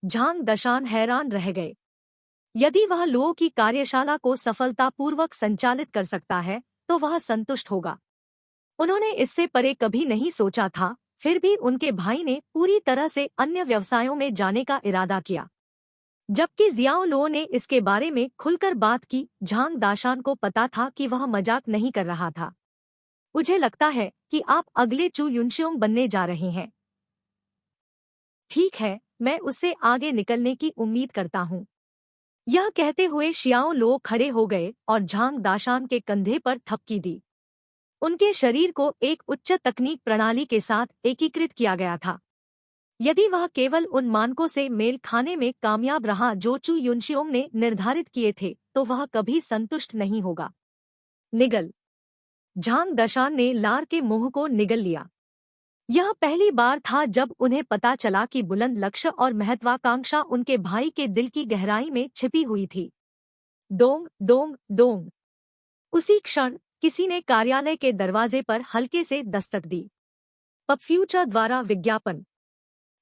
झांग दशान हैरान रह गए। यदि वह लो की कार्यशाला को सफलतापूर्वक संचालित कर सकता है तो वह संतुष्ट होगा। उन्होंने इससे परे कभी नहीं सोचा था। फिर भी उनके भाई ने पूरी तरह से अन्य व्यवसायों में जाने का इरादा किया। जबकि जियाओ लो ने इसके बारे में खुलकर बात की, झांग दाशान को पता था कि वह मजाक नहीं कर रहा था। मुझे लगता है कि आप अगले चू युनशियोंग बनने जा रहे हैं। ठीक है, मैं उससे आगे निकलने की उम्मीद करता हूँ। यह कहते हुए शियाओ लो खड़े हो गए और झांग दाशान के कंधे पर थपकी दी। उनके शरीर को एक उच्च तकनीक प्रणाली के साथ एकीकृत किया गया था। यदि वह केवल उन मानकों से मेल खाने में कामयाब रहा जो चू युनशियोंग ने निर्धारित किए थे, तो वह कभी संतुष्ट नहीं होगा। निगल। झांग दशान ने लार के मुंह को निगल लिया। यह पहली बार था जब उन्हें पता चला कि बुलंद लक्ष्य और महत्वाकांक्षा उनके भाई के दिल की गहराई में छिपी हुई थी। Dong Dong Dong. उसी क्षण किसी ने कार्यालय के दरवाजे पर हल्के से दस्तक दी। पब फ्यूचर द्वारा विज्ञापन।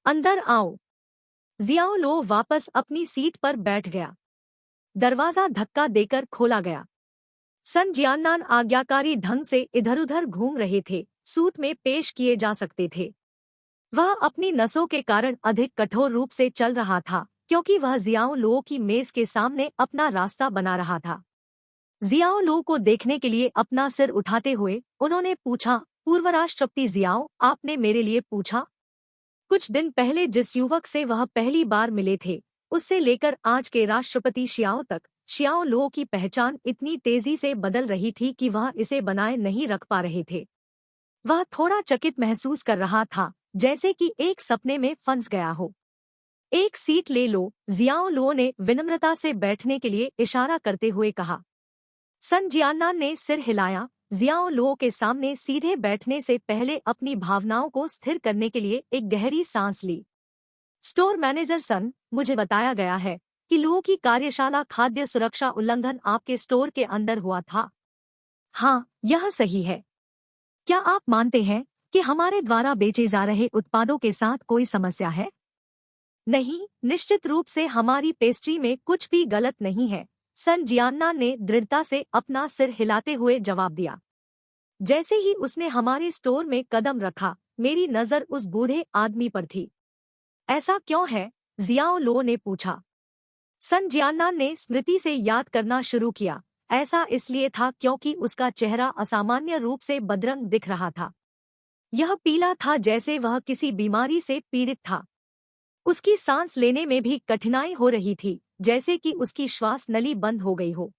अंदर आओ। जियाओ लो वापस अपनी सीट पर बैठ गया। दरवाजा धक्का देकर खोला गया। सन जियान्नान आज्ञाकारी ढंग से इधर-उधर घूम रहे थे, सूट में पेश किए जा सकते थे। वह अपनी नसों के कारण अधिक कठोर रूप से चल रहा था, क्योंकि वह जियाओ लो की मेज के सामने अपना रास्ता बना रहा था। जियाओ लो को देखने के लिए अपना सिर उठाते हुए उन्होंने पूछा, पूर्व राष्ट्रपति जियाओ, आपने मेरे लिए पूछा? कुछ दिन पहले जिस युवक से वह पहली बार मिले थे, उससे लेकर आज के राष्ट्रपति शियाओ तक, शियाओ लो की पहचान इतनी तेजी से बदल रही थी कि वह इसे बनाए नहीं रख पा रहे थे। वह थोड़ा चकित महसूस कर रहा था, जैसे कि एक सपने में फंस गया हो। एक सीट ले लो, जियाओ लो ने विनम्रता से बैठने के लिए इशारा करते हुए कहा। सन जियान्नान ने सिर हिलाया। जियाओ लो के सामने सीधे बैठने से पहले अपनी भावनाओं को स्थिर करने के लिए एक गहरी सांस ली। स्टोर मैनेजर सन, मुझे बताया गया है कि लो की कार्यशाला खाद्य सुरक्षा उल्लंघन आपके स्टोर के अंदर हुआ था। हाँ, यह सही है। क्या आप मानते हैं कि हमारे द्वारा बेचे जा रहे उत्पादों के साथ कोई समस्या है? नहीं, निश्चित रूप से हमारी पेस्ट्री में कुछ भी गलत नहीं है, सन जियान्नान ने दृढ़ता से अपना सिर हिलाते हुए जवाब दिया। जैसे ही उसने हमारे स्टोर में कदम रखा, मेरी नजर उस बूढ़े आदमी पर थी। ऐसा क्यों है? जियाओ लो ने पूछा। सन जियान्नान ने स्मृति से याद करना शुरू किया। ऐसा इसलिए था क्योंकि उसका चेहरा असामान्य रूप से बदरंग दिख रहा था। यह पीला था जैसे वह किसी बीमारी से पीड़ित था। उसकी सांस लेने में भी कठिनाई हो रही थी, जैसे कि उसकी श्वास नली बंद हो गई हो।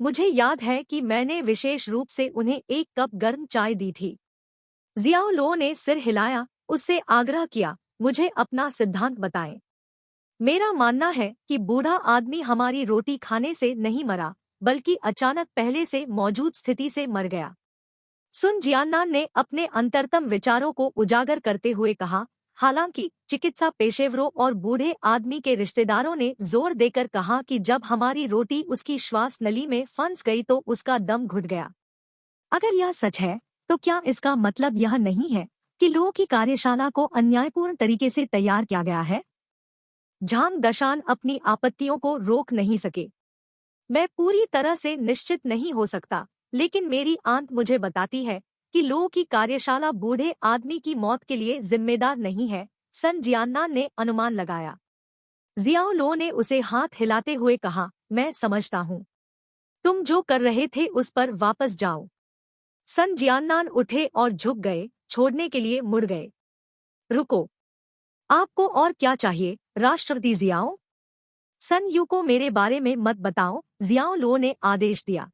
मुझे याद है कि मैंने विशेष रूप से उन्हें एक कप गर्म चाय दी थी। जियाओ लो ने सिर हिलाया, उससे आग्रह किया, मुझे अपना सिद्धांत बताएं। मेरा मानना है कि बूढ़ा आदमी हमारी रोटी खाने से नहीं मरा, बल्कि अचानक पहले से मौजूद स्थिति से मर गया। सुन जियान्नान ने अपने अंतरतम विचारों को उजागर करते हुए कहा। हालांकि चिकित्सा पेशेवरों और बूढ़े आदमी के रिश्तेदारों ने जोर देकर कहा कि जब हमारी रोटी उसकी श्वास नली में फंस गई तो उसका दम घुट गया। अगर यह सच है, तो क्या इसका मतलब यह नहीं है कि लो की कार्यशाला को अन्यायपूर्ण तरीके से तैयार किया गया है? झांग दशान अपनी आपत्तियों को रोक नहीं सके। मैं पूरी तरह से निश्चित नहीं हो सकता, लेकिन मेरी आंत मुझे बताती है कि लो की कार्यशाला बूढ़े आदमी की मौत के लिए जिम्मेदार नहीं है, सन जियान्नान ने अनुमान लगाया। जियाओ लो ने उसे हाथ हिलाते हुए कहा, मैं समझता हूँ। तुम जो कर रहे थे उस पर वापस जाओ। सन जियान्नान उठे और झुक गए, छोड़ने के लिए मुड़ गए। रुको। आपको और क्या चाहिए, राष्ट्रपति जियाओ? सन यू को मेरे बारे में मत बताओ, जियाओ लो ने आदेश दिया।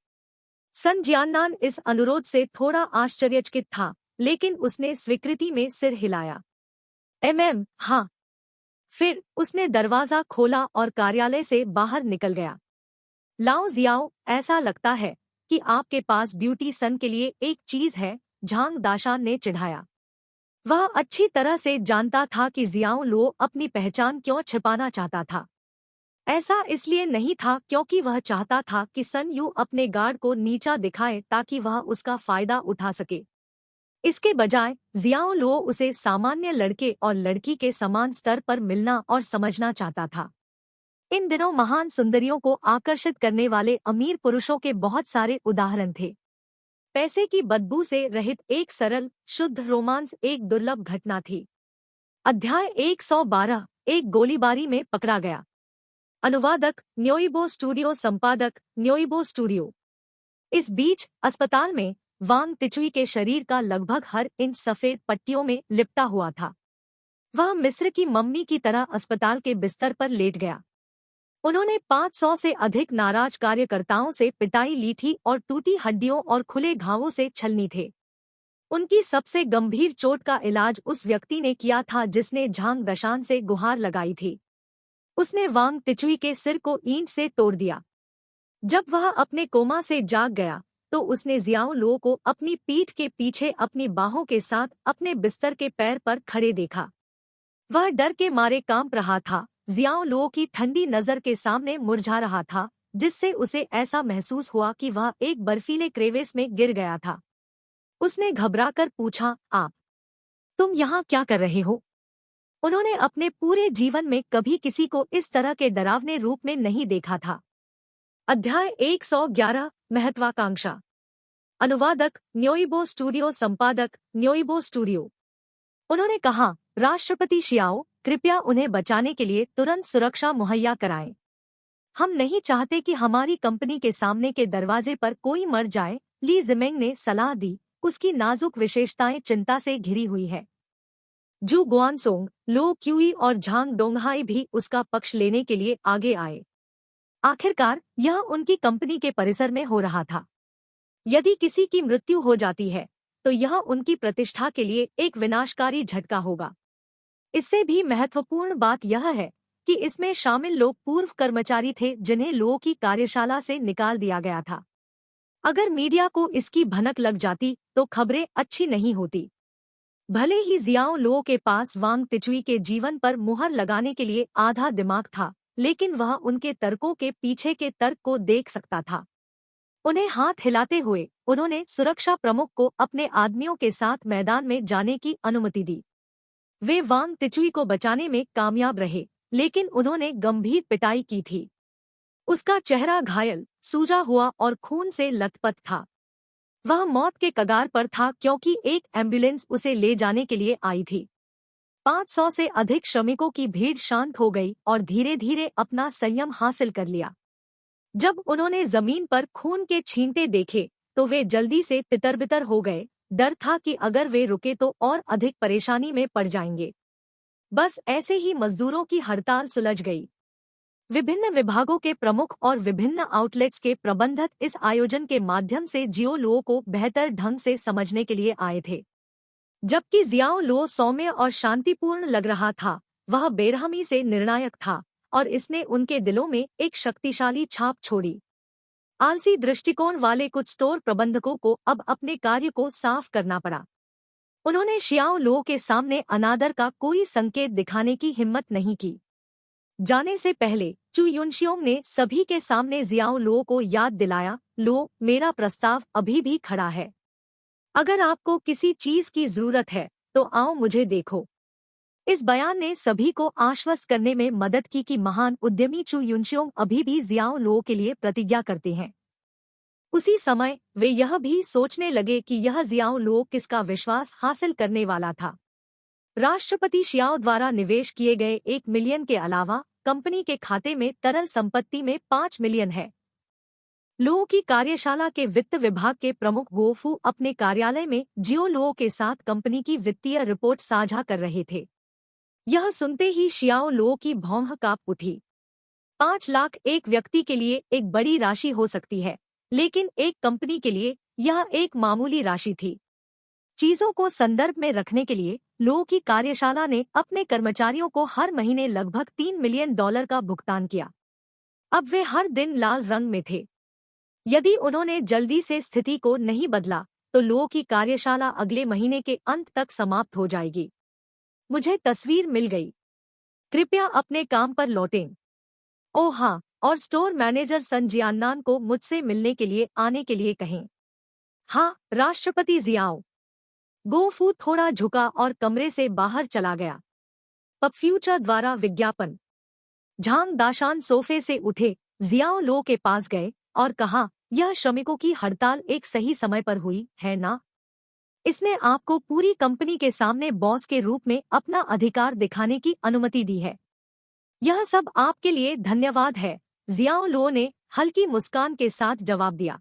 सन जियान्नान इस अनुरोध से थोड़ा आश्चर्यचकित था, लेकिन उसने स्वीकृति में सिर हिलाया। हाँ। फिर उसने दरवाजा खोला और कार्यालय से बाहर निकल गया। लाओ जियाओ, ऐसा लगता है कि आपके पास ब्यूटी सन के लिए एक चीज है, झांग दाशान ने चिढ़ाया। वह अच्छी तरह से जानता था कि जियाओ लो अपनी पहचान क्यों छिपाना चाहता था। ऐसा इसलिए नहीं था क्योंकि वह चाहता था कि सन यू अपने गार्ड को नीचा दिखाए ताकि वह उसका फायदा उठा सके। इसके बजाय जियाओ लो उसे सामान्य लड़के और लड़की के समान स्तर पर मिलना और समझना चाहता था। इन दिनों महान सुंदरियों को आकर्षित करने वाले अमीर पुरुषों के बहुत सारे उदाहरण थे। पैसे की बदबू से रहित एक सरल शुद्ध रोमांस एक दुर्लभ घटना थी। अध्याय 112 एक गोलीबारी में पकड़ा गया। अनुवादक न्योइबो स्टूडियो, संपादक न्योइबो स्टूडियो। इस बीच अस्पताल में वांग तिचुई के शरीर का लगभग हर इंच सफेद पट्टियों में लिपटा हुआ था। वह मिस्र की मम्मी की तरह अस्पताल के बिस्तर पर लेट गया। उन्होंने 500 से अधिक नाराज कार्यकर्ताओं से पिटाई ली थी और टूटी हड्डियों और खुले घावों से छलनी थे। उनकी सबसे गंभीर चोट का इलाज उस व्यक्ति ने किया था जिसने झांग दशान से गुहार लगाई थी। उसने वांग तिचुई के सिर को ईंट से तोड़ दिया। जब वह अपने कोमा से जाग गया तो उसने जियाओ लो को अपनी पीठ के पीछे अपनी बाहों के साथ अपने बिस्तर के पैर पर खड़े देखा। वह डर के मारे कांप रहा था। जियाओ लो की ठंडी नजर के सामने मुरझा रहा था, जिससे उसे ऐसा महसूस हुआ कि वह एक बर्फीले क्रेवेस में गिर गया था। उसने घबराकर पूछा, आप तुम यहाँ क्या कर रहे हो? उन्होंने अपने पूरे जीवन में कभी किसी को इस तरह के डरावने रूप में नहीं देखा था। अध्याय 111 महत्वाकांक्षा। अनुवादक न्योइबो स्टूडियो, संपादक न्योइबो स्टूडियो। उन्होंने कहा, राष्ट्रपति शियाओ, कृपया उन्हें बचाने के लिए तुरंत सुरक्षा मुहैया कराएं। हम नहीं चाहते कि हमारी कंपनी के सामने के दरवाजे पर कोई मर जाए। ली जिमेंग ने सलाह दी। उसकी नाजुक विशेषताएं चिंता से घिरी हुई है। जू गुआनसोंग, लो क्यूई और झांग डोंगहाई भी उसका पक्ष लेने के लिए आगे आए। आखिरकार यह उनकी कंपनी के परिसर में हो रहा था। यदि किसी की मृत्यु हो जाती है तो यह उनकी प्रतिष्ठा के लिए एक विनाशकारी झटका होगा। इससे भी महत्वपूर्ण बात यह है कि इसमें शामिल लोग पूर्व कर्मचारी थे जिन्हें लो की कार्यशाला से निकाल दिया गया था। अगर मीडिया को इसकी भनक लग जाती तो खबरें अच्छी नहीं होती। भले ही जियाओ लो के पास वांग तिचुई के जीवन पर मुहर लगाने के लिए आधा दिमाग था, लेकिन वह उनके तर्कों के पीछे के तर्क को देख सकता था। उन्हें हाथ हिलाते हुए उन्होंने सुरक्षा प्रमुख को अपने आदमियों के साथ मैदान में जाने की अनुमति दी। वे वांग तिचुई को बचाने में कामयाब रहे, लेकिन उन्होंने गंभीर पिटाई की थी। उसका चेहरा घायल, सूजा हुआ और खून से लथपथ था। वह मौत के कगार पर था क्योंकि एक एम्बुलेंस उसे ले जाने के लिए आई थी। 500 से अधिक श्रमिकों की भीड़ शांत हो गई और धीरे धीरे अपना संयम हासिल कर लिया। जब उन्होंने जमीन पर खून के छींटे देखे तो वे जल्दी से तितर-बितर हो गए। डर था कि अगर वे रुके तो और अधिक परेशानी में पड़ जाएंगे। बस ऐसे ही मजदूरों की हड़ताल सुलझ गई। विभिन्न विभागों के प्रमुख और विभिन्न आउटलेट्स के प्रबंधक इस आयोजन के माध्यम से जियाओ लो को बेहतर ढंग से समझने के लिए आए थे। जबकि जियाओ लो सौम्य और शांतिपूर्ण लग रहा था, वह बेरहमी से निर्णायक था और इसने उनके दिलों में एक शक्तिशाली छाप छोड़ी। आलसी दृष्टिकोण वाले कुछ स्टोर प्रबंधकों को अब अपने कार्य को साफ करना पड़ा। उन्होंने शियाओ लो के सामने अनादर का कोई संकेत दिखाने की हिम्मत नहीं की। जाने से पहले चू युनशियोंग ने सभी के सामने जियाओ लो को याद दिलाया, लो, मेरा प्रस्ताव अभी भी खड़ा है। अगर आपको किसी चीज की जरूरत है तो आओ मुझे देखो। इस बयान ने सभी को आश्वस्त करने में मदद की कि महान उद्यमी चू युनशियोंग अभी भी जियाओ लो के लिए प्रतिज्ञा करते हैं। उसी समय वे यह भी सोचने लगे कि यह जियाओ लो किसका विश्वास हासिल करने वाला था। राष्ट्रपति शियाओ द्वारा निवेश किए गए 1 मिलियन के अलावा कंपनी के खाते में तरल संपत्ति में 5 मिलियन है। लो की कार्यशाला के वित्त विभाग के प्रमुख गोफू अपने कार्यालय में जियो लो के साथ कंपनी की वित्तीय रिपोर्ट साझा कर रहे थे। यह सुनते ही शियाओ लो की भौंह कांप उठी। 5 लाख एक व्यक्ति के लिए एक बड़ी राशि हो सकती है, लेकिन एक कंपनी के लिए यह एक मामूली राशि थी। चीजों को संदर्भ में रखने के लिए लो की कार्यशाला ने अपने कर्मचारियों को हर महीने लगभग $3 मिलियन का भुगतान किया। अब वे हर दिन लाल रंग में थे। यदि उन्होंने जल्दी से स्थिति को नहीं बदला तो लो की कार्यशाला अगले महीने के अंत तक समाप्त हो जाएगी। मुझे तस्वीर मिल गई। कृपया अपने काम पर लौटें। ओह हाँ, और स्टोर मैनेजर सन जियान्नान को मुझसे मिलने के लिए आने के लिए कहें। हाँ, राष्ट्रपति जियाओ। गोफू थोड़ा झुका और कमरे से बाहर चला गया। पब फ्यूचर द्वारा विज्ञापन। झांग दाशान सोफे से उठे, जियाओ लो के पास गए और कहा, यह श्रमिकों की हड़ताल एक सही समय पर हुई है ना? इसने आपको पूरी कंपनी के सामने बॉस के रूप में अपना अधिकार दिखाने की अनुमति दी है। यह सब आपके लिए धन्यवाद है, जियाओ लो ने हल्की मुस्कान के साथ जवाब दिया।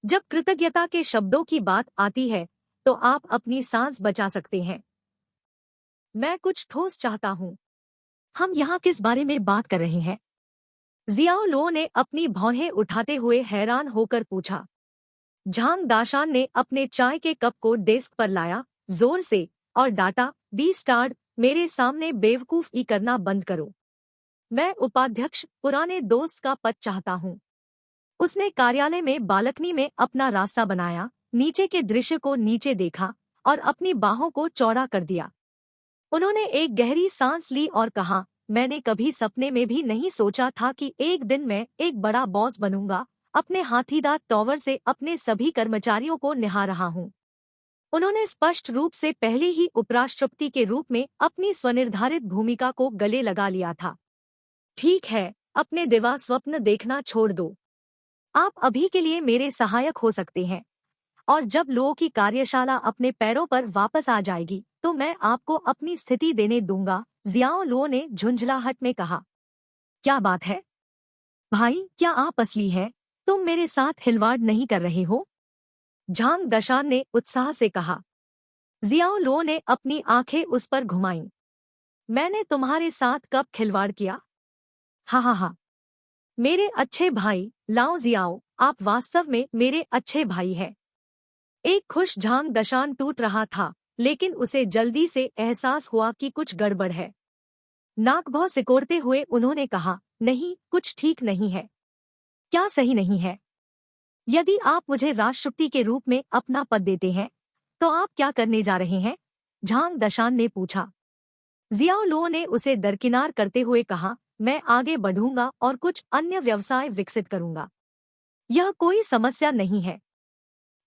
जब कृतज्ञता के शब्दों की बात आती है तो आप अपनी सांस बचा सकते हैं। मैं कुछ ठोस चाहता हूँ। हम यहाँ किस बारे में बात कर रहे हैं? जियाओ लो ने अपनी भौहें उठाते हुए हैरान होकर पूछा। झांग दाशान ने अपने चाय के कप को डेस्क पर लाया, जोर से, और डांटा, बी स्टार्ड, मेरे सामने बेवकूफी करना बंद करो। मैं उपाध्यक्ष पुराने दोस्त का पद चाहता हूँ। उसने कार्यालय में बालकनी में अपना रास्ता बनाया, नीचे के दृश्य को नीचे देखा और अपनी बाहों को चौड़ा कर दिया। उन्होंने एक गहरी सांस ली और कहा, मैंने कभी सपने में भी नहीं सोचा था कि एक दिन मैं एक बड़ा बॉस बनूंगा। अपने हाथीदार टॉवर से अपने सभी कर्मचारियों को निहार रहा हूँ। उन्होंने स्पष्ट रूप से पहले ही उपराष्ट्रपति के रूप में अपनी स्वनिर्धारित भूमिका को गले लगा लिया था। ठीक है, अपने दिवा स्वप्न देखना छोड़ दो। आप अभी के लिए मेरे सहायक हो सकते हैं, और जब लोगों की कार्यशाला अपने पैरों पर वापस आ जाएगी तो मैं आपको अपनी स्थिति देने दूंगा, जियाओ लो ने झुंझलाहट में कहा। क्या बात है भाई, क्या आप असली हैं? तुम मेरे साथ खिलवाड़ नहीं कर रहे हो? झांग दशान ने उत्साह से कहा। जियाओ लो ने अपनी आंखें उस पर घुमाईं। मैंने तुम्हारे साथ कब खिलवाड़ किया? हा हा हा। मेरे अच्छे भाई लाओ जियाओ, आप वास्तव में मेरे अच्छे भाई हैं। एक खुश झांग दशान टूट रहा था, लेकिन उसे जल्दी से एहसास हुआ कि कुछ गड़बड़ है। नाक भौं सिकोड़ते हुए उन्होंने कहा, नहीं, कुछ ठीक नहीं है। क्या सही नहीं है? यदि आप मुझे राष्ट्रपति के रूप में अपना पद देते हैं तो आप क्या करने जा रहे हैं? झांग दशान ने पूछा। जियाओ लो ने उसे दरकिनार करते हुए कहा, मैं आगे बढ़ूंगा और कुछ अन्य व्यवसाय विकसित करूंगा। यह कोई समस्या नहीं है।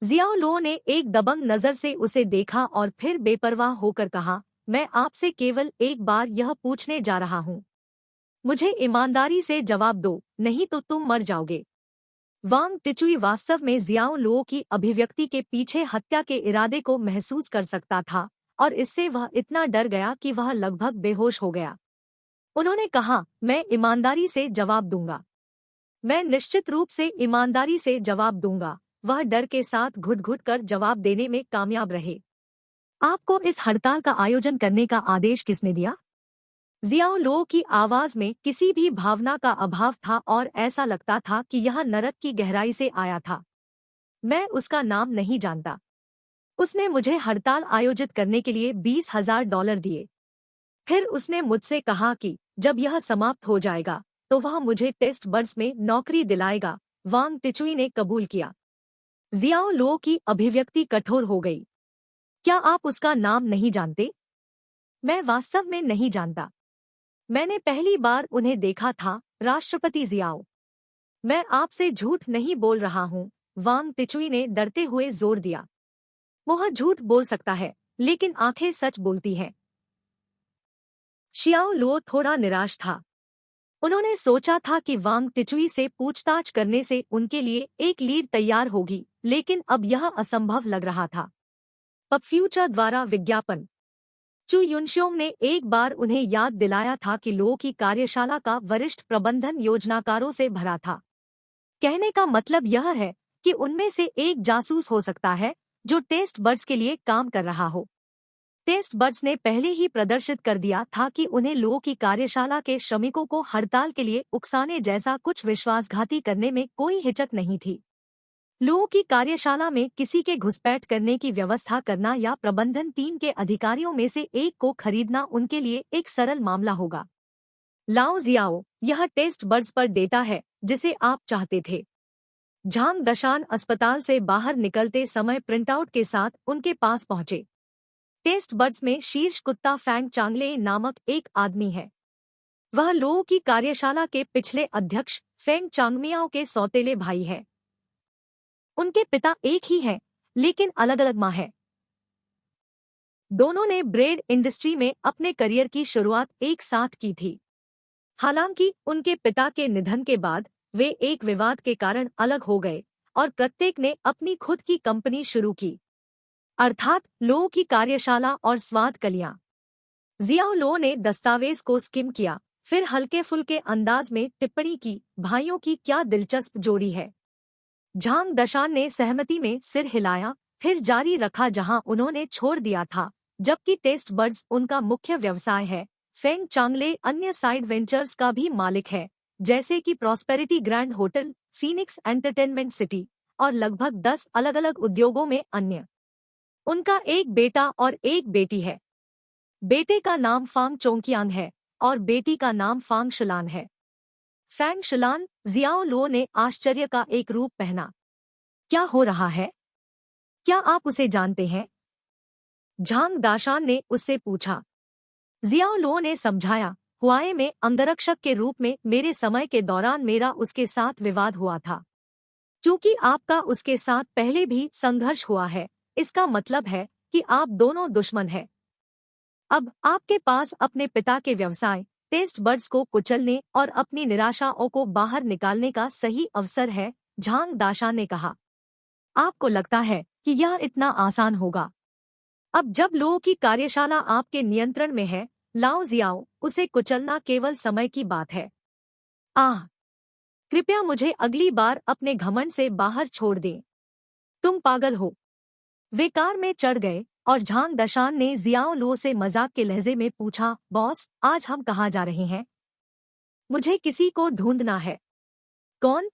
जियाओ लो ने एक दबंग नजर से उसे देखा और फिर बेपरवाह होकर कहा, मैं आपसे केवल एक बार यह पूछने जा रहा हूँ। मुझे ईमानदारी से जवाब दो, नहीं तो तुम मर जाओगे। वांग टिचुई वास्तव में जियाओ लो की अभिव्यक्ति के पीछे हत्या के इरादे को महसूस कर सकता था, और इससे वह इतना डर गया कि वह लगभग बेहोश हो गया। उन्होंने कहा, मैं ईमानदारी से जवाब दूंगा। मैं निश्चित रूप से ईमानदारी से जवाब दूंगा। वह डर के साथ घुट-घुट कर जवाब देने में कामयाब रहे। आपको इस हड़ताल का आयोजन करने का आदेश किसने दिया? जियाओ लो की आवाज में किसी भी भावना का अभाव था और ऐसा लगता था कि यह नरक की गहराई से आया था। मैं उसका नाम नहीं जानता। उसने मुझे हड़ताल आयोजित करने के लिए $20,000 दिए। फिर उसने मुझसे कहा कि जब यह समाप्त हो जाएगा तो वह मुझे टेस्ट बर्ड्स में नौकरी दिलाएगा। वांग टिचुई ने कबूल किया। जियाओ लो की अभिव्यक्ति कठोर हो गई। क्या आप उसका नाम नहीं जानते? मैं वास्तव में नहीं जानता। मैंने पहली बार उन्हें देखा था, राष्ट्रपति जियाओ। मैं आपसे झूठ नहीं बोल रहा हूँ, वांग टिचुई ने डरते हुए जोर दिया। वह झूठ बोल सकता है, लेकिन आंखें सच बोलती हैं। शियाओ लो थोड़ा निराश था। उन्होंने सोचा था कि वांग टिचुई से पूछताछ करने से उनके लिए एक लीड तैयार होगी, लेकिन अब यह असंभव लग रहा था। पब फ्यूचर द्वारा विज्ञापन। चू युनश्योंग ने एक बार उन्हें याद दिलाया था कि लो की कार्यशाला का वरिष्ठ प्रबंधन योजनाकारों से भरा था। कहने का मतलब यह है कि उनमें से एक जासूस हो सकता है जो टेस्ट बर्ड्स के लिए काम कर रहा हो। टेस्ट बर्ड्स ने पहले ही प्रदर्शित कर दिया था कि उन्हें लो की कार्यशाला के श्रमिकों को हड़ताल के लिए उकसाने जैसा कुछ विश्वासघाती करने में कोई हिचक नहीं थी। लोगों की कार्यशाला में किसी के घुसपैठ करने की व्यवस्था करना या प्रबंधन टीम के अधिकारियों में से एक को खरीदना उनके लिए एक सरल मामला होगा। लाओ जियाओ, यह टेस्ट बर्ड्स पर डेटा है जिसे आप चाहते थे। झांग दशान अस्पताल से बाहर निकलते समय प्रिंटआउट के साथ उनके पास पहुंचे। टेस्ट बर्ड्स में शीर्ष कुत्ता फैंग चांगले नामक एक आदमी है। वह लोगों की कार्यशाला के पिछले अध्यक्ष फेंग चांगमियाओ के सौतेले भाई है। उनके पिता एक ही हैं, लेकिन अलग अलग मां है। दोनों ने ब्रेड इंडस्ट्री में अपने करियर की शुरुआत एक साथ की थी। हालांकि उनके पिता के निधन के बाद वे एक विवाद के कारण अलग हो गए और प्रत्येक ने अपनी खुद की कंपनी शुरू की, अर्थात लो की कार्यशाला और स्वाद कलियां। जियाओ लो ने दस्तावेज को स्किम किया, फिर हल्के फुल्के अंदाज में टिप्पणी की, भाइयों की क्या दिलचस्प जोड़ी है। झांग दशान ने सहमति में सिर हिलाया, फिर जारी रखा जहां उन्होंने छोड़ दिया था। जबकि टेस्ट बर्ड्स उनका मुख्य व्यवसाय है, फेंग चांगले अन्य साइड वेंचर्स का भी मालिक है, जैसे कि prosperity grand hotel, Phoenix entertainment city और लगभग 10 अलग-अलग उद्योगों में अन्य। उनका एक बेटा और एक बेटी है। बेटे का नाम फांग चोंगकियांग है और बेटी का नाम फांग शुलान है। फैंग शुलान, जियाओ लो ने आश्चर्य का एक रूप पहना। क्या हो रहा है? क्या आप उसे जानते हैं? झांग दाशान ने उससे पूछा। जियाओ लो ने समझाया, हुआए में अंगरक्षक के रूप में मेरे समय के दौरान मेरा उसके साथ विवाद हुआ था। क्योंकि आपका उसके साथ पहले भी संघर्ष हुआ है, इसका मतलब है कि आप दोनों दुश्मन हैं। अब आपके पास अपने पिता के व्यवसाय टेस्ट बर्ड्स को कुचलने और अपनी निराशाओं को बाहर निकालने का सही अवसर है, झांग दाशान ने कहा। आपको लगता है कि यह इतना आसान होगा? अब जब लोगों की कार्यशाला आपके नियंत्रण में है, लाओ जियाओ, उसे कुचलना केवल समय की बात है। आह! कृपया मुझे अगली बार अपने घमंड से बाहर छोड़ दें। तुम पागल हो। वे कार में चढ़ गए और झांग दशान ने जियाओ लो से मजाक के लहजे में पूछा, बॉस, आज हम कहाँ जा रहे हैं? मुझे किसी को ढूंढना है। कौन?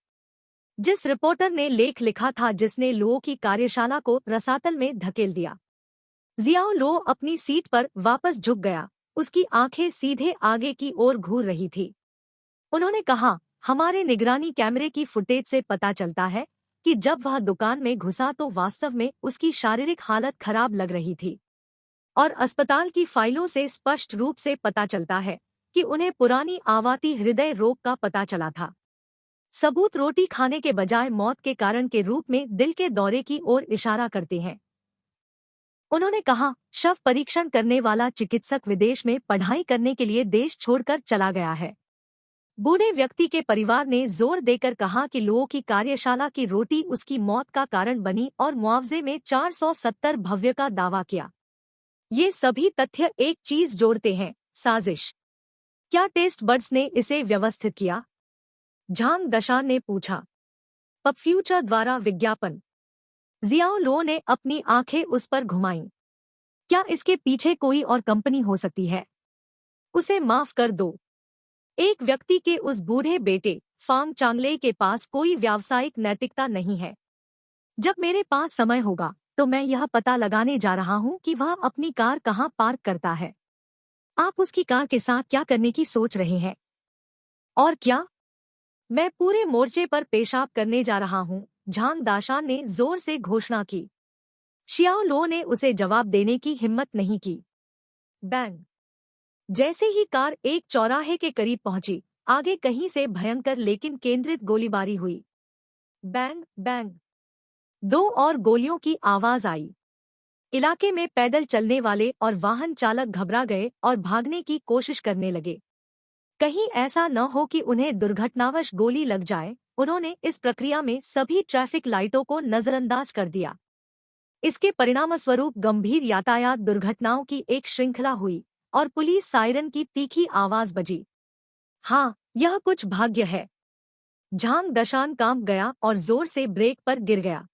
जिस रिपोर्टर ने लेख लिखा था जिसने लो की कार्यशाला को रसातल में धकेल दिया। जियाओ लो अपनी सीट पर वापस झुक गया, उसकी आंखें सीधे आगे की ओर घूर रही थी। उन्होंने कहा, हमारे निगरानी कैमरे की फुटेज से पता चलता है कि जब वह दुकान में घुसा तो वास्तव में उसकी शारीरिक हालत खराब लग रही थी। और अस्पताल की फाइलों से स्पष्ट रूप से पता चलता है कि उन्हें पुरानी आवाती हृदय रोग का पता चला था। सबूत रोटी खाने के बजाय मौत के कारण के रूप में दिल के दौरे की ओर इशारा करते हैं। उन्होंने कहा, शव परीक्षण करने वाला चिकित्सक विदेश में पढ़ाई करने के लिए देश छोड़कर चला गया है। बूढ़े व्यक्ति के परिवार ने जोर देकर कहा कि लोगों की कार्यशाला की रोटी उसकी मौत का कारण बनी और मुआवजे में 470 भव्य का दावा किया। ये सभी तथ्य एक चीज जोड़ते हैं, साजिश। क्या टेस्ट बर्ड्स ने इसे व्यवस्थित किया? झांग दशान ने पूछा। पब फ्यूचर द्वारा विज्ञापन। जियाओ लो ने अपनी आंखें उस पर घुमाईं। क्या इसके पीछे कोई और कंपनी हो सकती है? उसे माफ कर दो। एक व्यक्ति के उस बूढ़े बेटे फांग चांगले के पास कोई व्यावसायिक नैतिकता नहीं है। जब मेरे पास समय होगा तो मैं यह पता लगाने जा रहा हूं कि वह अपनी कार कहां पार्क करता है। आप उसकी कार के साथ क्या करने की सोच रहे हैं? और क्या? मैं पूरे मोर्चे पर पेशाब करने जा रहा हूं, झांग दाशान ने जोर से घोषणा की। शियाओ लो ने उसे जवाब देने की हिम्मत नहीं की। बैंग! जैसे ही कार एक चौराहे के करीब पहुंची, आगे कहीं से भयंकर लेकिन केंद्रित गोलीबारी हुई। Bang bang! 2 और गोलियों की आवाज आई। इलाके में पैदल चलने वाले और वाहन चालक घबरा गए और भागने की कोशिश करने लगे। कहीं ऐसा न हो कि उन्हें दुर्घटनावश गोली लग जाए। उन्होंने इस प्रक्रिया में सभी ट्रैफिक लाइटों को नजरअंदाज कर दिया। इसके परिणामस्वरूप गंभीर यातायात दुर्घटनाओं की एक श्रृंखला हुई और पुलिस सायरन की तीखी आवाज बजी। हाँ, यह कुछ भाग्य है। झांग दशान कांप गया और जोर से ब्रेक पर गिर गया।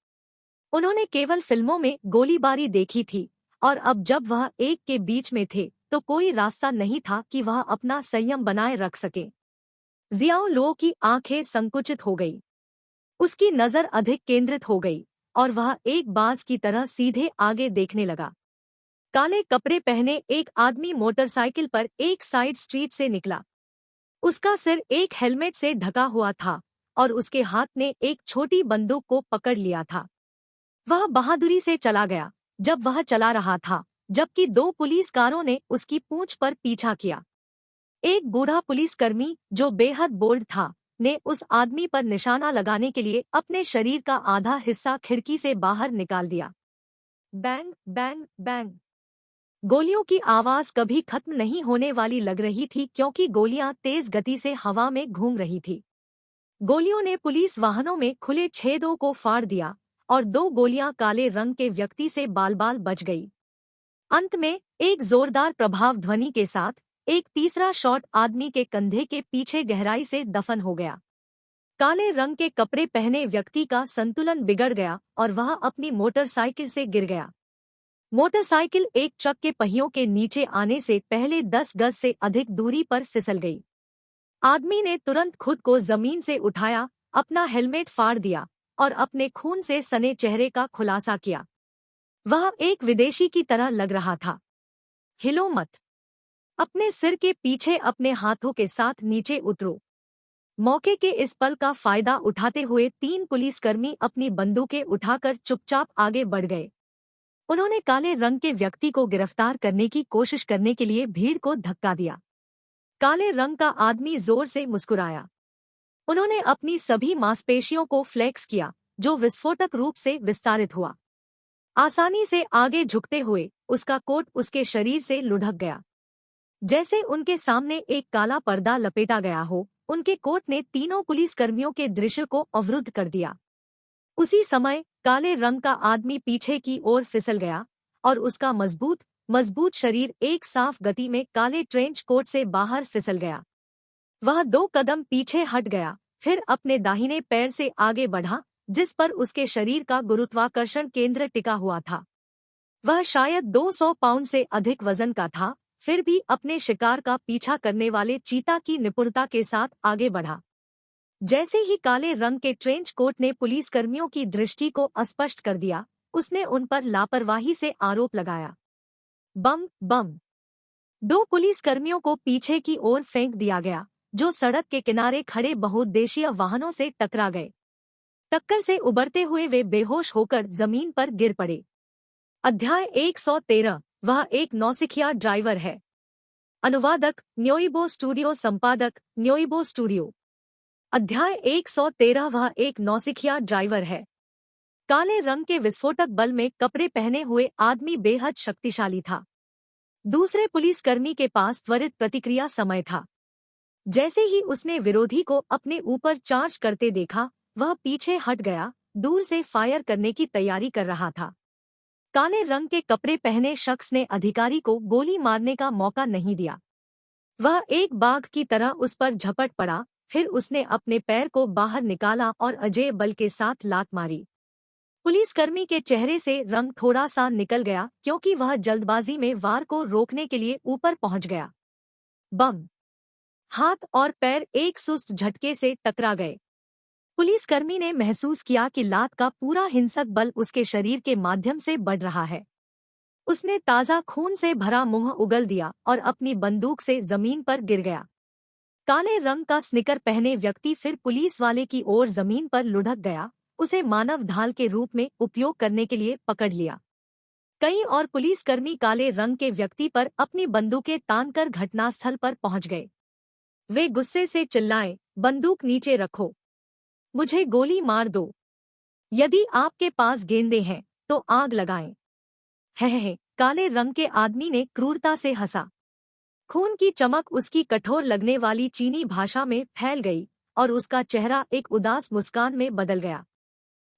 उन्होंने केवल फिल्मों में गोलीबारी देखी थी और अब जब वह एक के बीच में थे तो कोई रास्ता नहीं था कि वह अपना संयम बनाए रख सके। जियाओ लो की आंखें संकुचित हो गई। उसकी नजर अधिक केंद्रित हो गई और वह एक बाज की तरह सीधे आगे देखने लगा। काले कपड़े पहने एक आदमी मोटरसाइकिल पर एक साइड स्ट्रीट से निकला। उसका सिर एक हेलमेट से ढका हुआ था और उसके हाथ ने एक छोटी बंदूक को पकड़ लिया था। वह बहादुरी से चला गया जब वह चला रहा था, जबकि 2 पुलिस कारों ने उसकी पूंछ पर पीछा किया। एक बूढ़ा पुलिसकर्मी जो बेहद बोल्ड था ने उस आदमी पर निशाना लगाने के लिए अपने शरीर का आधा हिस्सा खिड़की से बाहर निकाल दिया। Bang bang bang! गोलियों की आवाज कभी खत्म नहीं होने वाली लग रही थी क्योंकि गोलियां तेज गति से हवा में घूम रही थी। गोलियों ने पुलिस वाहनों में खुले छेदों को फाड़ दिया और दो गोलियां काले रंग के व्यक्ति से बाल-बाल बच गई। अंत में एक जोरदार प्रभाव ध्वनि के साथ एक तीसरा शॉट आदमी के कंधे के पीछे गहराई से दफन हो गया। काले रंग के कपड़े पहने व्यक्ति का संतुलन बिगड़ गया और वह अपनी मोटरसाइकिल से गिर गया। मोटरसाइकिल एक ट्रक के पहियों के नीचे आने से पहले 10 गज से अधिक दूरी पर फिसल गई। आदमी ने तुरंत खुद को जमीन से उठाया, अपना हेलमेट फाड़ दिया और अपने खून से सने चेहरे का खुलासा किया। वह एक विदेशी की तरह लग रहा था। हिलो मत। अपने सिर के पीछे अपने हाथों के साथ नीचे उतरो। मौके के इस पल का फायदा उठाते हुए 3 पुलिसकर्मी अपनी बंदूकें उठाकर चुपचाप आगे बढ़ गए। उन्होंने काले रंग के व्यक्ति को गिरफ्तार करने की कोशिश करने के लिए भीड़ को धक्का दिया। काले रंग का आदमी जोर से मुस्कुराया। उन्होंने अपनी सभी मांसपेशियों को फ्लेक्स किया, जो विस्फोटक रूप से विस्तारित हुआ। आसानी से आगे झुकते हुए उसका कोट उसके शरीर से लुढ़क गया। जैसे उनके सामने एक काला पर्दा लपेटा गया हो, उनके कोट ने तीनों पुलिसकर्मियों के दृश्य को अवरुद्ध कर दिया। उसी समय काले रंग का आदमी पीछे की ओर फिसल गया और उसका मजबूत शरीर एक साफ गति में काले ट्रेंच कोट से बाहर फिसल गया। वह 2 कदम पीछे हट गया, फिर अपने दाहिने पैर से आगे बढ़ा, जिस पर उसके शरीर का गुरुत्वाकर्षण केंद्र टिका हुआ था। वह शायद 200 पाउंड से अधिक वजन का था, फिर भी अपने शिकार का पीछा करने वाले चीता की निपुणता के साथ आगे बढ़ा। जैसे ही काले रंग के ट्रेंच कोट ने पुलिसकर्मियों की दृष्टि को अस्पष्ट कर दिया, उसने उन पर लापरवाही से आरोप लगाया। बम बम। 2 पुलिसकर्मियों को पीछे की ओर फेंक दिया गया, जो सड़क के किनारे खड़े बहुउद्देशीय वाहनों से टकरा गए। टक्कर से उबरते हुए वे बेहोश होकर जमीन पर गिर पड़े। अध्याय 113। वह एक नौसिखिया ड्राइवर है। अनुवादक न्योइबो स्टूडियो, संपादक न्योइबो स्टूडियो। अध्याय 113। वह एक नौसिखिया ड्राइवर है। काले रंग के विस्फोटक बल में कपड़े पहने हुए आदमी बेहद शक्तिशाली था। दूसरे पुलिसकर्मी के पास त्वरित प्रतिक्रिया समय था। जैसे ही उसने विरोधी को अपने ऊपर चार्ज करते देखा, वह पीछे हट गया, दूर से फायर करने की तैयारी कर रहा था। काले रंग के कपड़े पहने शख्स ने अधिकारी को गोली मारने का मौका नहीं दिया। वह एक बाघ की तरह उस पर झपट पड़ा, फिर उसने अपने पैर को बाहर निकाला और अजेय बल के साथ लात मारी। पुलिसकर्मी के चेहरे से रंग थोड़ा सा निकल गया क्योंकि वह जल्दबाजी में वार को रोकने के लिए ऊपर पहुंच गया। बम। हाथ और पैर एक सुस्त झटके से टकरा गए। पुलिसकर्मी ने महसूस किया कि लात का पूरा हिंसक बल उसके शरीर के माध्यम से बढ़ रहा है। उसने ताज़ा खून से भरा मुंह उगल दिया और अपनी बंदूक से जमीन पर गिर गया। काले रंग का स्निकर पहने व्यक्ति फिर पुलिस वाले की ओर जमीन पर लुढ़क गया, उसे मानव ढाल के रूप में उपयोग करने के लिए पकड़ लिया। कई और पुलिसकर्मी काले रंग के व्यक्ति पर अपनी बंदूकें तानकर घटनास्थल पर पहुंच गए। वे गुस्से से चिल्लाए, बंदूक नीचे रखो, मुझे गोली मार दो। यदि आपके पास गेंदें हैं तो आग लगाएं। है, काले रंग के आदमी ने क्रूरता से हंसा। खून की चमक उसकी कठोर लगने वाली चीनी भाषा में फैल गई और उसका चेहरा एक उदास मुस्कान में बदल गया।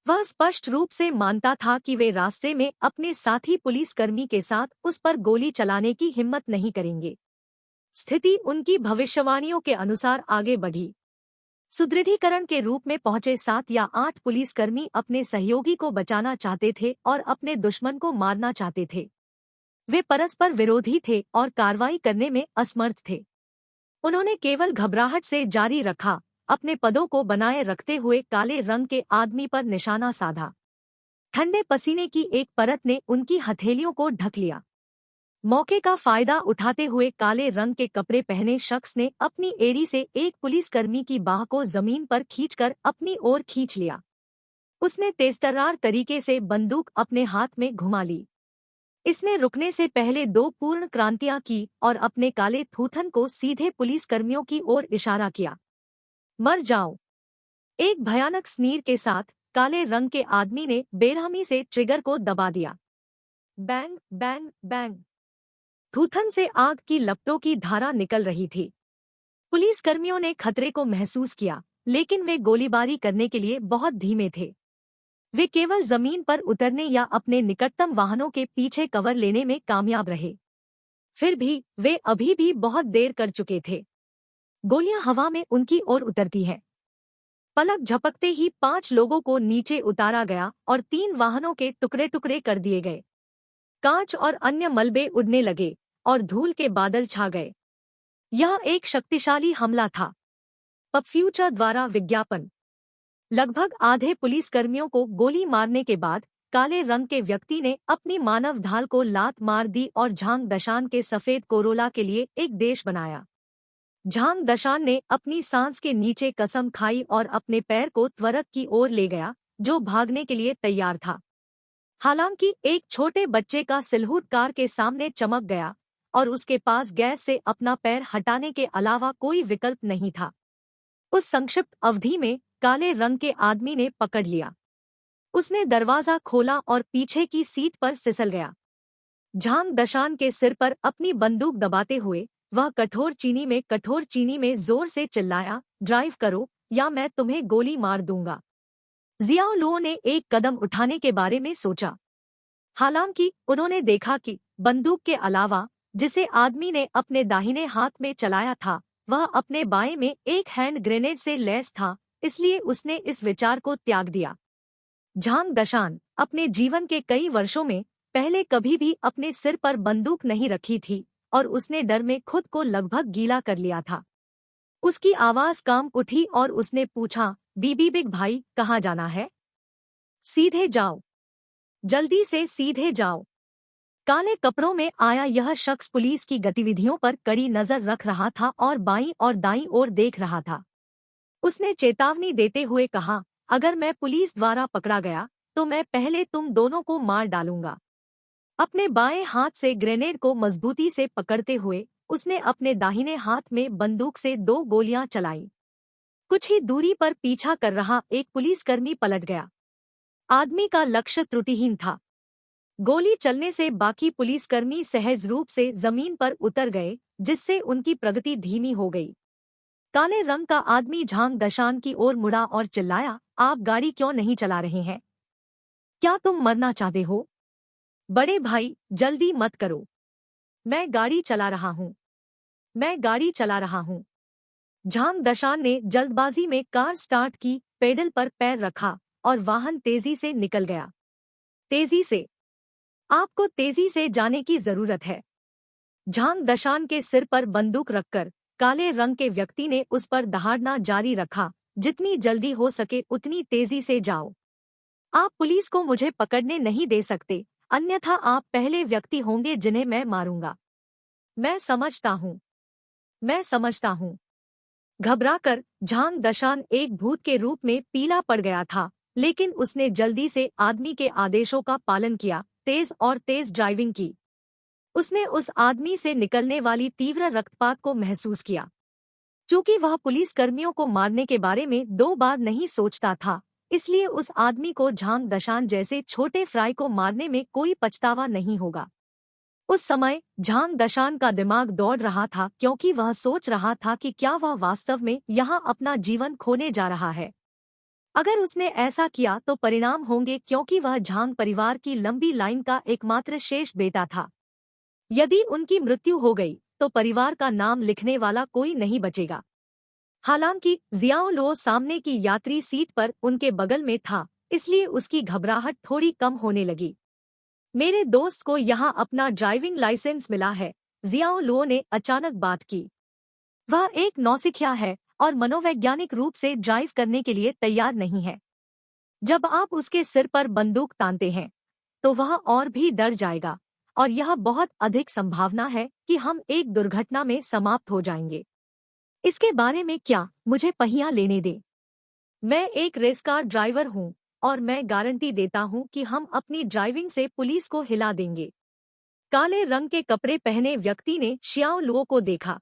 वह स्पष्ट रूप से मानता था कि वे रास्ते में अपने साथी पुलिसकर्मी के साथ उस पर गोली चलाने की हिम्मत नहीं करेंगे। स्थिति उनकी भविष्यवाणियों के अनुसार आगे बढ़ी। सुदृढ़ीकरण के रूप में पहुंचे 7 या 8 पुलिसकर्मी अपने सहयोगी को बचाना चाहते थे और अपने दुश्मन को मारना चाहते थे। वे परस्पर विरोधी थे और कार्रवाई करने में असमर्थ थे। उन्होंने केवल घबराहट से जारी रखा, अपने पदों को बनाए रखते हुए काले रंग के आदमी पर निशाना साधा। ठंडे पसीने की एक परत ने उनकी हथेलियों को ढक लिया। मौके का फायदा उठाते हुए काले रंग के कपड़े पहने शख्स ने अपनी एड़ी से एक पुलिसकर्मी की बाह को जमीन पर खींचकर अपनी ओर खींच लिया। उसने तेजतर्रार तरीके से बंदूक अपने हाथ में घुमा ली। इसने रुकने से पहले 2 पूर्ण क्रांतियां की और अपने काले थूथन को सीधे पुलिसकर्मियों की ओर इशारा किया। मर जाओ। एक भयानक स्नीर के साथ काले रंग के आदमी ने बेरहमी से ट्रिगर को दबा दिया। Bang bang bang. थूथन से आग की लपटों की धारा निकल रही थी। पुलिसकर्मियों ने खतरे को महसूस किया, लेकिन वे गोलीबारी करने के लिए बहुत धीमे थे। वे केवल जमीन पर उतरने या अपने निकटतम वाहनों के पीछे कवर लेने में कामयाब रहे। फिर भी वे अभी भी बहुत देर कर चुके थे। गोलियां हवा में उनकी ओर उतरती हैं। पलक झपकते ही 5 लोगों को नीचे उतारा गया और 3 वाहनों के टुकड़े टुकड़े कर दिए गए। कांच और अन्य मलबे उड़ने लगे और धूल के बादल छा गए। यह एक शक्तिशाली हमला था। पब फ्यूचर द्वारा विज्ञापन। लगभग आधे पुलिसकर्मियों को गोली मारने के बाद काले रंग के व्यक्ति ने अपनी मानव ढाल को लात मार दी और झांग दशान के सफेद कोरोला के लिए एक देश बनाया। झांग दशान ने अपनी सांस के नीचे कसम खाई और अपने पैर को त्वरक की ओर ले गया, जो भागने के लिए तैयार था। हालांकि एक छोटे बच्चे का सिलहूट कार के सामने चमक गया और उसके पास गैस से अपना पैर हटाने के अलावा कोई विकल्प नहीं था। उस संक्षिप्त अवधि में काले रंग के आदमी ने पकड़ लिया। उसने दरवाजा खोला और पीछे की सीट पर फिसल गया। झांग दशान के सिर पर अपनी बंदूक दबाते हुए वह कठोर चीनी में जोर से चिल्लाया, ड्राइव करो या मैं तुम्हें गोली मार दूंगा। जियाओ लुओ ने एक कदम उठाने के बारे में सोचा। हालांकि उन्होंने देखा कि बंदूक के अलावा जिसे आदमी ने अपने दाहिने हाथ में चलाया था, वह अपने बाएं में एक हैंड ग्रेनेड से लैस था, इसलिए उसने इस विचार को त्याग दिया। झांग दशान अपने जीवन के कई वर्षों में पहले कभी भी अपने सिर पर बंदूक नहीं रखी थी और उसने डर में खुद को लगभग गीला कर लिया था। उसकी आवाज कांप उठी और उसने पूछा, बीबी बिग भाई, कहाँ जाना है? सीधे जाओ, जल्दी से सीधे जाओ। काले कपड़ों में आया यह शख्स पुलिस की गतिविधियों पर कड़ी नजर रख रहा था और बाईं और दाईं ओर देख रहा था। उसने चेतावनी देते हुए कहा, अगर मैं पुलिस द्वारा पकड़ा गया तो मैं पहले तुम दोनों को मार डालूंगा। अपने बाएं हाथ से ग्रेनेड को मजबूती से पकड़ते हुए उसने अपने दाहिने हाथ में बंदूक से 2 गोलियां चलाई। कुछ ही दूरी पर पीछा कर रहा एक पुलिसकर्मी पलट गया। आदमी का लक्ष्य त्रुटिहीन था। गोली चलने से बाकी पुलिसकर्मी सहज रूप से जमीन पर उतर गए, जिससे उनकी प्रगति धीमी हो गई। काले रंग का आदमी झांग दशान की ओर मुड़ा और चिल्लाया, आप गाड़ी क्यों नहीं चला रहे हैं? क्या तुम मरना चाहते हो? बड़े भाई, जल्दी मत करो। मैं गाड़ी चला रहा हूँ। मैं गाड़ी चला रहा हूँ। झांग दशान ने जल्दबाजी में कार स्टार्ट की, पेडल पर पैर रखा और वाहन तेजी से निकल गया। तेजी से। आपको तेजी से जाने की जरूरत है। झांग दशान के सिर पर बंदूक रखकर काले रंग के व्यक्ति ने उस पर दहाड़ना जारी रखा, जितनी जल्दी हो सके उतनी तेजी से जाओ। आप पुलिस को मुझे पकड़ने नहीं दे सकते, अन्यथा आप पहले व्यक्ति होंगे जिन्हें मैं मारूंगा। मैं समझता हूँ। मैं समझता हूँ। घबराकर झांग दशान एक भूत के रूप में पीला पड़ गया था, लेकिन उसने जल्दी से आदमी के आदेशों का पालन किया, तेज और तेज ड्राइविंग की। उसने उस आदमी से निकलने वाली तीव्र रक्तपात को महसूस किया। चूंकि वह पुलिसकर्मियों को मारने के बारे में 2 बार नहीं सोचता था, इसलिए उस आदमी को झांग दशान जैसे छोटे फ्राई को मारने में कोई पछतावा नहीं होगा। उस समय झांग दशान का दिमाग दौड़ रहा था, क्योंकि वह सोच रहा था कि क्या वह वास्तव में यहाँ अपना जीवन खोने जा रहा है। अगर उसने ऐसा किया तो परिणाम होंगे, क्योंकि वह झांग परिवार की लंबी लाइन का एकमात्र शेष बेटा था। यदि उनकी मृत्यु हो गई तो परिवार का नाम लिखने वाला कोई नहीं बचेगा। हालांकि जियाओ लुओ सामने की यात्री सीट पर उनके बगल में था, इसलिए उसकी घबराहट थोड़ी कम होने लगी। मेरे दोस्त को यहाँ अपना ड्राइविंग लाइसेंस मिला है, जियाओ लुओ ने अचानक बात की। वह एक नौसिखिया है और मनोवैज्ञानिक रूप से ड्राइव करने के लिए तैयार नहीं है। जब आप उसके सिर पर बंदूक तानते हैं तो वह और भी डर जाएगा और यह बहुत अधिक संभावना है कि हम एक दुर्घटना में समाप्त हो जाएंगे। इसके बारे में क्या, मुझे पहिया लेने दे। मैं एक रेस कार ड्राइवर हूँ और मैं गारंटी देता हूँ कि हम अपनी ड्राइविंग से पुलिस को हिला देंगे। काले रंग के कपड़े पहने व्यक्ति ने जियाओ लुओ को देखा।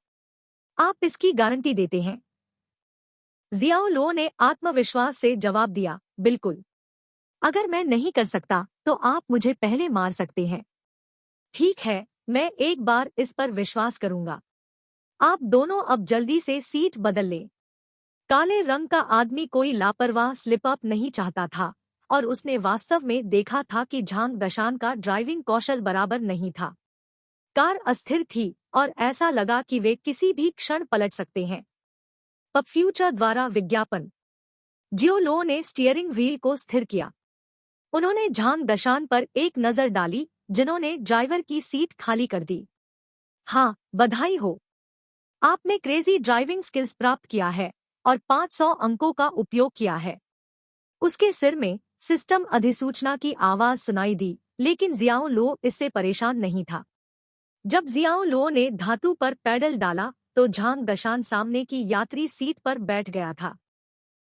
आप इसकी गारंटी देते हैं? जियाओ लुओ ने आत्मविश्वास से जवाब दिया, बिल्कुल। अगर मैं नहीं कर सकता तो आप मुझे पहले मार सकते हैं। ठीक है, मैं एक बार इस पर विश्वास करूंगा। आप दोनों अब जल्दी से सीट बदल लें। काले रंग का आदमी कोई लापरवाह स्लिप अप नहीं चाहता था और उसने वास्तव में देखा था कि झांग दशान का ड्राइविंग कौशल बराबर नहीं था। कार अस्थिर थी और ऐसा लगा कि वे किसी भी क्षण पलट सकते हैं। पब फ्यूचर द्वारा विज्ञापन। जियो लो ने स्टीयरिंग व्हील को स्थिर किया। उन्होंने झांग दशान पर एक नजर डाली, जिन्होंने ड्राइवर की सीट खाली कर दी। हाँ, बधाई हो, आपने क्रेजी ड्राइविंग स्किल्स प्राप्त किया है और 500 अंकों का उपयोग किया है। उसके सिर में सिस्टम अधिसूचना की आवाज सुनाई दी, लेकिन जियाओ लो इससे परेशान नहीं था। जब जियाओ लो ने धातु पर पैडल डाला तो झांग दशान सामने की यात्री सीट पर बैठ गया था।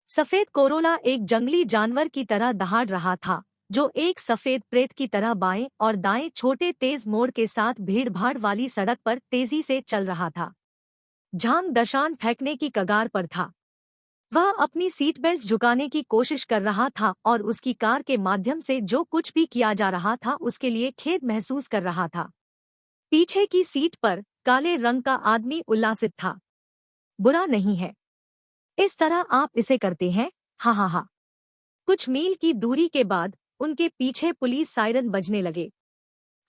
सफेद कोरोला एक जंगली जानवर की तरह दहाड़ रहा था, जो एक सफेद प्रेत की तरह बाएं और दाएं छोटे तेज मोड़ के साथ भीड़भाड़ वाली सड़क पर तेजी से चल रहा था। झांग दशान फेंकने की कगार पर था। वह अपनी सीट बेल्ट झुकाने की कोशिश कर रहा था और उसकी कार के माध्यम से जो कुछ भी किया जा रहा था उसके लिए खेद महसूस कर रहा था। पीछे की सीट पर काले रंग का आदमी उल्लासित था। बुरा नहीं है, इस तरह आप इसे करते हैं, हा हा हा। कुछ मील की दूरी के बाद उनके पीछे पुलिस सायरन बजने लगे।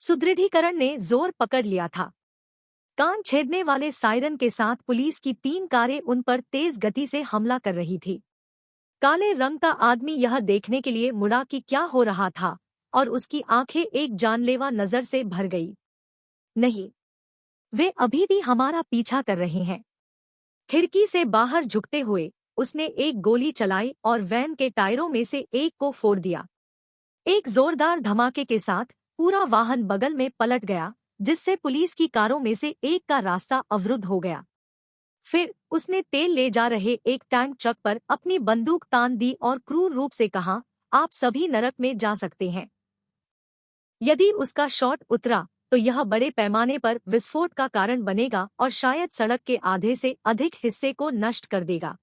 सुदृढ़ीकरण ने जोर पकड़ लिया था। कान छेदने वाले सायरन के साथ पुलिस की 3 कारें उन पर तेज गति से हमला कर रही थी। काले रंग का आदमी यह देखने के लिए मुड़ा कि क्या हो रहा था और उसकी आंखें एक जानलेवा नजर से भर गई। नहीं, वे अभी भी हमारा पीछा कर रहे हैं। खिड़की से बाहर झुकते हुए उसने एक गोली चलाई और वैन के टायरों में से एक को फोड़ दिया। एक जोरदार धमाके के साथ पूरा वाहन बगल में पलट गया, जिससे पुलिस की कारों में से एक का रास्ता अवरुद्ध हो गया। फिर उसने तेल ले जा रहे एक टैंक ट्रक पर अपनी बंदूक तान दी और क्रूर रूप से कहा, आप सभी नरक में जा सकते हैं। यदि उसका शॉट उतरा तो यह बड़े पैमाने पर विस्फोट का कारण बनेगा और शायद सड़क के आधे से अधिक हिस्से को नष्ट कर देगा।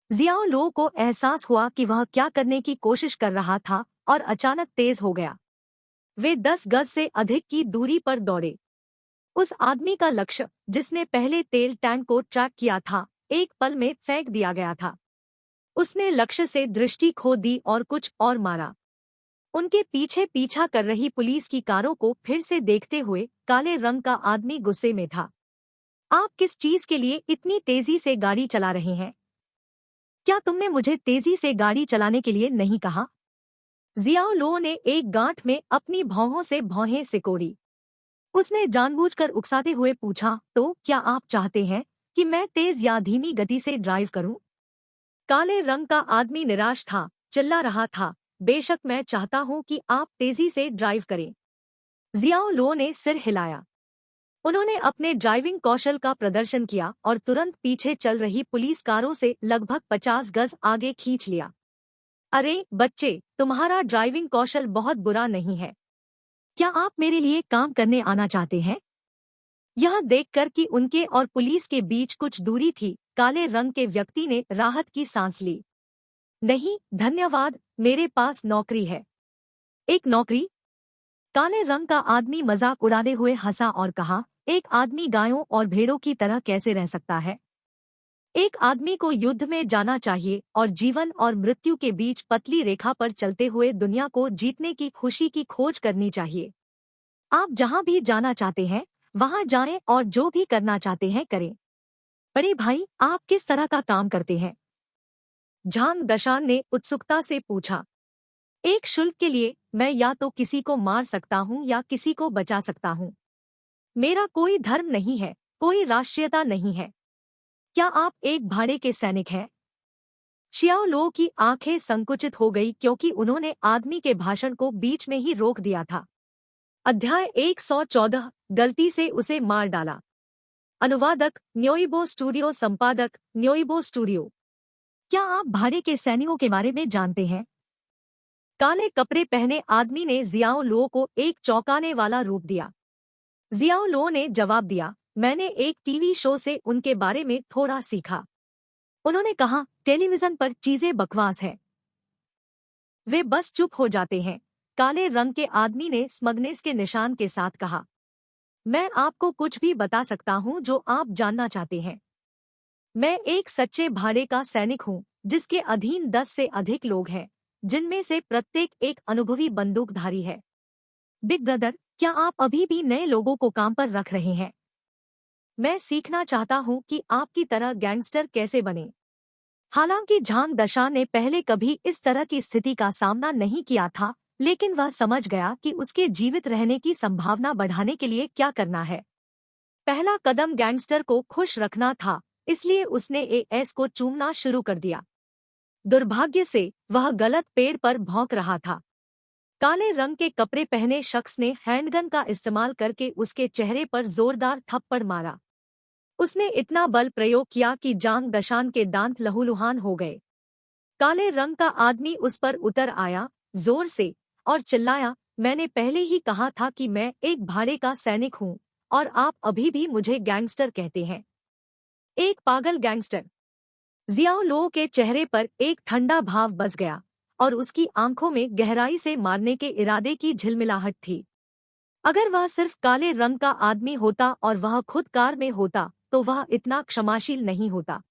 जियाओ लो को एहसास हुआ कि वह क्या करने की कोशिश कर रहा था और अचानक तेज हो गया। वे 10 गज से अधिक की दूरी पर दौड़े। उस आदमी का लक्ष्य, जिसने पहले तेल टैंक को ट्रैक किया था, एक पल में फेंक दिया गया था। उसने लक्ष्य से दृष्टि खो दी और कुछ और मारा। उनके पीछे पीछा कर रही पुलिस की कारों को फिर से देखते हुए काले रंग का आदमी गुस्से में था। आप किस चीज के लिए इतनी तेजी से गाड़ी चला रहे हैं? क्या तुमने मुझे तेजी से गाड़ी चलाने के लिए नहीं कहा? जियाओ लो ने एक गांठ में अपनी भौहों से भौहें सिकोड़ी। उसने जानबूझकर उकसाते हुए पूछा, तो क्या आप चाहते हैं कि मैं तेज या धीमी गति से ड्राइव करूं? काले रंग का आदमी निराश था, चिल्ला रहा था, बेशक मैं चाहता हूं कि आप तेजी से ड्राइव करें। जियाओ लो ने सिर हिलाया। उन्होंने अपने ड्राइविंग कौशल का प्रदर्शन किया और तुरंत पीछे चल रही पुलिस कारों से लगभग 50 गज आगे खींच लिया। अरे बच्चे, तुम्हारा ड्राइविंग कौशल बहुत बुरा नहीं है। क्या आप मेरे लिए काम करने आना चाहते हैं? यह देखकर कि उनके और पुलिस के बीच कुछ दूरी थी, काले रंग के व्यक्ति ने राहत की सांस ली। नहीं धन्यवाद, मेरे पास नौकरी है। एक नौकरी? काले रंग का आदमी मजाक उड़ाते हुए हंसा और कहा, एक आदमी गायों और भेड़ों की तरह कैसे रह सकता है? एक आदमी को युद्ध में जाना चाहिए और जीवन और मृत्यु के बीच पतली रेखा पर चलते हुए दुनिया को जीतने की खुशी की खोज करनी चाहिए। आप जहां भी जाना चाहते हैं वहां जाएं और जो भी करना चाहते हैं करें। बड़े भाई, आप किस तरह का काम करते हैं? झांग दशान ने उत्सुकता से पूछा। एक शुल्क के लिए मैं या तो किसी को मार सकता हूं या किसी को बचा सकता हूं। मेरा कोई धर्म नहीं है, कोई राष्ट्रीयता नहीं है। क्या आप एक भाड़े के सैनिक हैं? शियाओ लो की आंखें संकुचित हो गई क्योंकि उन्होंने आदमी के भाषण को बीच में ही रोक दिया था। अध्याय 114, गलती से उसे मार डाला। अनुवादक न्योइबो स्टूडियो, संपादक न्योइबो स्टूडियो। क्या आप भाड़े के सैनिकों के बारे में जानते हैं? काले कपड़े पहने आदमी ने जियाओ लो को एक चौंकाने वाला रूप दिया। जियाओ लो ने जवाब दिया, मैंने एक टीवी शो से उनके बारे में थोड़ा सीखा। उन्होंने कहा, टेलीविजन पर चीजें बकवास है। वे बस चुप हो जाते हैं, काले रंग के आदमी ने स्मगनेस के निशान के साथ कहा। मैं आपको कुछ भी बता सकता हूँ जो आप जानना चाहते हैं। मैं एक सच्चे भाड़े का सैनिक हूँ जिसके अधीन 10 से अधिक लोग हैं, जिनमें से प्रत्येक एक अनुभवी बंदूकधारी है। बिग ब्रदर, क्या आप अभी भी नए लोगों को काम पर रख रहे हैं? मैं सीखना चाहता हूँ कि आपकी तरह गैंगस्टर कैसे बने। हालांकि झांग दशा ने पहले कभी इस तरह की स्थिति का सामना नहीं किया था, लेकिन वह समझ गया कि उसके जीवित रहने की संभावना बढ़ाने के लिए क्या करना है। पहला कदम गैंगस्टर को खुश रखना था, इसलिए उसने एएस को चूमना शुरू कर दिया। दुर्भाग्य से वह गलत पेड़ पर भौंक रहा था। काले रंग के कपड़े पहने शख्स ने हैंडगन का इस्तेमाल करके उसके चेहरे पर जोरदार थप्पड़ मारा। उसने इतना बल प्रयोग किया कि जांग दशान के दांत लहूलुहान हो गए। काले रंग का आदमी उस पर उतर आया जोर से और चिल्लाया, मैंने पहले ही कहा था कि मैं एक भाड़े का सैनिक हूँ और आप अभी भी मुझे गैंगस्टर कहते हैं। एक पागल गैंगस्टर। जियाओ लो के चेहरे पर एक ठंडा भाव बस गया और उसकी आंखों में गहराई से मारने के इरादे की झिलमिलाहट थी। अगर वह सिर्फ काले रंग का आदमी होता और वह खुद कार में होता तो वह इतना क्षमाशील नहीं होता।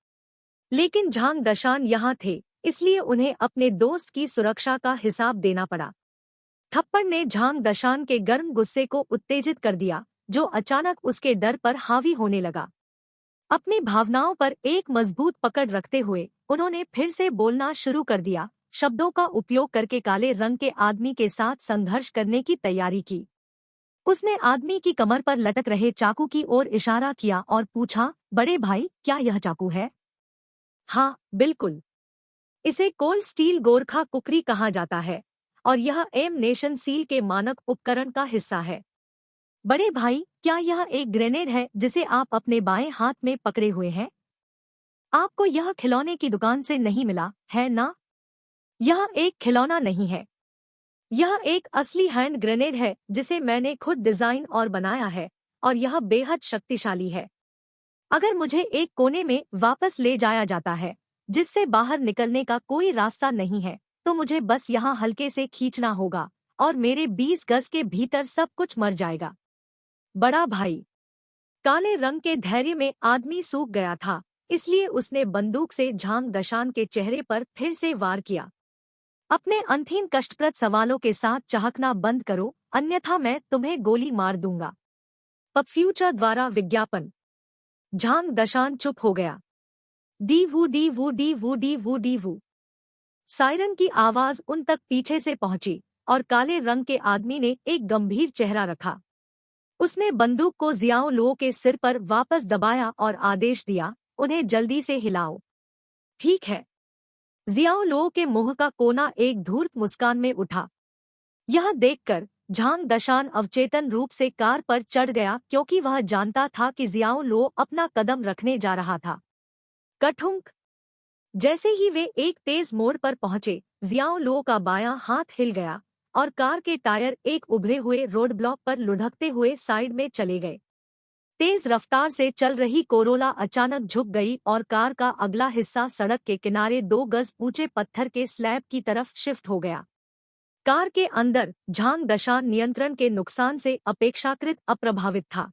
लेकिन झांग दशान यहाँ थे, इसलिए उन्हें अपने दोस्त की सुरक्षा का हिसाब देना पड़ा। थप्पड़ ने झांग दशान के गर्म गुस्से को उत्तेजित कर दिया, जो अचानक उसके डर पर हावी होने लगा। अपनी भावनाओं पर एक मजबूत पकड़ रखते हुए उन्होंने फिर से बोलना शुरू कर दिया, शब्दों का उपयोग करके काले रंग के आदमी के साथ संघर्ष करने की तैयारी की। उसने आदमी की कमर पर लटक रहे चाकू की ओर इशारा किया और पूछा, बड़े भाई, क्या यह चाकू है? हाँ, बिल्कुल। इसे कोल्ड स्टील गोरखा कुकरी कहा जाता है और यह एम नेशन सील के मानक उपकरण का हिस्सा है। बड़े भाई, क्या यह एक ग्रेनेड है जिसे आप अपने बाएं हाथ में पकड़े हुए हैं? आपको यह खिलौने की दुकान से नहीं मिला, है ना? यह एक खिलौना नहीं है। यह एक असली हैंड ग्रेनेड है जिसे मैंने खुद डिजाइन और बनाया है और यह बेहद शक्तिशाली है। अगर मुझे एक कोने में वापस ले जाया जाता है जिससे बाहर निकलने का कोई रास्ता नहीं है, तो मुझे बस यहाँ हल्के से खींचना होगा और मेरे 20 गज के भीतर सब कुछ मर जाएगा। बड़ा भाई। काले रंग के धैर्य में आदमी सूख गया था, इसलिए उसने बंदूक से झांग दशान के चेहरे पर फिर से वार किया। अपने अंतिम कष्टप्रद सवालों के साथ चहकना बंद करो, अन्यथा मैं तुम्हें गोली मार दूंगा। पब फ्यूचर द्वारा विज्ञापन। झांग दशान चुप हो गया। डीवू डीवू डीवू डीवू डीवू। सायरन की आवाज उन तक पीछे से पहुंची और काले रंग के आदमी ने एक गंभीर चेहरा रखा। उसने बंदूक को जियाओ लो के सिर पर वापस दबाया और आदेश दिया, उन्हें जल्दी से हिलाओ। ठीक है। जियाओ लो के मुंह का कोना एक धूर्त मुस्कान में उठा। यह देखकर झांग दशान अवचेतन रूप से कार पर चढ़ गया, क्योंकि वह जानता था कि जियाओ लो अपना कदम रखने जा रहा था। कठुंक। जैसे ही वे एक तेज मोड़ पर पहुंचे, जियाओ लो का बायां हाथ हिल गया और कार के टायर एक उभरे हुए रोड ब्लॉक पर लुढ़कते हुए साइड में चले गए। तेज रफ्तार से चल रही कोरोला अचानक झुक गई और कार का अगला हिस्सा सड़क के किनारे 2 गज ऊंचे पत्थर के स्लैब की तरफ शिफ्ट हो गया। कार के अंदर झांग दशान नियंत्रण के नुकसान से अपेक्षाकृत अप्रभावित था।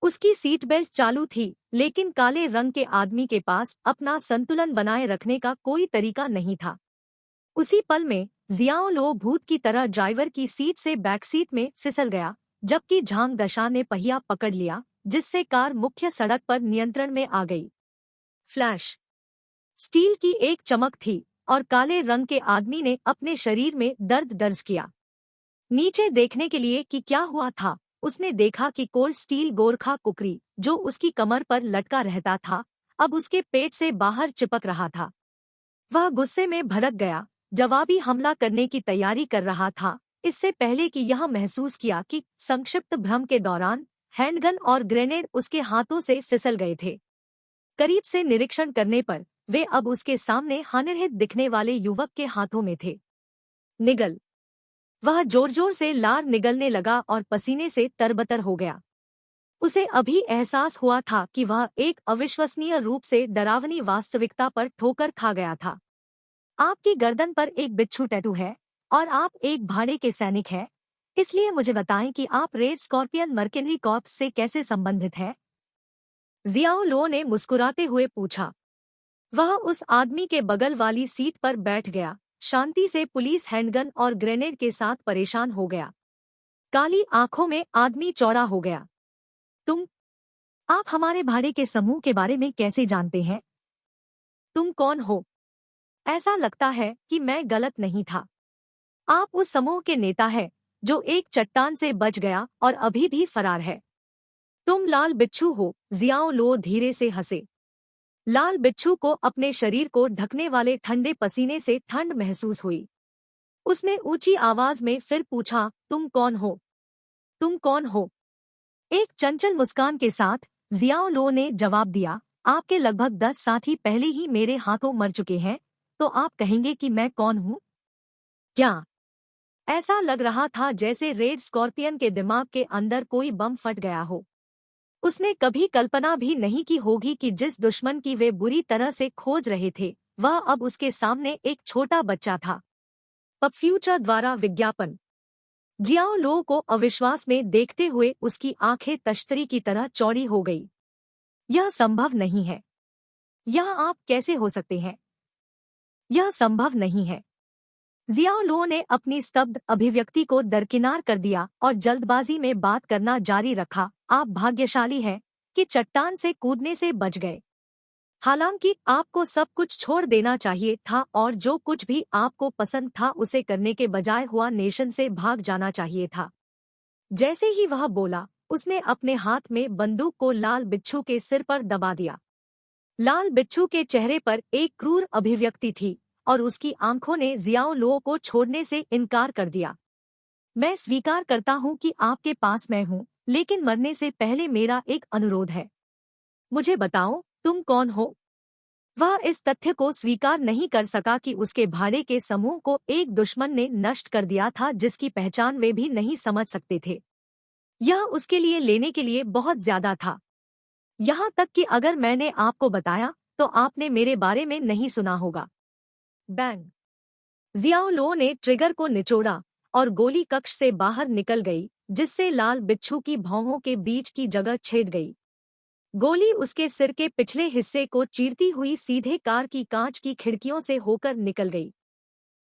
उसकी सीट बेल्ट चालू थी, लेकिन काले रंग के आदमी के पास अपना संतुलन बनाए रखने का कोई तरीका नहीं था। उसी पल में जियाओ लो भूत की तरह ड्राइवर की सीट से बैक सीट में फिसल गया, जबकि झांग दशान ने पहिया पकड़ लिया, जिससे कार मुख्य सड़क पर नियंत्रण में आ गई। फ्लैश। स्टील की एक चमक थी और काले रंग के आदमी ने अपने शरीर में दर्द दर्ज किया। नीचे देखने के लिए कि क्या हुआ था, उसने देखा कि कोल्ड स्टील गोरखा कुकरी, जो उसकी कमर पर लटका रहता था, अब उसके पेट से बाहर चिपक रहा था। वह गुस्से में भड़क गया, जवाबी हमला करने की तैयारी कर रहा था, इससे पहले कि यह महसूस किया कि संक्षिप्त भ्रम के दौरान हैंडगन और ग्रेनेड उसके हाथों से फिसल गए थे। करीब से निरीक्षण करने पर वे अब उसके सामने हानिरहित दिखने वाले युवक के हाथों में थे। निगल। वह जोर जोर से लार निगलने लगा और पसीने से तरबतर हो गया। उसे अभी एहसास हुआ था कि वह एक अविश्वसनीय रूप से डरावनी वास्तविकता पर ठोकर खा गया था। आपकी गर्दन पर एक बिच्छू टैटू है और आप एक भाड़े के सैनिक हैं। इसलिए मुझे बताएं कि आप रेड स्कॉर्पियन मर्केनरी कॉर्प्स से कैसे संबंधित हैं? जियाओ लो ने मुस्कुराते हुए पूछा। वह उस आदमी के बगल वाली सीट पर बैठ गया, शांति से पुलिस हैंडगन और ग्रेनेड के साथ परेशान हो गया। काली आंखों में आदमी चौड़ा हो गया। आप हमारे भाड़े के समूह के बारे में कैसे जानते हैं? तुम कौन हो? ऐसा लगता है कि मैं गलत नहीं था। आप उस समूह के नेता हैं जो एक चट्टान से बच गया और अभी भी फरार है। तुम लाल बिच्छू हो। जियाओ लो धीरे से हंसे। लाल बिच्छू को अपने शरीर को ढकने वाले ठंडे पसीने से ठंड महसूस हुई। उसने ऊंची आवाज में फिर पूछा, तुम कौन हो? तुम कौन हो? एक चंचल मुस्कान के साथ जियाओ लो ने जवाब दिया, आपके लगभग 10 साथी पहले ही मेरे हाथों मर चुके हैं, तो आप कहेंगे कि मैं कौन हूँ? क्या? ऐसा लग रहा था जैसे रेड स्कॉर्पियन के दिमाग के अंदर कोई बम फट गया हो। उसने कभी कल्पना भी नहीं की होगी कि जिस दुश्मन की वे बुरी तरह से खोज रहे थे, वह अब उसके सामने एक छोटा बच्चा था। पब फ्यूचर द्वारा विज्ञापन। जियाओ लो को अविश्वास में देखते हुए उसकी आंखें तश्तरी की तरह चौड़ी हो गई। यह संभव नहीं है। यह आप कैसे हो सकते हैं? यह संभव नहीं है। जियाओ लो ने अपनी स्तब्ध अभिव्यक्ति को दरकिनार कर दिया और जल्दबाजी में बात करना जारी रखा, आप भाग्यशाली हैं कि चट्टान से कूदने से बच गए। हालांकि आपको सब कुछ छोड़ देना चाहिए था और जो कुछ भी आपको पसंद था उसे करने के बजाय हुआ नेशन से भाग जाना चाहिए था। जैसे ही वह बोला, उसने अपने हाथ में बंदूक को लाल बिच्छू के सिर पर दबा दिया। लाल बिच्छू के चेहरे पर एक क्रूर अभिव्यक्ति थी और उसकी आंखों ने जियाओ लो को छोड़ने से इनकार कर दिया। मैं स्वीकार करता हूँ कि आपके पास मैं हूँ, लेकिन मरने से पहले मेरा एक अनुरोध है। मुझे बताओ, तुम कौन हो? वह इस तथ्य को स्वीकार नहीं कर सका कि उसके भाड़े के समूह को एक दुश्मन ने नष्ट कर दिया था जिसकी पहचान वे भी नहीं समझ सकते थे। यह उसके लिए लेने के लिए बहुत ज्यादा था। यहाँ तक कि अगर मैंने आपको बताया तो आपने मेरे बारे में नहीं सुना होगा। बैंग! जियाओ लो ने ट्रिगर को निचोड़ा और गोली कक्ष से बाहर निकल गई, जिससे लाल बिच्छू की भौहों के बीच की जगह छेद गई। गोली उसके सिर के पिछले हिस्से को चीरती हुई सीधे कार की कांच की खिड़कियों से होकर निकल गई।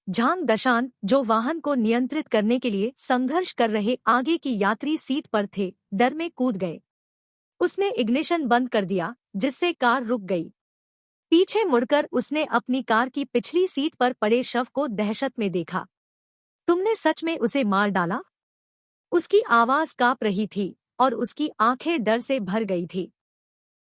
झांग दशान, जो वाहन को नियंत्रित करने के लिए संघर्ष कर रहे आगे की यात्री सीट पर थे, डर में कूद गए। उसने इग्निशन बंद कर दिया, जिससे कार रुक गई। पीछे मुड़कर उसने अपनी कार की पिछली सीट पर पड़े शव को दहशत में देखा। तुमने सच में उसे मार डाला? उसकी आवाज कांप रही थी और उसकी आंखें डर से भर गई थी।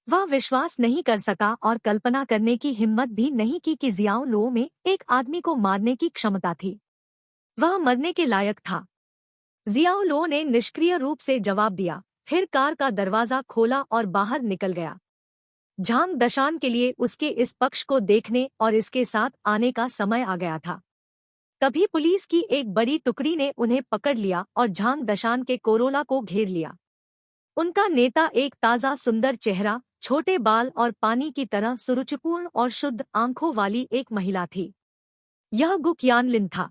वह विश्वास नहीं कर सका और कल्पना करने की हिम्मत भी नहीं की कि जियाओ लो में एक आदमी को मारने की क्षमता थी। वह मरने के लायक था। जियाओ लो ने निष्क्रिय रूप से जवाब दिया, फिर कार का दरवाजा खोला और बाहर निकल गया। झांग दशान के लिए उसके इस पक्ष को देखने और इसके साथ आने का समय आ गया था। तभी पुलिस की एक बड़ी टुकड़ी ने उन्हें पकड़ लिया और झांग दशान के कोरोला को घेर लिया। उनका नेता एक ताज़ा सुंदर चेहरा, छोटे बाल और पानी की तरह सुरुचिपूर्ण और शुद्ध आंखों वाली एक महिला थी। यह गु क्यानलिन था।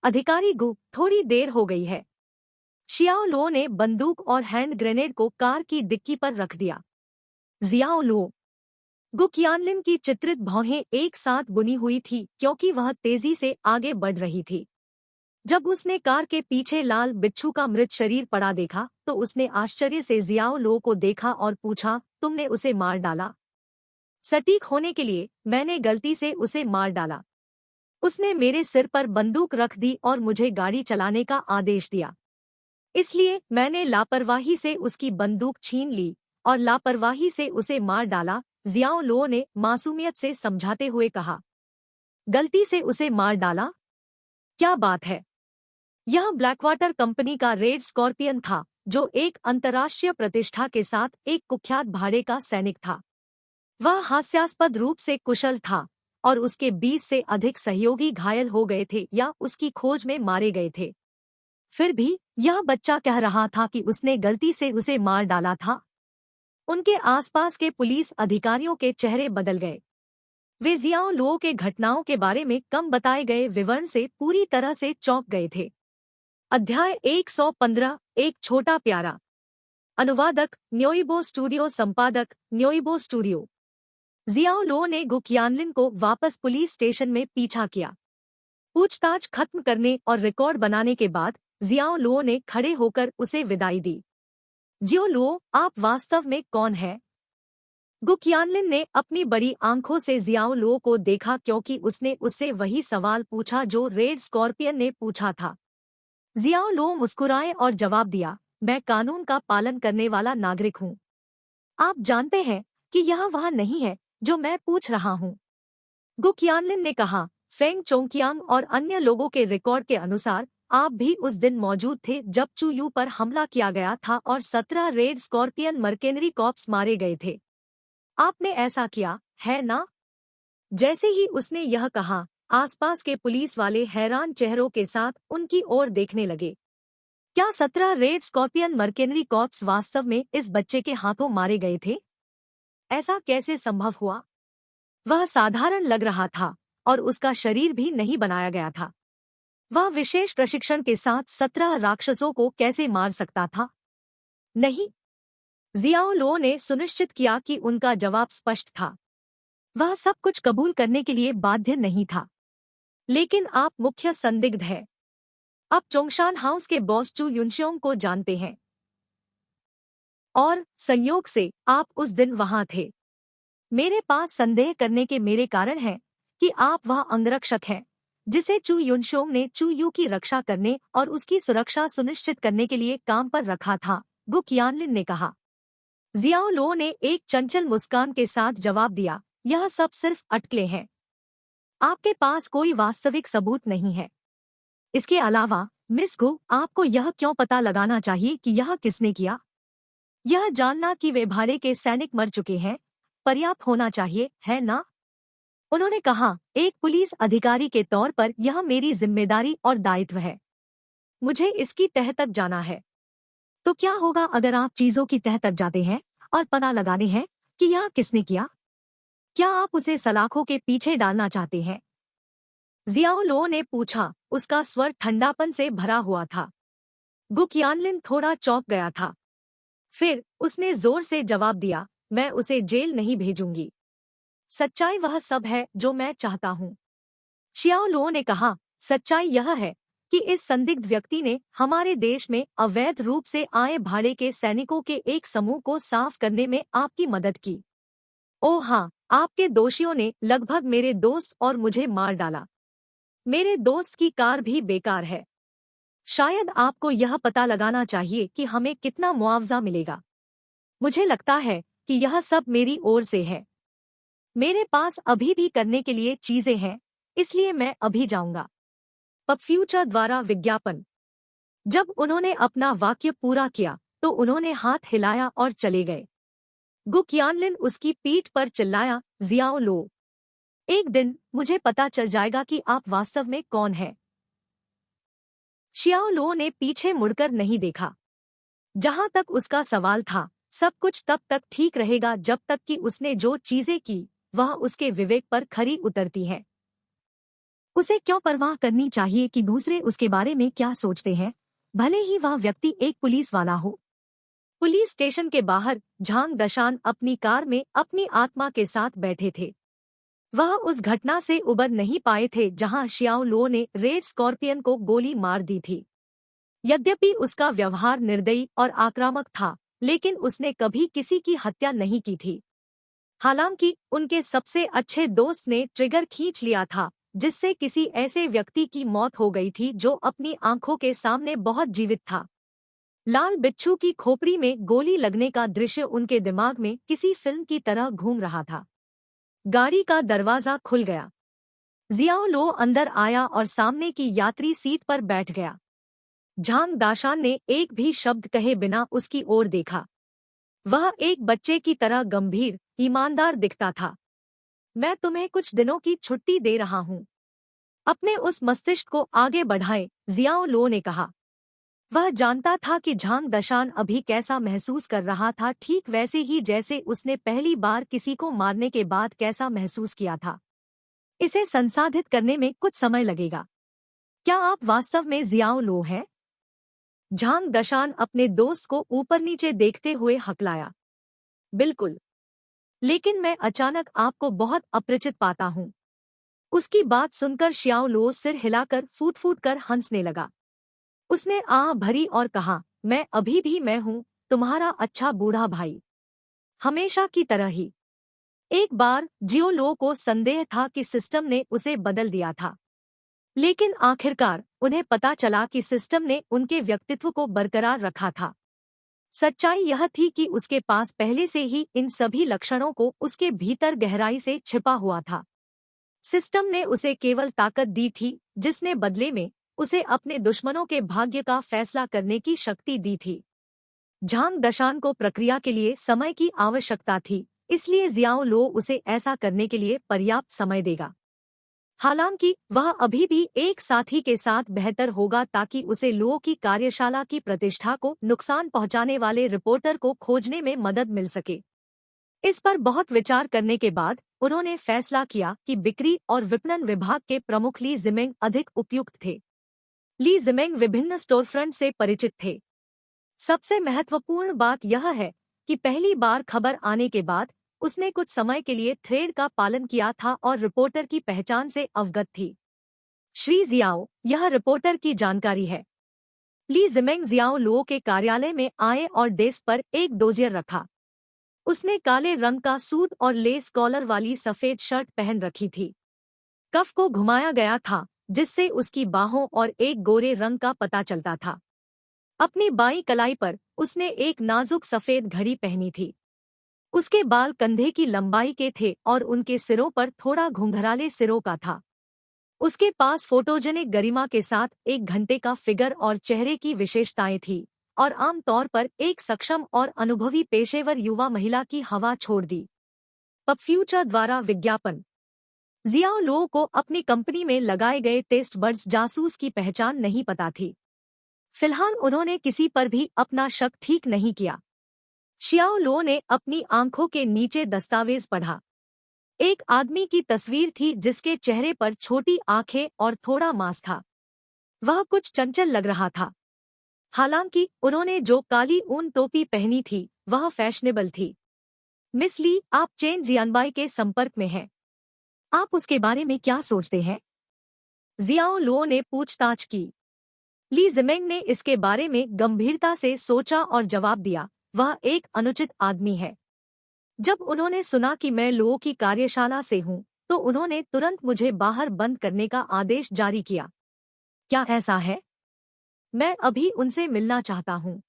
अधिकारी गु, थोड़ी देर हो गई है। शियाओ लो ने बंदूक और हैंड ग्रेनेड को कार की डिक्की पर रख दिया। जियाओ लो। गु क्यानलिन की चित्रित भौहें एक साथ बुनी हुई थी क्योंकि वह तेजी से आगे बढ़ रही थी। जब उसने कार के पीछे लाल बिच्छू का मृत शरीर पड़ा देखा तो उसने आश्चर्य से जियाओ लो को देखा और पूछा, तुमने उसे मार डाला? सटीक होने के लिए, मैंने गलती से उसे मार डाला। उसने मेरे सिर पर बंदूक रख दी और मुझे गाड़ी चलाने का आदेश दिया। इसलिए मैंने लापरवाही से उसकी बंदूक छीन ली और लापरवाही से उसे मार डाला, जियाओ लो ने मासूमियत से समझाते हुए कहा। गलती से उसे मार डाला? क्या बात है! यह ब्लैकवाटर कंपनी का रेड स्कॉर्पियन था, जो एक अंतर्राष्ट्रीय प्रतिष्ठा के साथ एक कुख्यात भाड़े का सैनिक था। वह हास्यास्पद रूप से कुशल था और उसके 20 से अधिक सहयोगी घायल हो गए थे या उसकी खोज में मारे गए थे। फिर भी यह बच्चा कह रहा था कि उसने गलती से उसे मार डाला था। उनके आसपास के पुलिस अधिकारियों के चेहरे बदल गए। वे जियाओ लो के घटनाओं के बारे में कम बताए गए विवरण से पूरी तरह से चौंक गए थे। अध्याय 115 एक छोटा प्यारा। अनुवादक न्योइबो स्टूडियो, संपादक न्योइबो स्टूडियो। जियाओ लो ने गु क़ियानलिन को वापस पुलिस स्टेशन में पीछा किया। पूछताछ खत्म करने और रिकॉर्ड बनाने के बाद जियाओ लो ने खड़े होकर उसे विदाई दी। जियो लो, आप वास्तव में कौन है? गु क़ियानलिन ने अपनी बड़ी आंखों से जियाओ लो को देखा, क्योंकि उसने उससे वही सवाल पूछा जो रेड स्कॉर्पियन ने पूछा था। जियाओ लो मुस्कुराए और जवाब दिया, मैं कानून का पालन करने वाला नागरिक हूँ। आप जानते हैं कि यह वह नहीं है जो मैं पूछ रहा हूँ। गु क़ियानलिन ने कहा, फेंग चोंगकियांग और अन्य लोगों के रिकॉर्ड के अनुसार आप भी उस दिन मौजूद थे जब चू यू पर हमला किया गया था और 17 रेड स्कॉर्पियन मर्केनरी कॉप्स मारे गए थे। आपने ऐसा किया, है ना? जैसे ही उसने यह कहा, आसपास के पुलिस वाले हैरान चेहरों के साथ उनकी ओर देखने लगे। क्या 17 रेड स्कॉर्पियन मर्केनरी कॉप्स वास्तव में इस बच्चे के हाथों मारे गए थे? ऐसा कैसे संभव हुआ? वह साधारण लग रहा था और उसका शरीर भी नहीं बनाया गया था। वह विशेष प्रशिक्षण के साथ 17 राक्षसों को कैसे मार सकता था? नहीं। जियाओ लो ने सुनिश्चित किया कि उनका जवाब स्पष्ट था। वह सब कुछ कबूल करने के लिए बाध्य नहीं था। लेकिन आप मुख्य संदिग्ध हैं। आप चोंगशान हाउस के बॉस चू युनशियोंग को जानते हैं और संयोग से आप उस दिन वहां थे। मेरे पास संदेह करने के मेरे कारण हैं कि आप वह अंगरक्षक हैं जिसे चू युनशियोंग ने चू यू की रक्षा करने और उसकी सुरक्षा सुनिश्चित करने के लिए काम पर रखा था, गु क़ियानलिन ने कहा। जियाओ लो ने एक चंचल मुस्कान के साथ जवाब दिया, यह सब सिर्फ अटकलें हैं। आपके पास कोई वास्तविक सबूत नहीं है। इसके अलावा मिस गु, आपको यह क्यों पता लगाना चाहिए कि यह किसने किया? यह जानना कि वे भाड़े के सैनिक मर चुके हैं पर्याप्त होना चाहिए, है ना? उन्होंने कहा, एक पुलिस अधिकारी के तौर पर यह मेरी जिम्मेदारी और दायित्व है। मुझे इसकी तह तक जाना है। तो क्या होगा अगर आप चीजों की तह तक जाते हैं और पता लगाने हैं कि यह किसने किया? क्या आप उसे सलाखों के पीछे डालना चाहते हैं? जियाओ लो ने पूछा, उसका स्वर ठंडापन से भरा हुआ था। गु क़ियानलिन थोड़ा चौंक गया था। फिर उसने जोर से जवाब दिया, मैं उसे जेल नहीं भेजूंगी। सच्चाई वह सब है जो मैं चाहता हूँ। जियाओ लो ने कहा, सच्चाई यह है कि इस संदिग्ध व्यक्ति ने हमारे देश में अवैध रूप से आए भाड़े के सैनिकों के एक समूह को साफ करने में आपकी मदद की। ओह हाँ, आपके दोषियों ने लगभग मेरे दोस्त और मुझे मार डाला। मेरे दोस्त की कार भी बेकार है। शायद आपको यह पता लगाना चाहिए कि हमें कितना मुआवजा मिलेगा। मुझे लगता है कि यह सब मेरी ओर से है। मेरे पास अभी भी करने के लिए चीजें हैं, इसलिए मैं अभी जाऊंगा। पब फ्यूचर द्वारा विज्ञापन। जब उन्होंने अपना वाक्य पूरा किया तो उन्होंने हाथ हिलाया और चले गए। गु क़ियानलिन उसकी पीठ पर चिल्लाया, जियाओ लो, एक दिन मुझे पता चल जाएगा कि आप वास्तव में कौन हैं। जियाओ लो ने पीछे मुड़कर नहीं देखा। जहां तक उसका सवाल था, सब कुछ तब तक ठीक रहेगा जब तक कि उसने जो चीजें की वह उसके विवेक पर खरी उतरती हैं। उसे क्यों परवाह करनी चाहिए कि दूसरे उसके बारे में क्या सोचते हैं, भले ही वह व्यक्ति एक पुलिस वाला हो। पुलिस स्टेशन के बाहर झांग दशान अपनी कार में अपनी आत्मा के साथ बैठे थे। वह उस घटना से उबर नहीं पाए थे जहां जियाओ लो ने रेड स्कॉर्पियन को गोली मार दी थी। यद्यपि उसका व्यवहार निर्दयी और आक्रामक था, लेकिन उसने कभी किसी की हत्या नहीं की थी। हालांकि उनके सबसे अच्छे दोस्त ने ट्रिगर खींच लिया था, जिससे किसी ऐसे व्यक्ति की मौत हो गई थी जो अपनी आंखों के सामने बहुत जीवित था। लाल बिच्छू की खोपड़ी में गोली लगने का दृश्य उनके दिमाग में किसी फिल्म की तरह घूम रहा था। गाड़ी का दरवाजा खुल गया। जियाओ लो अंदर आया और सामने की यात्री सीट पर बैठ गया। झांग दाशान ने एक भी शब्द कहे बिना उसकी ओर देखा। वह एक बच्चे की तरह गंभीर, ईमानदार दिखता था। मैं तुम्हें कुछ दिनों की छुट्टी दे रहा हूँ। अपने उस मस्तिष्क को आगे बढ़ाए, जियाओ लो ने कहा। वह जानता था कि झांग दशान अभी कैसा महसूस कर रहा था, ठीक वैसे ही जैसे उसने पहली बार किसी को मारने के बाद कैसा महसूस किया था। इसे संसाधित करने में कुछ समय लगेगा। क्या आप वास्तव में जियाओ लो हैं? झांग दशान अपने दोस्त को ऊपर नीचे देखते हुए हकलाया। बिल्कुल, लेकिन मैं अचानक आपको बहुत अपरिचित पाता हूँ। उसकी बात सुनकर श्याओ लो सिर हिलाकर फूट फूट कर हंसने लगा। उसने आह भरी और कहा, मैं अभी भी मैं हूँ, तुम्हारा अच्छा बूढ़ा भाई, हमेशा की तरह ही। एक बार जियो लो को संदेह था कि सिस्टम ने उसे बदल दिया था, लेकिन आखिरकार उन्हें पता चला कि सिस्टम ने उनके व्यक्तित्व को बरकरार रखा था। सच्चाई यह थी कि उसके पास पहले से ही इन सभी लक्षणों को उसके भीतर गहराई से छिपा हुआ था। सिस्टम ने उसे केवल ताकत दी थी, जिसने बदले में उसे अपने दुश्मनों के भाग्य का फैसला करने की शक्ति दी थी। झांग दशान को प्रक्रिया के लिए समय की आवश्यकता थी, इसलिए जियाओ लो उसे ऐसा करने के लिए पर्याप्त समय देगा। हालांकि वह अभी भी एक साथी के साथ बेहतर होगा ताकि उसे लो की कार्यशाला की प्रतिष्ठा को नुकसान पहुंचाने वाले रिपोर्टर को खोजने में मदद मिल सके। इस पर बहुत विचार करने के बाद उन्होंने फैसला किया कि बिक्री और विपणन विभाग के प्रमुख ली जिमेंग अधिक उपयुक्त थे। ली जिमेंग विभिन्न स्टोरफ्रंट से परिचित थे। सबसे महत्वपूर्ण बात यह है कि पहली बार खबर आने के बाद उसने कुछ समय के लिए थ्रेड का पालन किया था और रिपोर्टर की पहचान से अवगत थी। श्री जियाओ, यह रिपोर्टर की जानकारी है। ली जिमेंग जियाओ लो के कार्यालय में आए और डेस्क पर एक डोजियर रखा। उसने काले रंग का सूट और लेस कॉलर वाली सफेद शर्ट पहन रखी थी। कफ को घुमाया गया था, जिससे उसकी बाहों और एक गोरे रंग का पता चलता था। अपनी बाईं कलाई पर उसने एक नाजुक सफेद घड़ी पहनी थी। उसके बाल कंधे की लंबाई के थे और उनके सिरों पर थोड़ा घुंघराले सिरों का था। उसके पास फोटोजेनिक गरिमा के साथ एक घंटे का फिगर और चेहरे की विशेषताएं थी, और आम तौर पर एक सक्षम और अनुभवी पेशेवर युवा महिला की हवा छोड़ दी। पब फ्यूचर द्वारा विज्ञापन। जियाओ लो को अपनी कंपनी में लगाए गए टेस्ट बर्ड्स जासूस की पहचान नहीं पता थी। फिलहाल उन्होंने किसी पर भी अपना शक ठीक नहीं किया। शियाओ लो ने अपनी आंखों के नीचे दस्तावेज पढ़ा। एक आदमी की तस्वीर थी जिसके चेहरे पर छोटी आंखें और थोड़ा मांस था। वह कुछ चंचल लग रहा था। हालांकि उन्होंने जो काली ऊन टोपी पहनी थी वह फैशनेबल थी। मिस ली, आप चेन जियानबाई के संपर्क में हैं। आप उसके बारे में क्या सोचते हैं? जियाओ लो ने पूछताछ की। ली जिमेंग ने इसके बारे में गंभीरता से सोचा और जवाब दिया, वह एक अनुचित आदमी है। जब उन्होंने सुना कि मैं लो की कार्यशाला से हूं, तो उन्होंने तुरंत मुझे बाहर बंद करने का आदेश जारी किया। क्या ऐसा है? मैं अभी उनसे मिलना चाहता हूं।